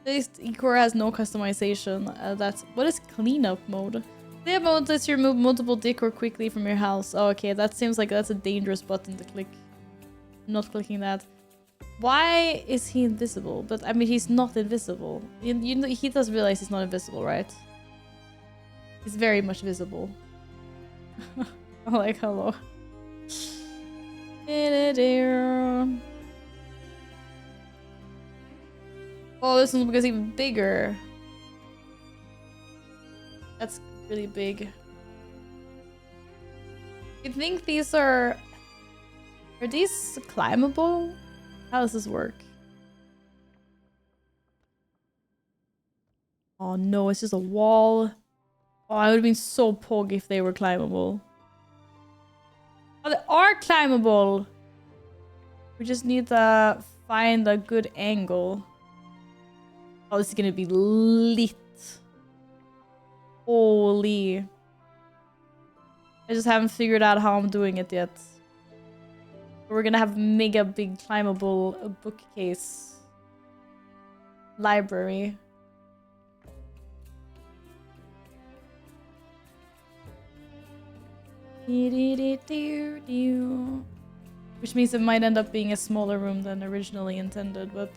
This Ecor has no customization. That's what is cleanup mode? Cleanup mode lets you remove multiple decor quickly from your house. Oh, okay, that seems like that's a dangerous button to click. I'm not clicking that. Why is he invisible? But I mean, he's not invisible. You know, he does realize he's not invisible, right? He's very much visible. I'm like, hello. Oh, this one becomes even bigger. That's really big. You think these are these climbable? How does this work? Oh no, it's just a wall. Oh, I would have been so pog if they were climbable. Oh, they are climbable! We just need to find a good angle. Oh, this is gonna be lit. Holy. I just haven't figured out how I'm doing it yet. We're gonna have mega big climbable bookcase. Library. Which means it might end up being a smaller room than originally intended, but...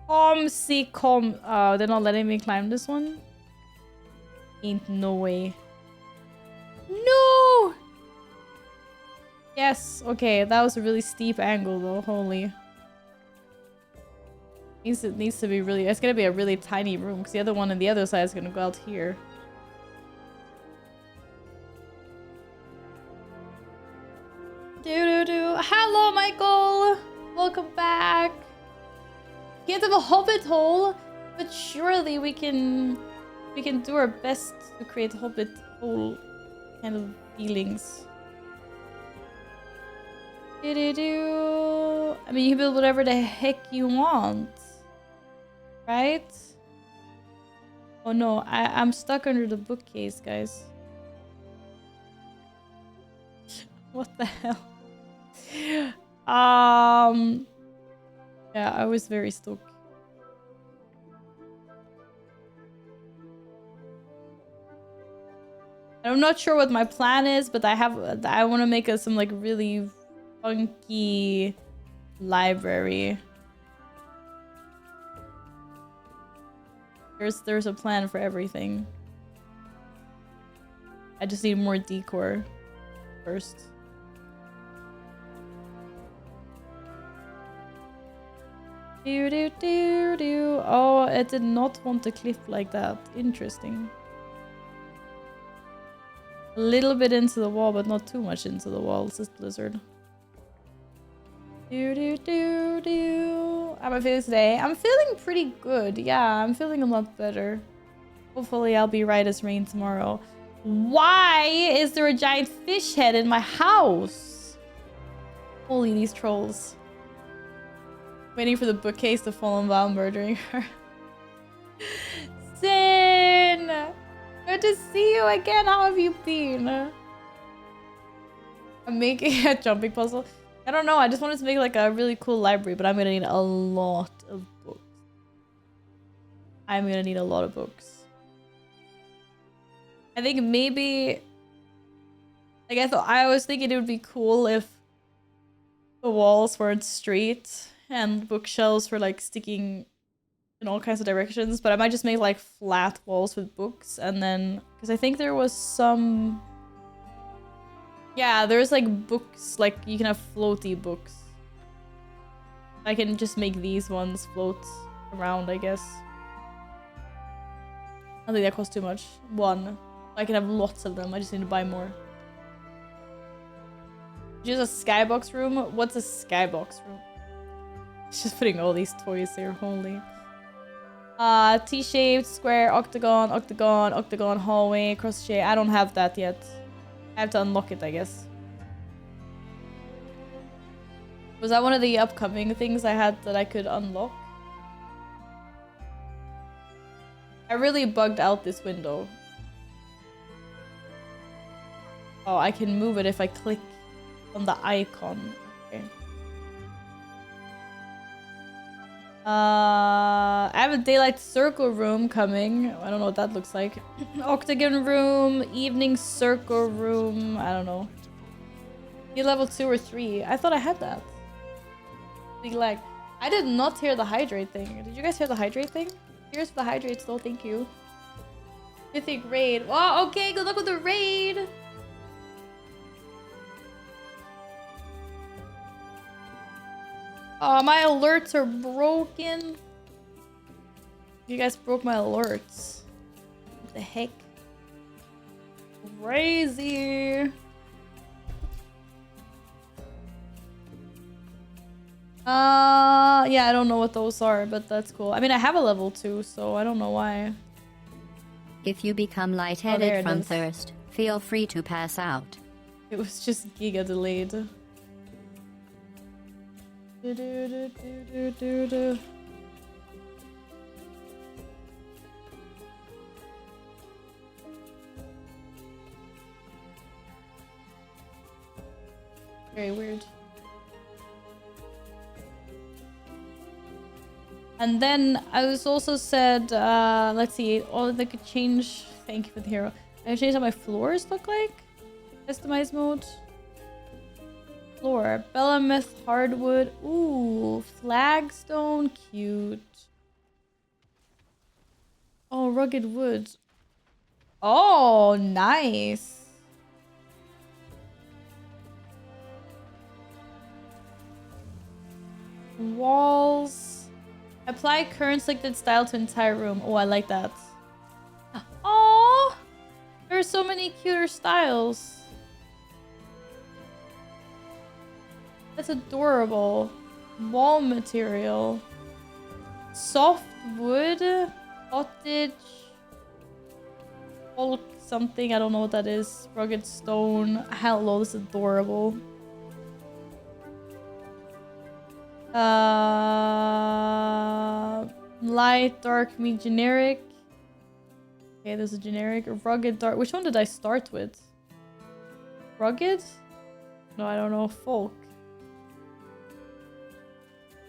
Oh, they're not letting me climb this one? Ain't no way. No! Yes, okay, that was a really steep angle though, holy. It needs to be really... It's gonna be a really tiny room, because the other one on the other side is gonna go out here. Hello, Michael! Welcome back! Can't have a hobbit hole, but surely we can do our best to create hobbit hole kind of feelings. I mean, you can build whatever the heck you want, right? Oh no, I'm stuck under the bookcase, guys. What the hell? Yeah, I was very stuck. I'm not sure what my plan is, but I want to make some like really funky library. There's a plan for everything. I just need more decor first. Oh, it did not want to clip like that. Interesting. A little bit into the wall, but not too much into the wall. This is Blizzard. How am I feeling today? I'm feeling pretty good. Yeah, I'm feeling a lot better. Hopefully I'll be right as rain tomorrow. Why is there a giant fish head in my house? Holy, these trolls. Waiting for the bookcase to fall on while murdering her. Sin! Good to see you again. How have you been? I'm making a jumping puzzle. I don't know. I just wanted to make like a really cool library, but I'm gonna need a lot of books. I'm gonna need a lot of books. I think maybe... Like I was thinking it would be cool if the walls weren't straight and bookshelves were like sticking in all kinds of directions, but I might just make like flat walls with books, and then because I think there was some, yeah, there's like books, like you can have floaty books. I can just make these ones float around, I guess. I don't think that costs too much. One, I can have lots of them. I just need to buy more. Just a skybox room. What's a skybox room? It's just putting all these toys there. Holy. T-shaped, square, octagon, octagon, octagon, hallway, cross shape. I don't have that yet. I have to unlock it, I guess. Was that one of the upcoming things I had that I could unlock? I really bugged out this window. Oh, I can move it if I click on the icon. Okay. I have a daylight circle room coming. I don't know what that looks like. Octagon room, evening circle room. I don't know. Need level 2 or 3. I thought I had that. Big lag. I did not hear the hydrate thing. Did you guys hear the hydrate thing? Here's the hydrate still. Thank you. Mythic raid. Oh, okay. Good luck with the raid. Oh, my alerts are broken. You guys broke my alerts. What the heck? Crazy. Yeah, I don't know what those are, but that's cool. I mean, I have a level 2, so I don't know why. If you become there lightheaded it from is. thirst, feel free to pass out. It was just giga delayed. Very weird. And then I was also said, let's see, oh, they could change. Thank you for the hero. I can change how my floors look like. Customize mode. Floor. Belemith hardwood. Ooh, flagstone. Cute. Oh, rugged wood. Oh, nice. Walls. Apply current selected style to entire room. Oh, I like that. Oh, there's so many cuter styles. That's adorable. Wall material. Soft wood. Cottage. Oak something. I don't know what that is. Rugged stone. Hello, this is adorable. Light, dark, medium, generic. Okay, there's a generic. Rugged, dark. Which one did I start with? Rugged? No, I don't know. Folk.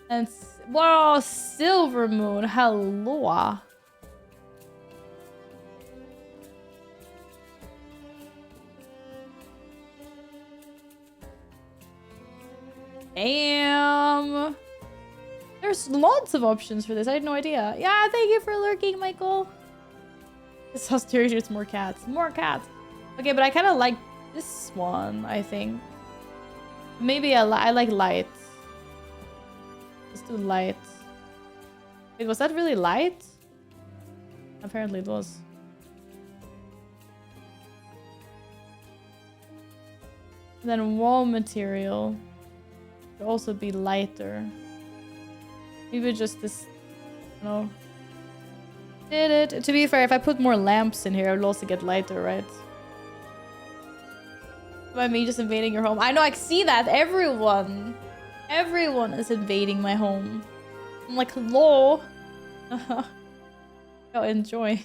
And wow, silver moon. Hello. Damn. There's lots of options for this. I had no idea. Yeah, thank you for lurking, Michael. This house it's more cats. More cats. Okay, but I kind of like this one, I think. Maybe I like light. Let's do light. Wait, was that really light? Apparently it was. And then wall material could also be lighter. Maybe just this, no. Did it? To be fair, if I put more lamps in here, I would also get lighter, right? By me just invading your home. I know, I see that. Everyone is invading my home. I'm like, hello. Oh, enjoy.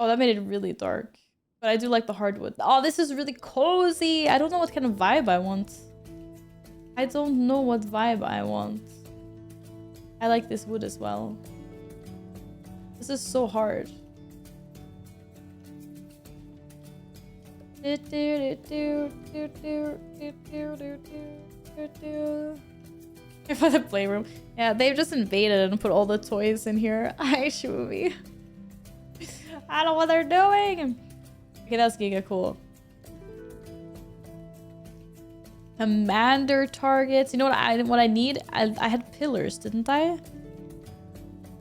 Oh, that made it really dark. But I do like the hardwood. Oh, this is really cozy. I don't know what kind of vibe I want. I don't know what vibe I want. I like this wood as well. This is so hard. For the playroom. Yeah, they've just invaded and put all the toys in here. I should be. I don't know what they're doing. Okay, that's giga cool. Commander targets. You know what I need? I had pillars, didn't I?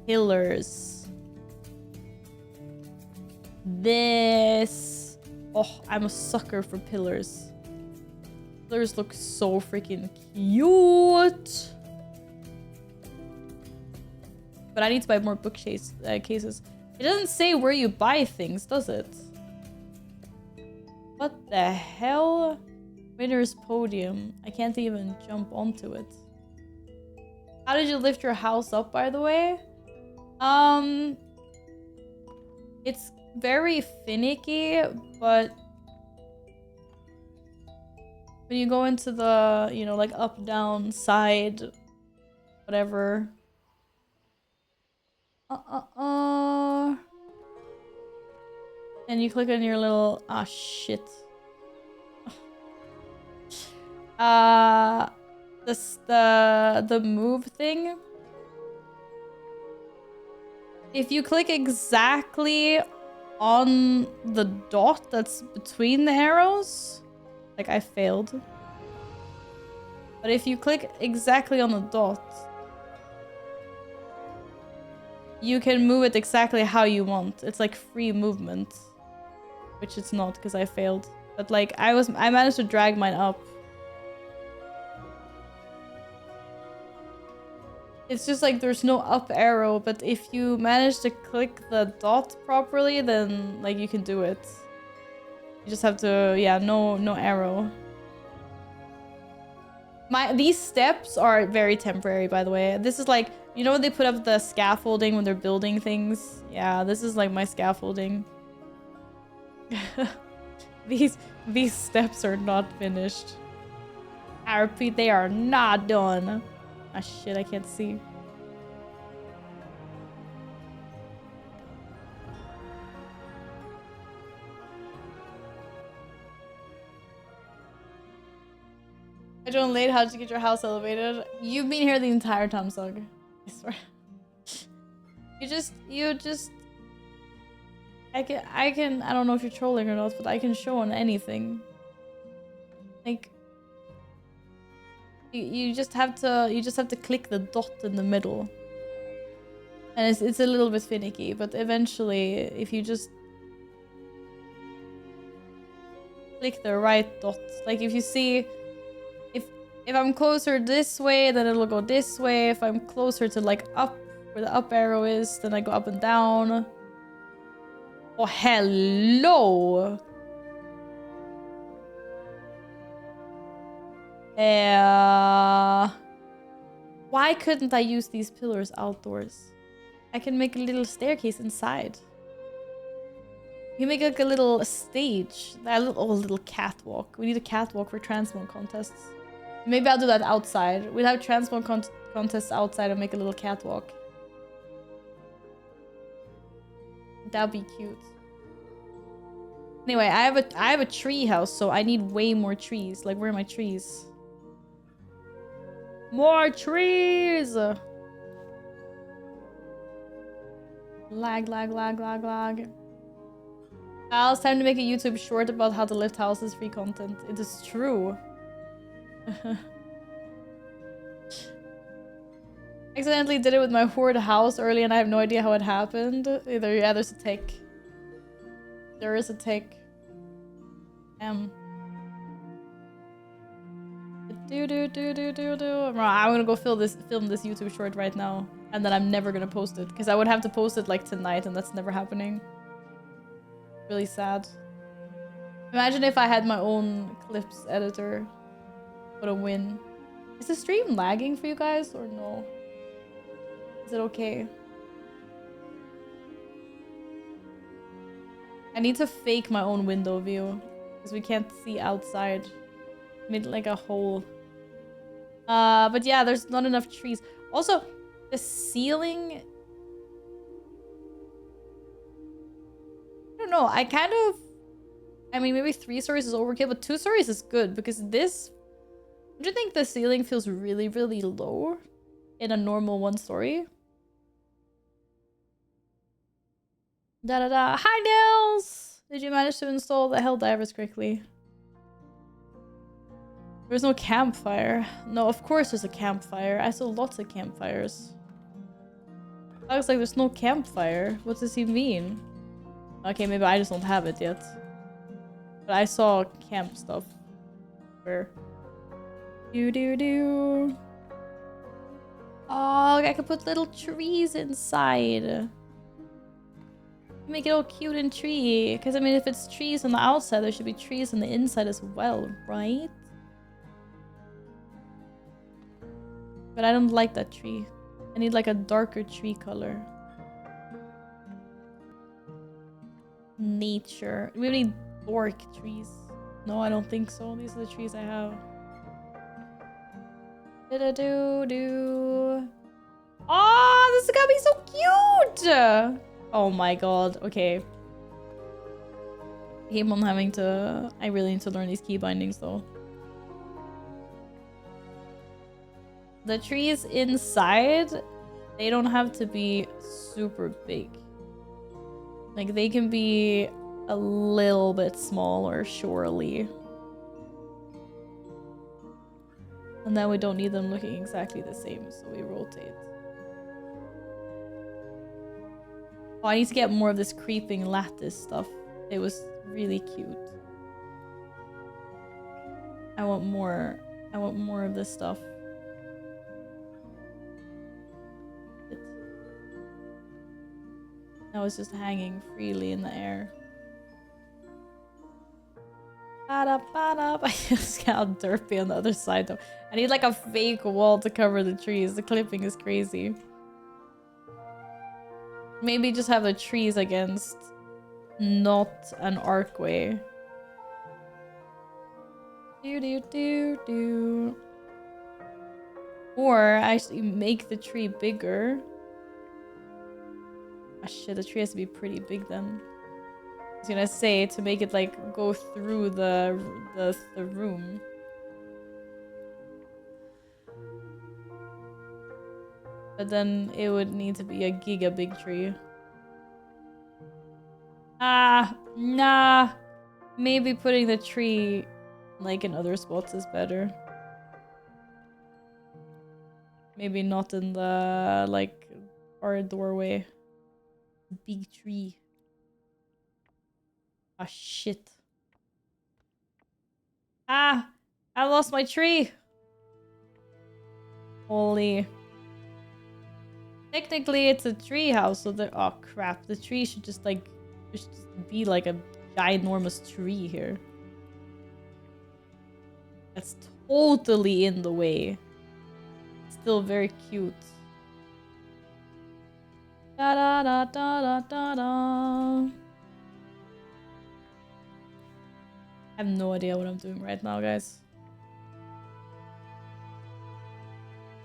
Pillars. This. Oh, I'm a sucker for pillars. Pillars look so freaking cute. But I need to buy more bookcase cases. It doesn't say where you buy things, does it? What the hell? Winner's podium. I can't even jump onto it. How did you lift your house up, by the way? It's very finicky, but when you go into the, you know, like up, down, side, whatever. And you click on your little, ah, shit. The move thing. If you click exactly on the dot that's between the arrows, like I failed. But if you click exactly on the dot, you can move it exactly how you want. It's like free movement, which it's not because I failed. But like I managed to drag mine up. It's just like there's no up arrow, but if you manage to click the dot properly, then like you can do it. You just have to, yeah, no arrow. These steps are very temporary, by the way. This is like, you know when they put up the scaffolding when they're building things? Yeah, this is like my scaffolding. These steps are not finished. I repeat, they are not done. Ah shit, I can't see. I joined late. How did you get your house elevated? You've been here the entire time, Sog. I swear. You just. I don't know if you're trolling or not, but I can show on anything. Like. You just have to click the dot in the middle. And it's a little bit finicky, but eventually, if you just click the right dot, like if you see, if I'm closer this way, then it'll go this way. If I'm closer to like up, where the up arrow is, then I go up and down. Oh, hello! Why couldn't I use these pillars outdoors? I can make a little staircase inside. You make like a little stage. A little catwalk. We need a catwalk for transmog contests. Maybe I'll do that outside. We'll have transmog contests outside and make a little catwalk. That'd be cute. Anyway, I have a tree house, so I need way more trees. Like, where are my trees? More trees! Lag. Now it's time to make a YouTube short about how to lift houses, free content. It is true. Accidentally did it with my horde house early and I have no idea how it happened. Either, yeah, there's a tick. There is a tick. I'm gonna go film this YouTube short right now. And then I'm never gonna post it. Because I would have to post it like tonight and that's never happening. Really sad. Imagine if I had my own clips editor. What a win. Is the stream lagging for you guys or no? Is it okay? I need to fake my own window view. Because we can't see outside. Made like a hole. But yeah, there's not enough trees. Also, the ceiling... I don't know. I mean, maybe 3 stories is overkill, but 2 stories is good because this... Don't you think the ceiling feels really, really low in a normal 1 story? Hi, Nils! Did you manage to install the Helldivers correctly? There's no campfire. No, of course there's a campfire. I saw lots of campfires. Looks like there's no campfire. What does he mean? Okay, maybe I just don't have it yet. But I saw camp stuff. Where? Do. Oh, I could put little trees inside. Make it all cute and tree. Because, I mean, if it's trees on the outside, there should be trees on the inside as well, right? But I don't like that tree. I need like a darker tree color. Nature. Do we have any dork trees? No, I don't think so. These are the trees I have. Do. Oh, this is gonna be so cute! Oh my god. Okay. I keep on having to... I really need to learn these key bindings though. The trees inside, they don't have to be super big. Like, they can be a little bit smaller, surely. And then we don't need them looking exactly the same, so we rotate. Oh, I need to get more of this creeping lattice stuff. It was really cute. I want more of this stuff. Now it's just hanging freely in the air. I just got all derpy on the other side though. I need like a fake wall to cover the trees. The clipping is crazy. Maybe just have the trees against not an archway. Do. Or actually make the tree bigger. Ah shit, the tree has to be pretty big then. I was gonna say to make it like go through the room. But then it would need to be a giga big tree. Ah, nah. Maybe putting the tree like in other spots is better. Maybe not in the like our doorway. Big tree. Ah shit. Ah! I lost my tree! Holy. Technically it's a tree house, so the oh crap. The tree should just like just be like a ginormous tree here. That's totally in the way. Still very cute. Da da da da da da da. I have no idea what I'm doing right now, guys.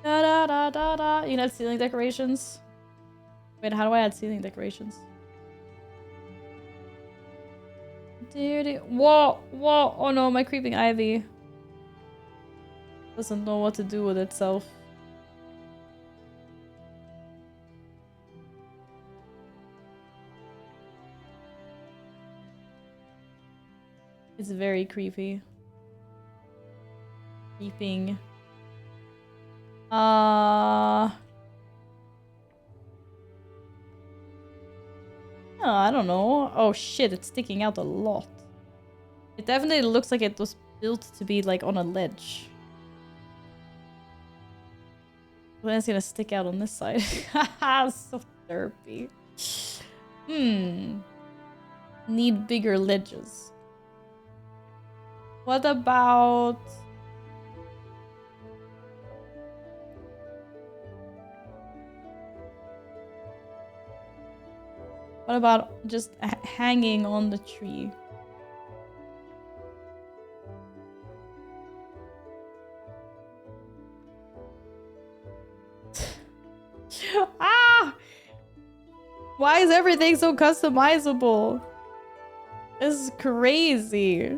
Da da da da da. You know, ceiling decorations. Wait, how do I add ceiling decorations? Dude, whoa, whoa! Oh no, my creeping ivy doesn't know what to do with itself. It's very creepy. Creeping. Oh, I don't know. Oh shit, it's sticking out a lot. It definitely looks like it was built to be like on a ledge. When it's gonna stick out on this side. Haha, so derpy. Need bigger ledges. What about... What about just hanging on the tree? Ah! Why is everything so customizable? This is crazy.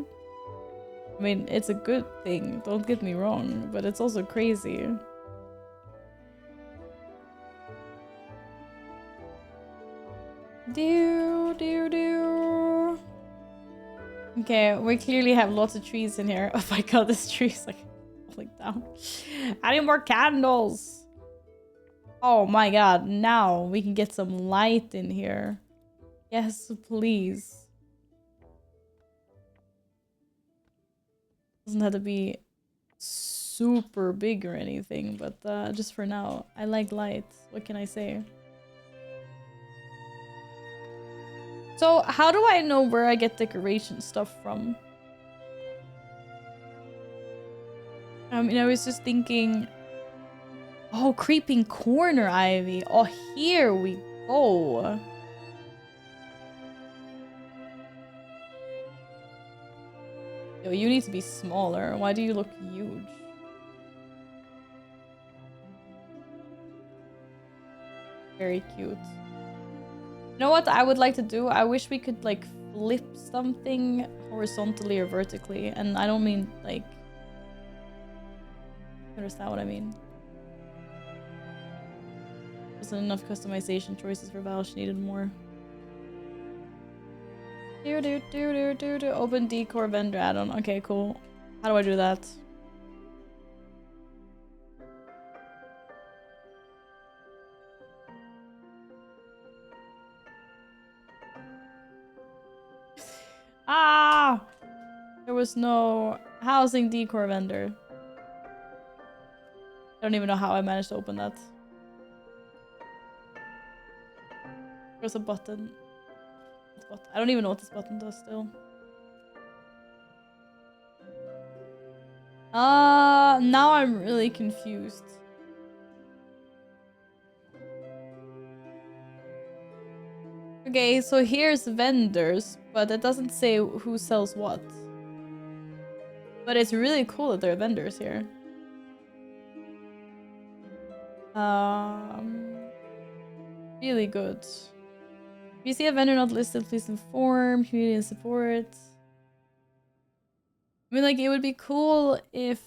I mean, it's a good thing, don't get me wrong, but it's also crazy. Do. Okay, we clearly have lots of trees in here. Oh my god, this tree is like falling down. I need more candles. Oh my god, now we can get some light in here. Yes, please. Doesn't have to be super big or anything, but just for now, I like light. What can I say? So, how do I know where I get decoration stuff from? I mean, I was just thinking... Oh, creeping corner ivy. Oh, here we go. Yo, you need to be smaller. Why do you look huge? Very cute. You know what I would like to do? I wish we could like flip something horizontally or vertically. And I don't mean like... Understand what I mean? Wasn't enough customization choices for Val. She needed more. Open decor vendor add-on. Okay, cool. How do I do that? Ah! There was no housing decor vendor. I don't even know how I managed to open that. There's a button. I don't even know what this button does still. Now I'm really confused. Okay, so here's vendors, but it doesn't say who sells what. But it's really cool that there are vendors here. Really good. If you see a vendor not listed, please inform community and support. I mean, like, it would be cool if,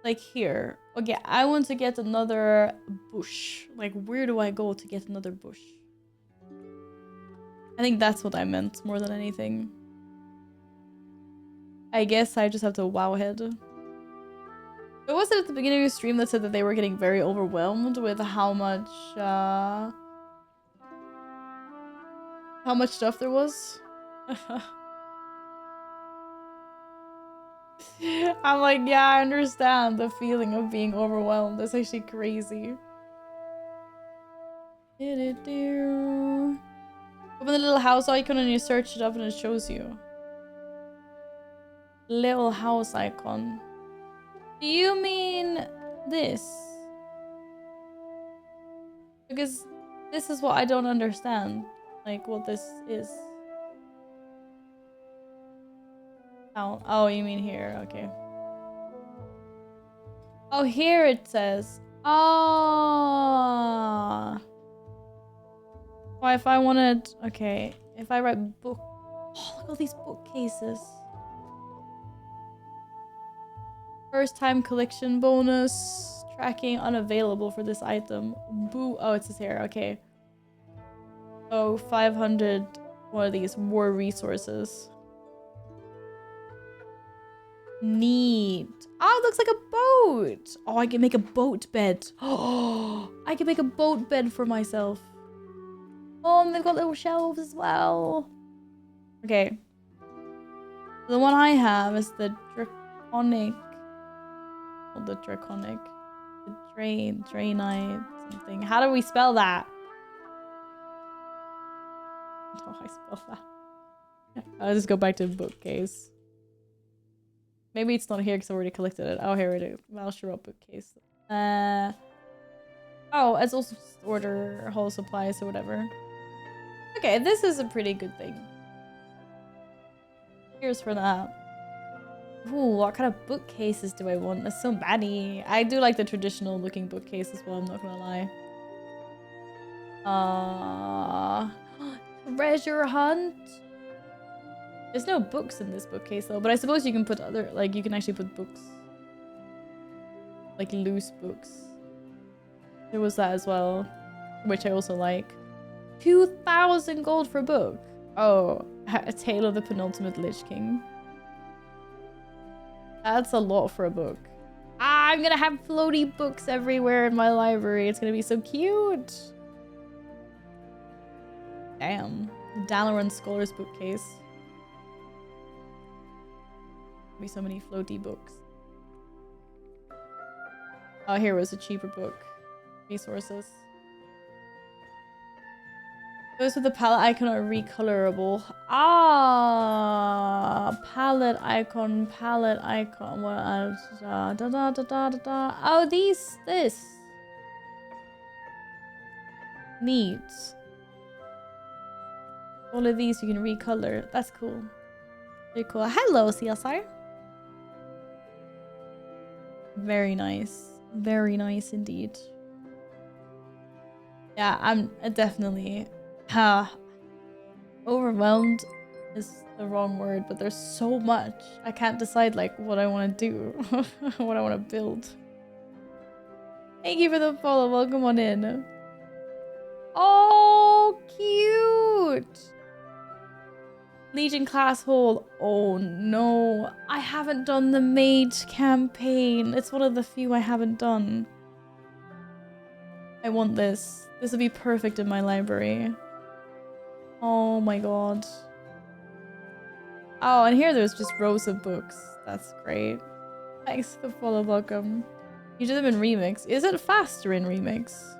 like, here. Okay, I want to get another bush. Like, where do I go to get another bush? I think that's what I meant more than anything. I guess I just have to wowhead. But was it at the beginning of the stream that said that they were getting very overwhelmed with how much stuff there was? I'm like, yeah, I understand the feeling of being overwhelmed. That's actually crazy. Open the little house icon and you search it up and it shows you. Little house icon. Do you mean this? Because this is what I don't understand. Like, what this is. Oh, you mean here. Okay. Oh, here it says. Ah. Well, if I wanted... Okay. If I write book... Oh, look at all these bookcases. First time collection bonus. Tracking unavailable for this item. Boo. Oh, it says here. Okay. Oh, 500. One of these war resources. Neat. Oh, it looks like a boat. Oh, I can make a boat bed. Oh, I can make a boat bed for myself. Oh, and they've got little shelves as well. Okay. The one I have is the draconic. Oh, the draconic. The drainite something. How do we spell that? How do I spell that? I'll just go back to the bookcase. Maybe it's not here because I already collected it. Oh, here it is. Valshirop bookcase. Oh, it's also order whole supplies or whatever. Okay, this is a pretty good thing. Here's for that. Ooh, what kind of bookcases do I want? There's so many. I do like the traditional looking bookcase as well, I'm not gonna lie. Treasure hunt? There's no books in this bookcase though, but I suppose you can put other, like, you can actually put books. Like loose books. There was that as well, which I also like. 2,000 gold for a book. Oh, A Tale of the Penultimate Lich King. That's a lot for a book. Ah, I'm gonna have floaty books everywhere in my library. It's gonna be so cute. Damn. Dalaran Scholar's bookcase. Be so many floaty books. Oh, here was a cheaper book. Resources. Those with the palette icon are recolorable. Ah, palette icon. What else? Oh, this. Neat. All of these you can recolor. That's cool. Very cool. Hello, CSR. Very nice. Very nice indeed. Yeah, I'm definitely overwhelmed is the wrong word, but there's so much. I can't decide like what I want to do, what I want to build. Thank you for the follow. Welcome on in. Oh, cute. Legion class hall. Oh no, I haven't done the mage campaign. It's one of the few I haven't done. I want this. This would be perfect in my library. Oh my god. Oh, and here there's just rows of books. That's great. Thanks for the follow, welcome. You do them in remix. Is it faster in remix?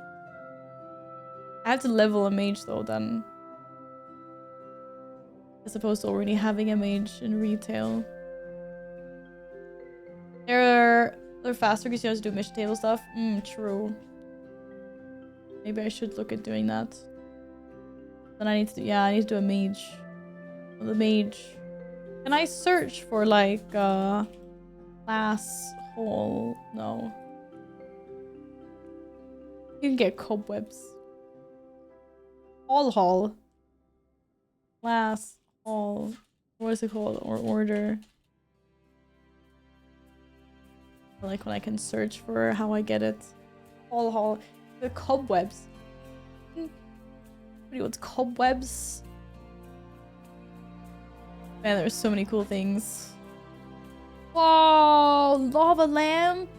I have to level a mage though then. as opposed to already having a mage in retail. They're faster because you have to do mission table stuff. True. Maybe I should look at doing that. Then I need to do, yeah, I need to do a mage. The mage. Can I search for like class hall? No. You can get cobwebs. Hall. Class hall. What is it called? Or order. I like when I can search for how I get it. Hall. The cobwebs. What do you want? Cobwebs? Man, there's so many cool things. Whoa! Lava lamp.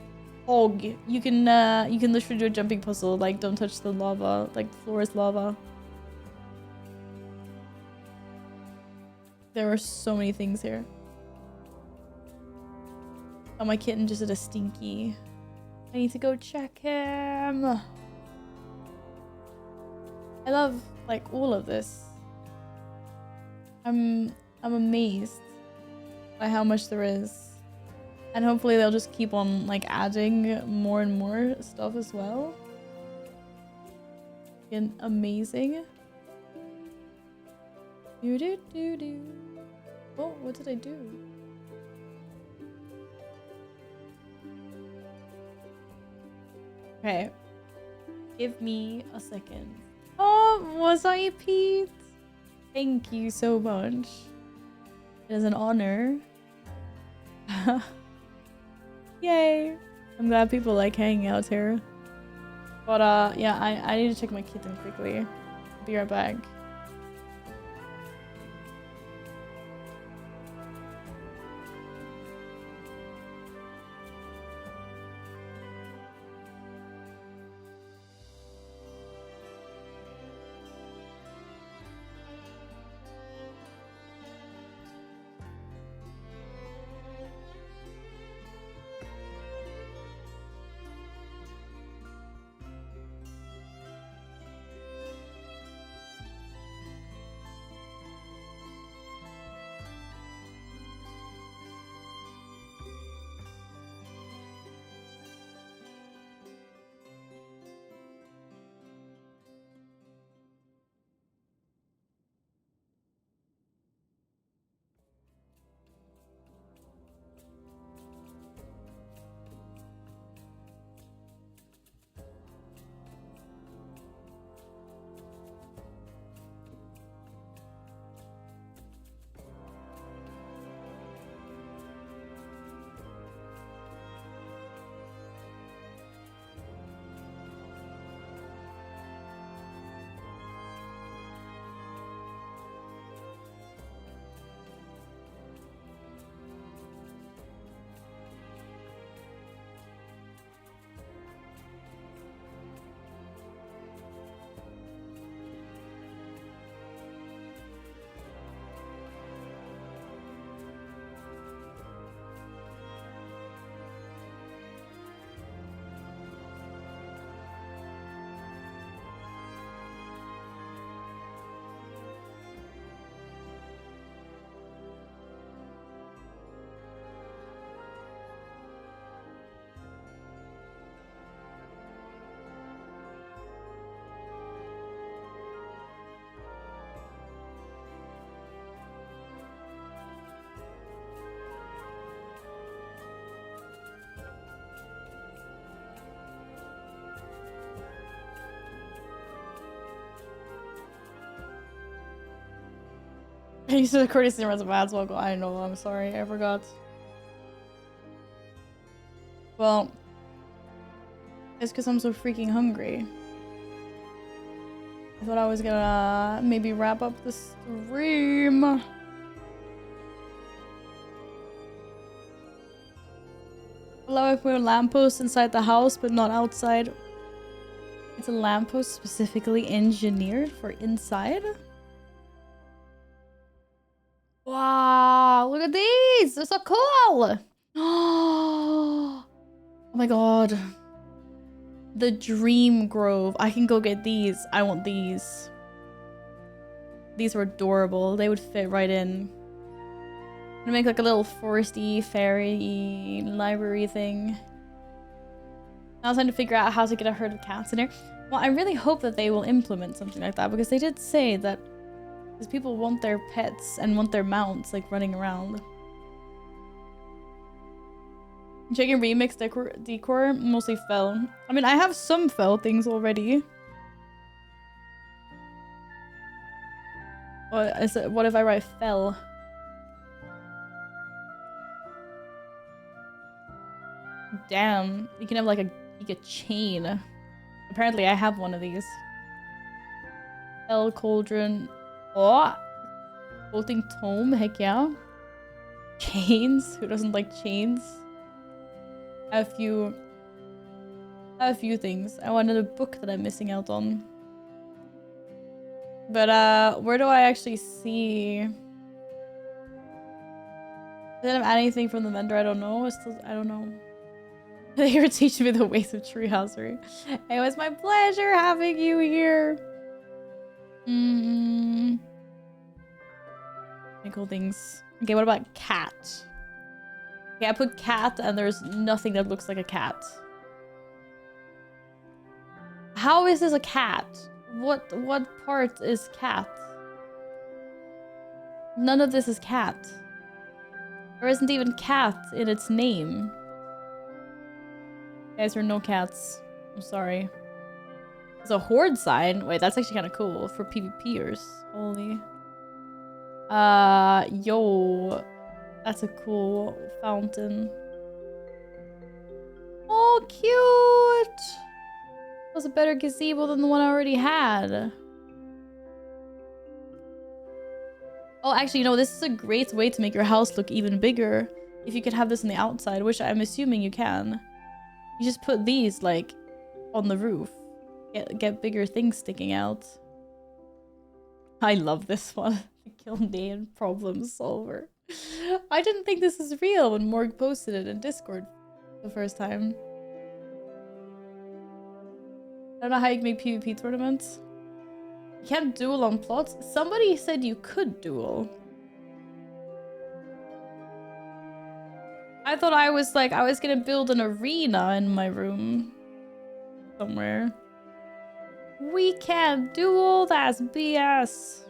Hog. You can literally do a jumping puzzle. Like, don't touch the lava. Like, the floor is lava. There are so many things here. Oh, my kitten just did a stinky. I need to go check him. I love, like, all of this. I'm amazed by how much there is. And hopefully they'll just keep on, like, adding more and more stuff as well. And amazing. Oh, what did I do? Okay. Give me a second. Oh, was I Pete? Thank you so much. It is an honor. Yay. I'm glad people like hanging out here. But yeah, I need to check my kitten quickly. Be right back. I used to courtesy and as well. I know, I'm sorry, I forgot. Well, it's because I'm so freaking hungry. I thought I was gonna maybe wrap up the stream. Allow if we're lampposts inside the house, but not outside. It's a lamppost specifically engineered for inside. Wow, look at these! They're so cool! Oh my god. The Dream Grove. I can go get these. I want these. these were adorable. They would fit right in. I'm gonna make like a little foresty, fairy library thing. Now it's time to figure out how to get a herd of cats in here. Well, I really hope that they will implement something like that, because they did say that because people want their pets and want their mounts like running around. Checking remix decor mostly fell. I mean, I have some fell things already. What if I write fell? Damn, you can have like a chain. Apparently I have one of these. Fell cauldron. Oh! Floating tome, heck yeah. Chains, who doesn't like chains? I have a few things. I wanted a book that I'm missing out on. But where do I actually see? Did I have anything from the vendor? I don't know. I don't know. They were teaching me the ways of treehousery. It was my pleasure having you here. Any cool things. Okay, what about cat? Okay, I put cat and there's nothing that looks like a cat. How is this a cat? What part is cat? None of this is cat. There isn't even cat in its name. Guys, there are no cats. I'm sorry. There's a horde sign. Wait, that's actually kind of cool for PvPers. Holy. Yo. That's a cool fountain. Oh, cute! That was a better gazebo than the one I already had. Oh, actually, you know, this is a great way to make your house look even bigger. If you could have this on the outside, which I'm assuming you can. You just put these, like, on the roof. Get bigger things sticking out. I love this one. Kill Name problem solver. I didn't think this was real when Morg posted it in Discord the first time. I don't know how you can make PvP tournaments. You can't duel on plots. Somebody said you could duel. I thought I was gonna build an arena in my room somewhere. We can't duel, that's BS.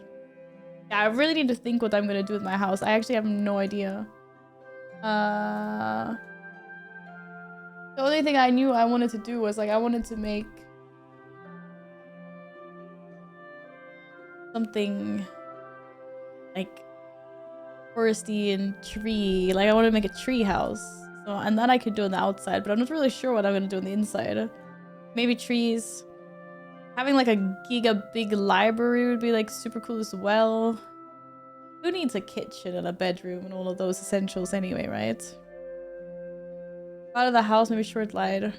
Yeah, I really need to think what I'm gonna do with my house. I actually have no idea. The only thing I knew I wanted to do was like I wanted to make something like foresty and tree. Like I want to make a tree house. So, and then I could do on the outside, but I'm not really sure what I'm gonna do on the inside. Maybe trees. Having like a giga big library would be like super cool as well. Who needs a kitchen and a bedroom and all of those essentials anyway, right? Out of the house, maybe short light.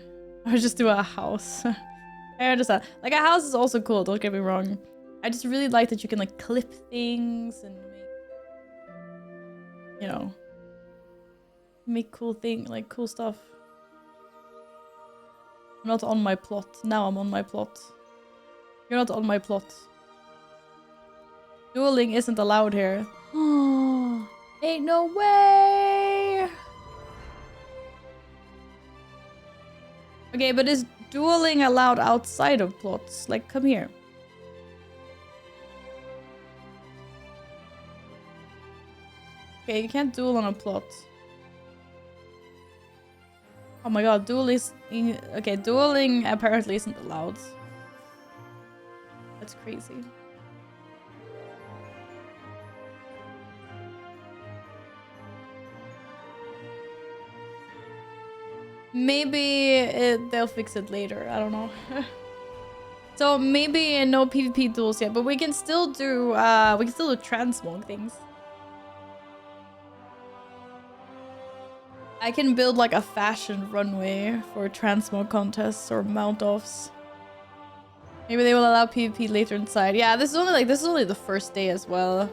Or just do a house. I understand. Like a house is also cool, don't get me wrong. I just really like that you can like clip things and make, you know, make cool cool stuff. I'm not on my plot. Now I'm on my plot. You're not on my plot. Dueling isn't allowed here. Ain't no way! Okay, but is dueling allowed outside of plots? Like, come here. Okay, you can't duel on a plot. Oh my god, okay, dueling apparently isn't allowed. That's crazy. Maybe they'll fix it later. I don't know. So maybe no PvP duels yet, but we can still do transmog things. I can build like a fashion runway for transmog contests or mount offs. Maybe they will allow PvP later inside. Yeah, this is only the first day as well.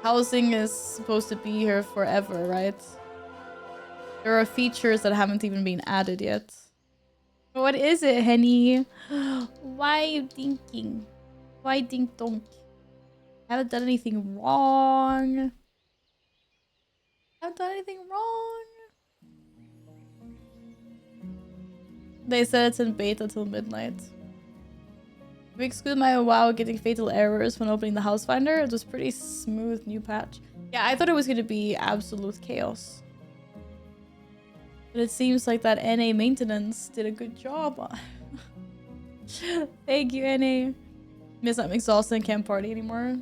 Housing is supposed to be here forever, right? There are features that haven't even been added yet. What is it, Henny? Why are you thinking? Why dink donk? Haven't done anything wrong. Haven't done anything wrong. They said it's in beta till midnight. We exclude my WoW getting fatal errors when opening the house finder. It was pretty smooth new patch. Yeah, I thought it was gonna be absolute chaos. But it seems like that NA maintenance did a good job. Thank you, NA. Miss, I'm exhausted and can't party anymore.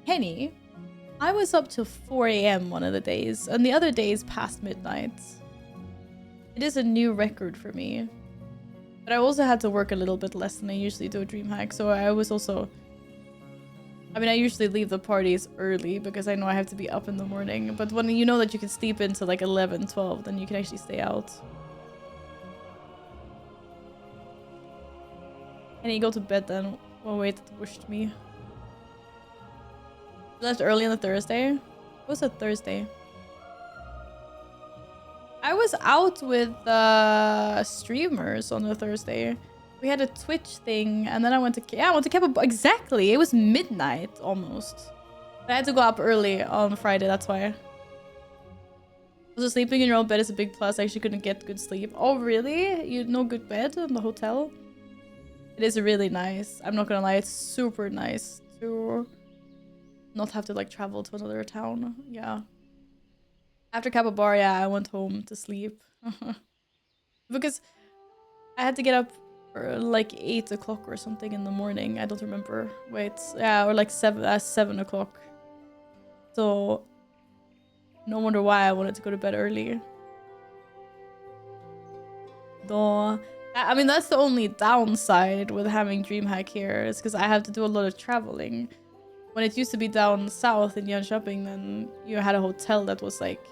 Henny, I was up till 4 AM one of the days, and the other days past midnight. It is a new record for me. But I also had to work a little bit less than I usually do at DreamHack, so I was also... I mean, I usually leave the parties early because I know I have to be up in the morning. But when you know that you can sleep into like 11, 12, then you can actually stay out. And you go to bed then. Oh wait, that pushed me. Left early on the Thursday? What was that Thursday? I was out with streamers on the Thursday. We had a Twitch thing, and then I went to Kepa. Exactly, it was midnight almost. I had to go up early on Friday. That's why. Also, sleeping in your own bed is a big plus. I actually couldn't get good sleep. Oh, really? You no good bed in the hotel? It is really nice. I'm not gonna lie, it's super nice to not have to like travel to another town. Yeah. After Capybara, yeah, I went home to sleep. Because I had to get up like 8 o'clock or something in the morning. I don't remember. Wait, yeah, or like 7 o'clock. So no wonder why I wanted to go to bed early. Though, I mean, that's the only downside with having DreamHack here is because I have to do a lot of traveling. When it used to be down south in Jönköping, then you had a hotel that was like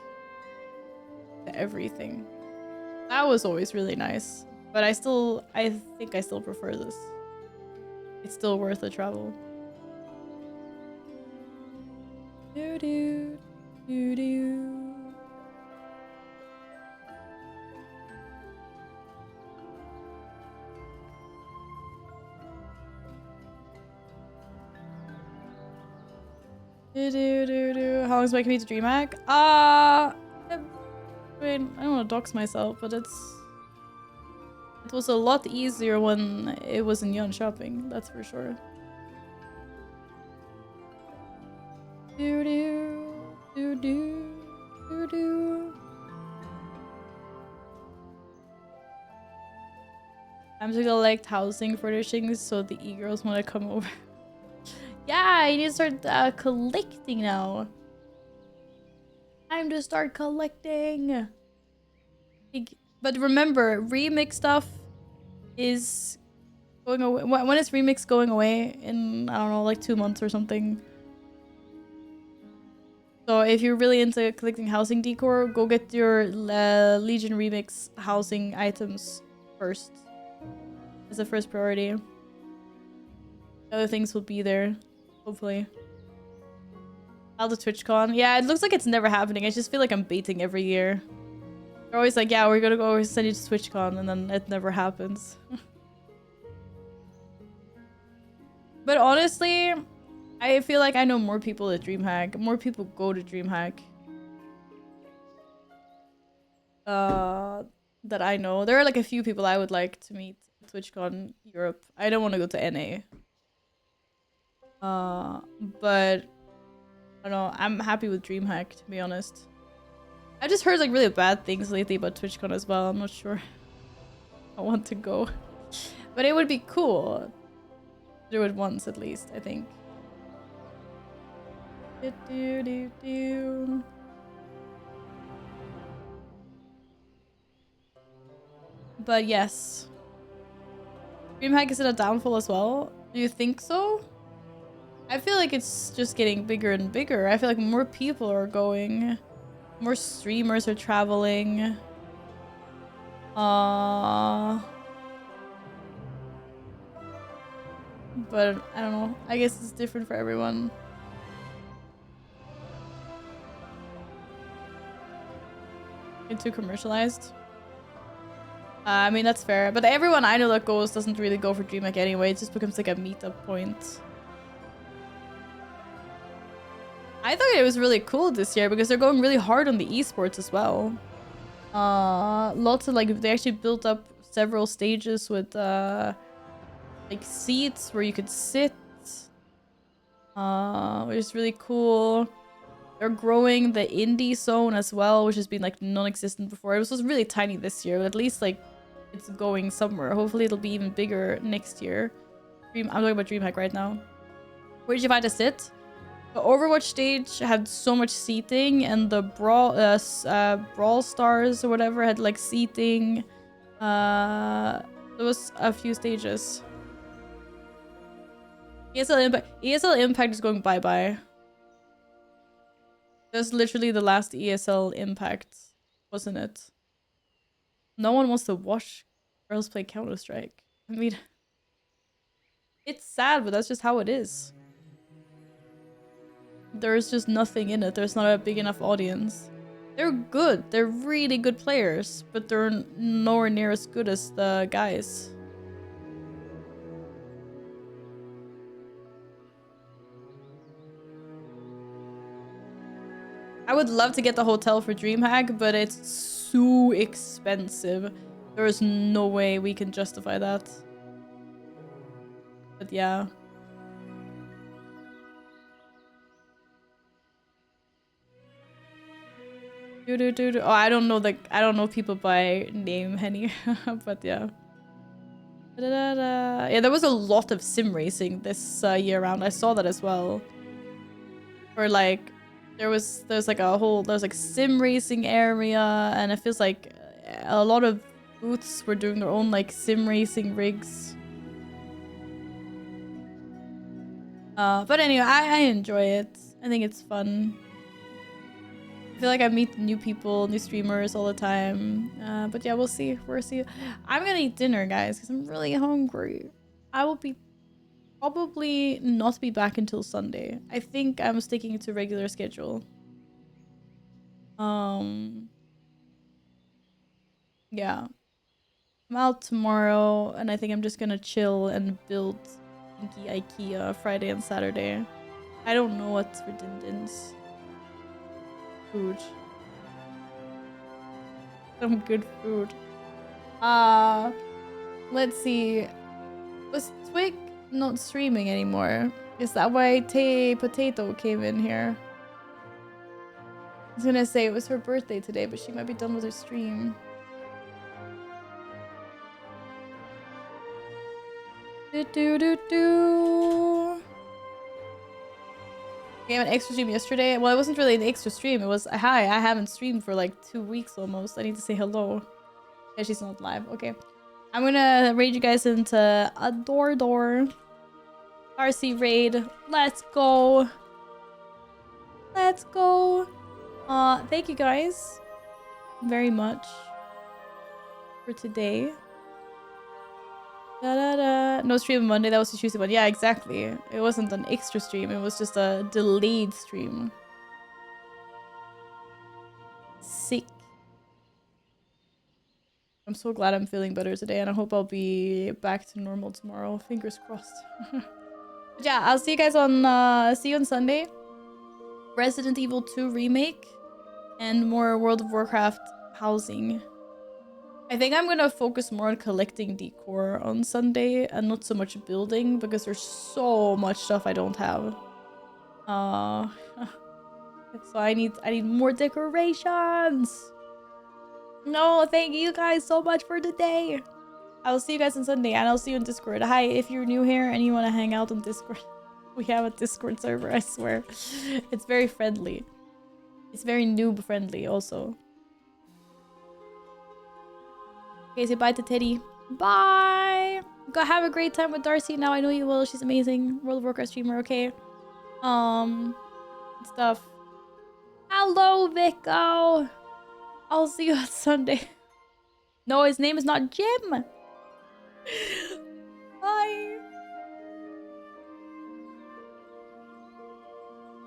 everything. That was always really nice. But I think I still prefer this. It's still worth the travel. Do do do do. How long is my commute to DreamHack? I mean, I don't want to dox myself, but it was a lot easier when it was in Jönköping, that's for sure. Do do do do do do. I'm to collect housing furnishings so the e-girls want to come over. Yeah, you need to start collecting now. Time to start collecting. But remember, remix stuff is going away. When is remix going away? In, I don't know, like 2 months or something. So if you're really into collecting housing decor, go get your Legion remix housing items first. As a first priority. Other things will be there. Hopefully. I'll do TwitchCon. Yeah, it looks like it's never happening. I just feel like I'm baiting every year. They're always like, yeah, we're gonna go send you to TwitchCon, and then it never happens. But honestly, I feel like I know more people at DreamHack. More people go to DreamHack. That I know. There are like a few people I would like to meet at TwitchCon Europe. I don't want to go to NA. But I don't know. I'm happy with DreamHack, to be honest. I just heard like really bad things lately about TwitchCon as well. I'm not sure I want to go. But it would be cool to do it once at least, I think. But yes. DreamHack is in a downfall as well. Do you think so? I feel like it's just getting bigger and bigger. I feel like more people are going. More streamers are traveling. But I don't know. I guess it's different for everyone. It's too commercialized. I mean, that's fair. But everyone I know that goes doesn't really go for DreamHack anyway. It just becomes like a meetup point. I thought it was really cool this year because they're going really hard on the esports as well. Lots of like they actually built up several stages with like seats where you could sit, which is really cool. They're growing the indie zone as well, which has been like non-existent before. It was just really tiny this year, but at least like it's going somewhere. Hopefully it'll be even bigger next year. I'm talking about DreamHack right now. Where did you find a sit? The Overwatch stage had so much seating, and the Brawl Stars or whatever had like seating. There was a few stages. ESL Impact is going bye-bye. That's literally the last ESL Impact, wasn't it? No one wants to watch girls play Counter-Strike. I mean, it's sad, but that's just how it is. There's just nothing in it. There's not a big enough audience. They're good. They're really good players, but they're nowhere near as good as the guys. I would love to get the hotel for DreamHack, but it's so expensive. There is no way we can justify that. But yeah. Oh, I don't know people by name, Henny. But yeah. Yeah, there was a lot of sim racing this year round. I saw that as well. Or like there's like sim racing area, and it feels like a lot of booths were doing their own like sim racing rigs. But anyway, I enjoy it. I think it's fun. I feel like I meet new people, new streamers all the time. But yeah, we'll see. I'm gonna eat dinner, guys, because I'm really hungry. I will probably not be back until Sunday. I think I'm sticking to regular schedule. Yeah. I'm out tomorrow, and I think I'm just gonna chill and build Pinky IKEA Friday and Saturday. I don't know what's for Dindins. Food. Some good food. Let's see. Was Twig not streaming anymore? Is that why Tay Potato came in here? I was gonna say it was her birthday today, but she might be done with her stream. We have an extra stream yesterday. Well, it wasn't really an extra stream. It was, hi, I haven't streamed for like 2 weeks almost. I need to say hello. Yeah, she's not live. Okay. I'm gonna raid you guys into a door. RC raid. Let's go. Let's go. Thank you guys very much for today. No stream on Monday. That was the Tuesday one. Yeah, exactly. It wasn't an extra stream. It was just a delayed stream. Sick. I'm so glad I'm feeling better today, and I hope I'll be back to normal tomorrow. Fingers crossed. Yeah, I'll see you guys on see you on Sunday. Resident Evil 2 remake and more World of Warcraft housing. I think I'm gonna focus more on collecting decor on Sunday and not so much building, because there's so much stuff I don't have. So I need more decorations. No, thank you guys so much for today. I'll see you guys on Sunday, and I'll see you on Discord. Hi, if you're new here and you want to hang out on Discord, we have a Discord server, I swear. It's very friendly. It's very noob friendly also. Okay, say bye to Teddy. Bye! Go have a great time with Darcy. Now I know you will. She's amazing. World of Warcraft streamer, okay? Stuff. Hello, Vico! I'll see you on Sunday. No, his name is not Jim! Bye!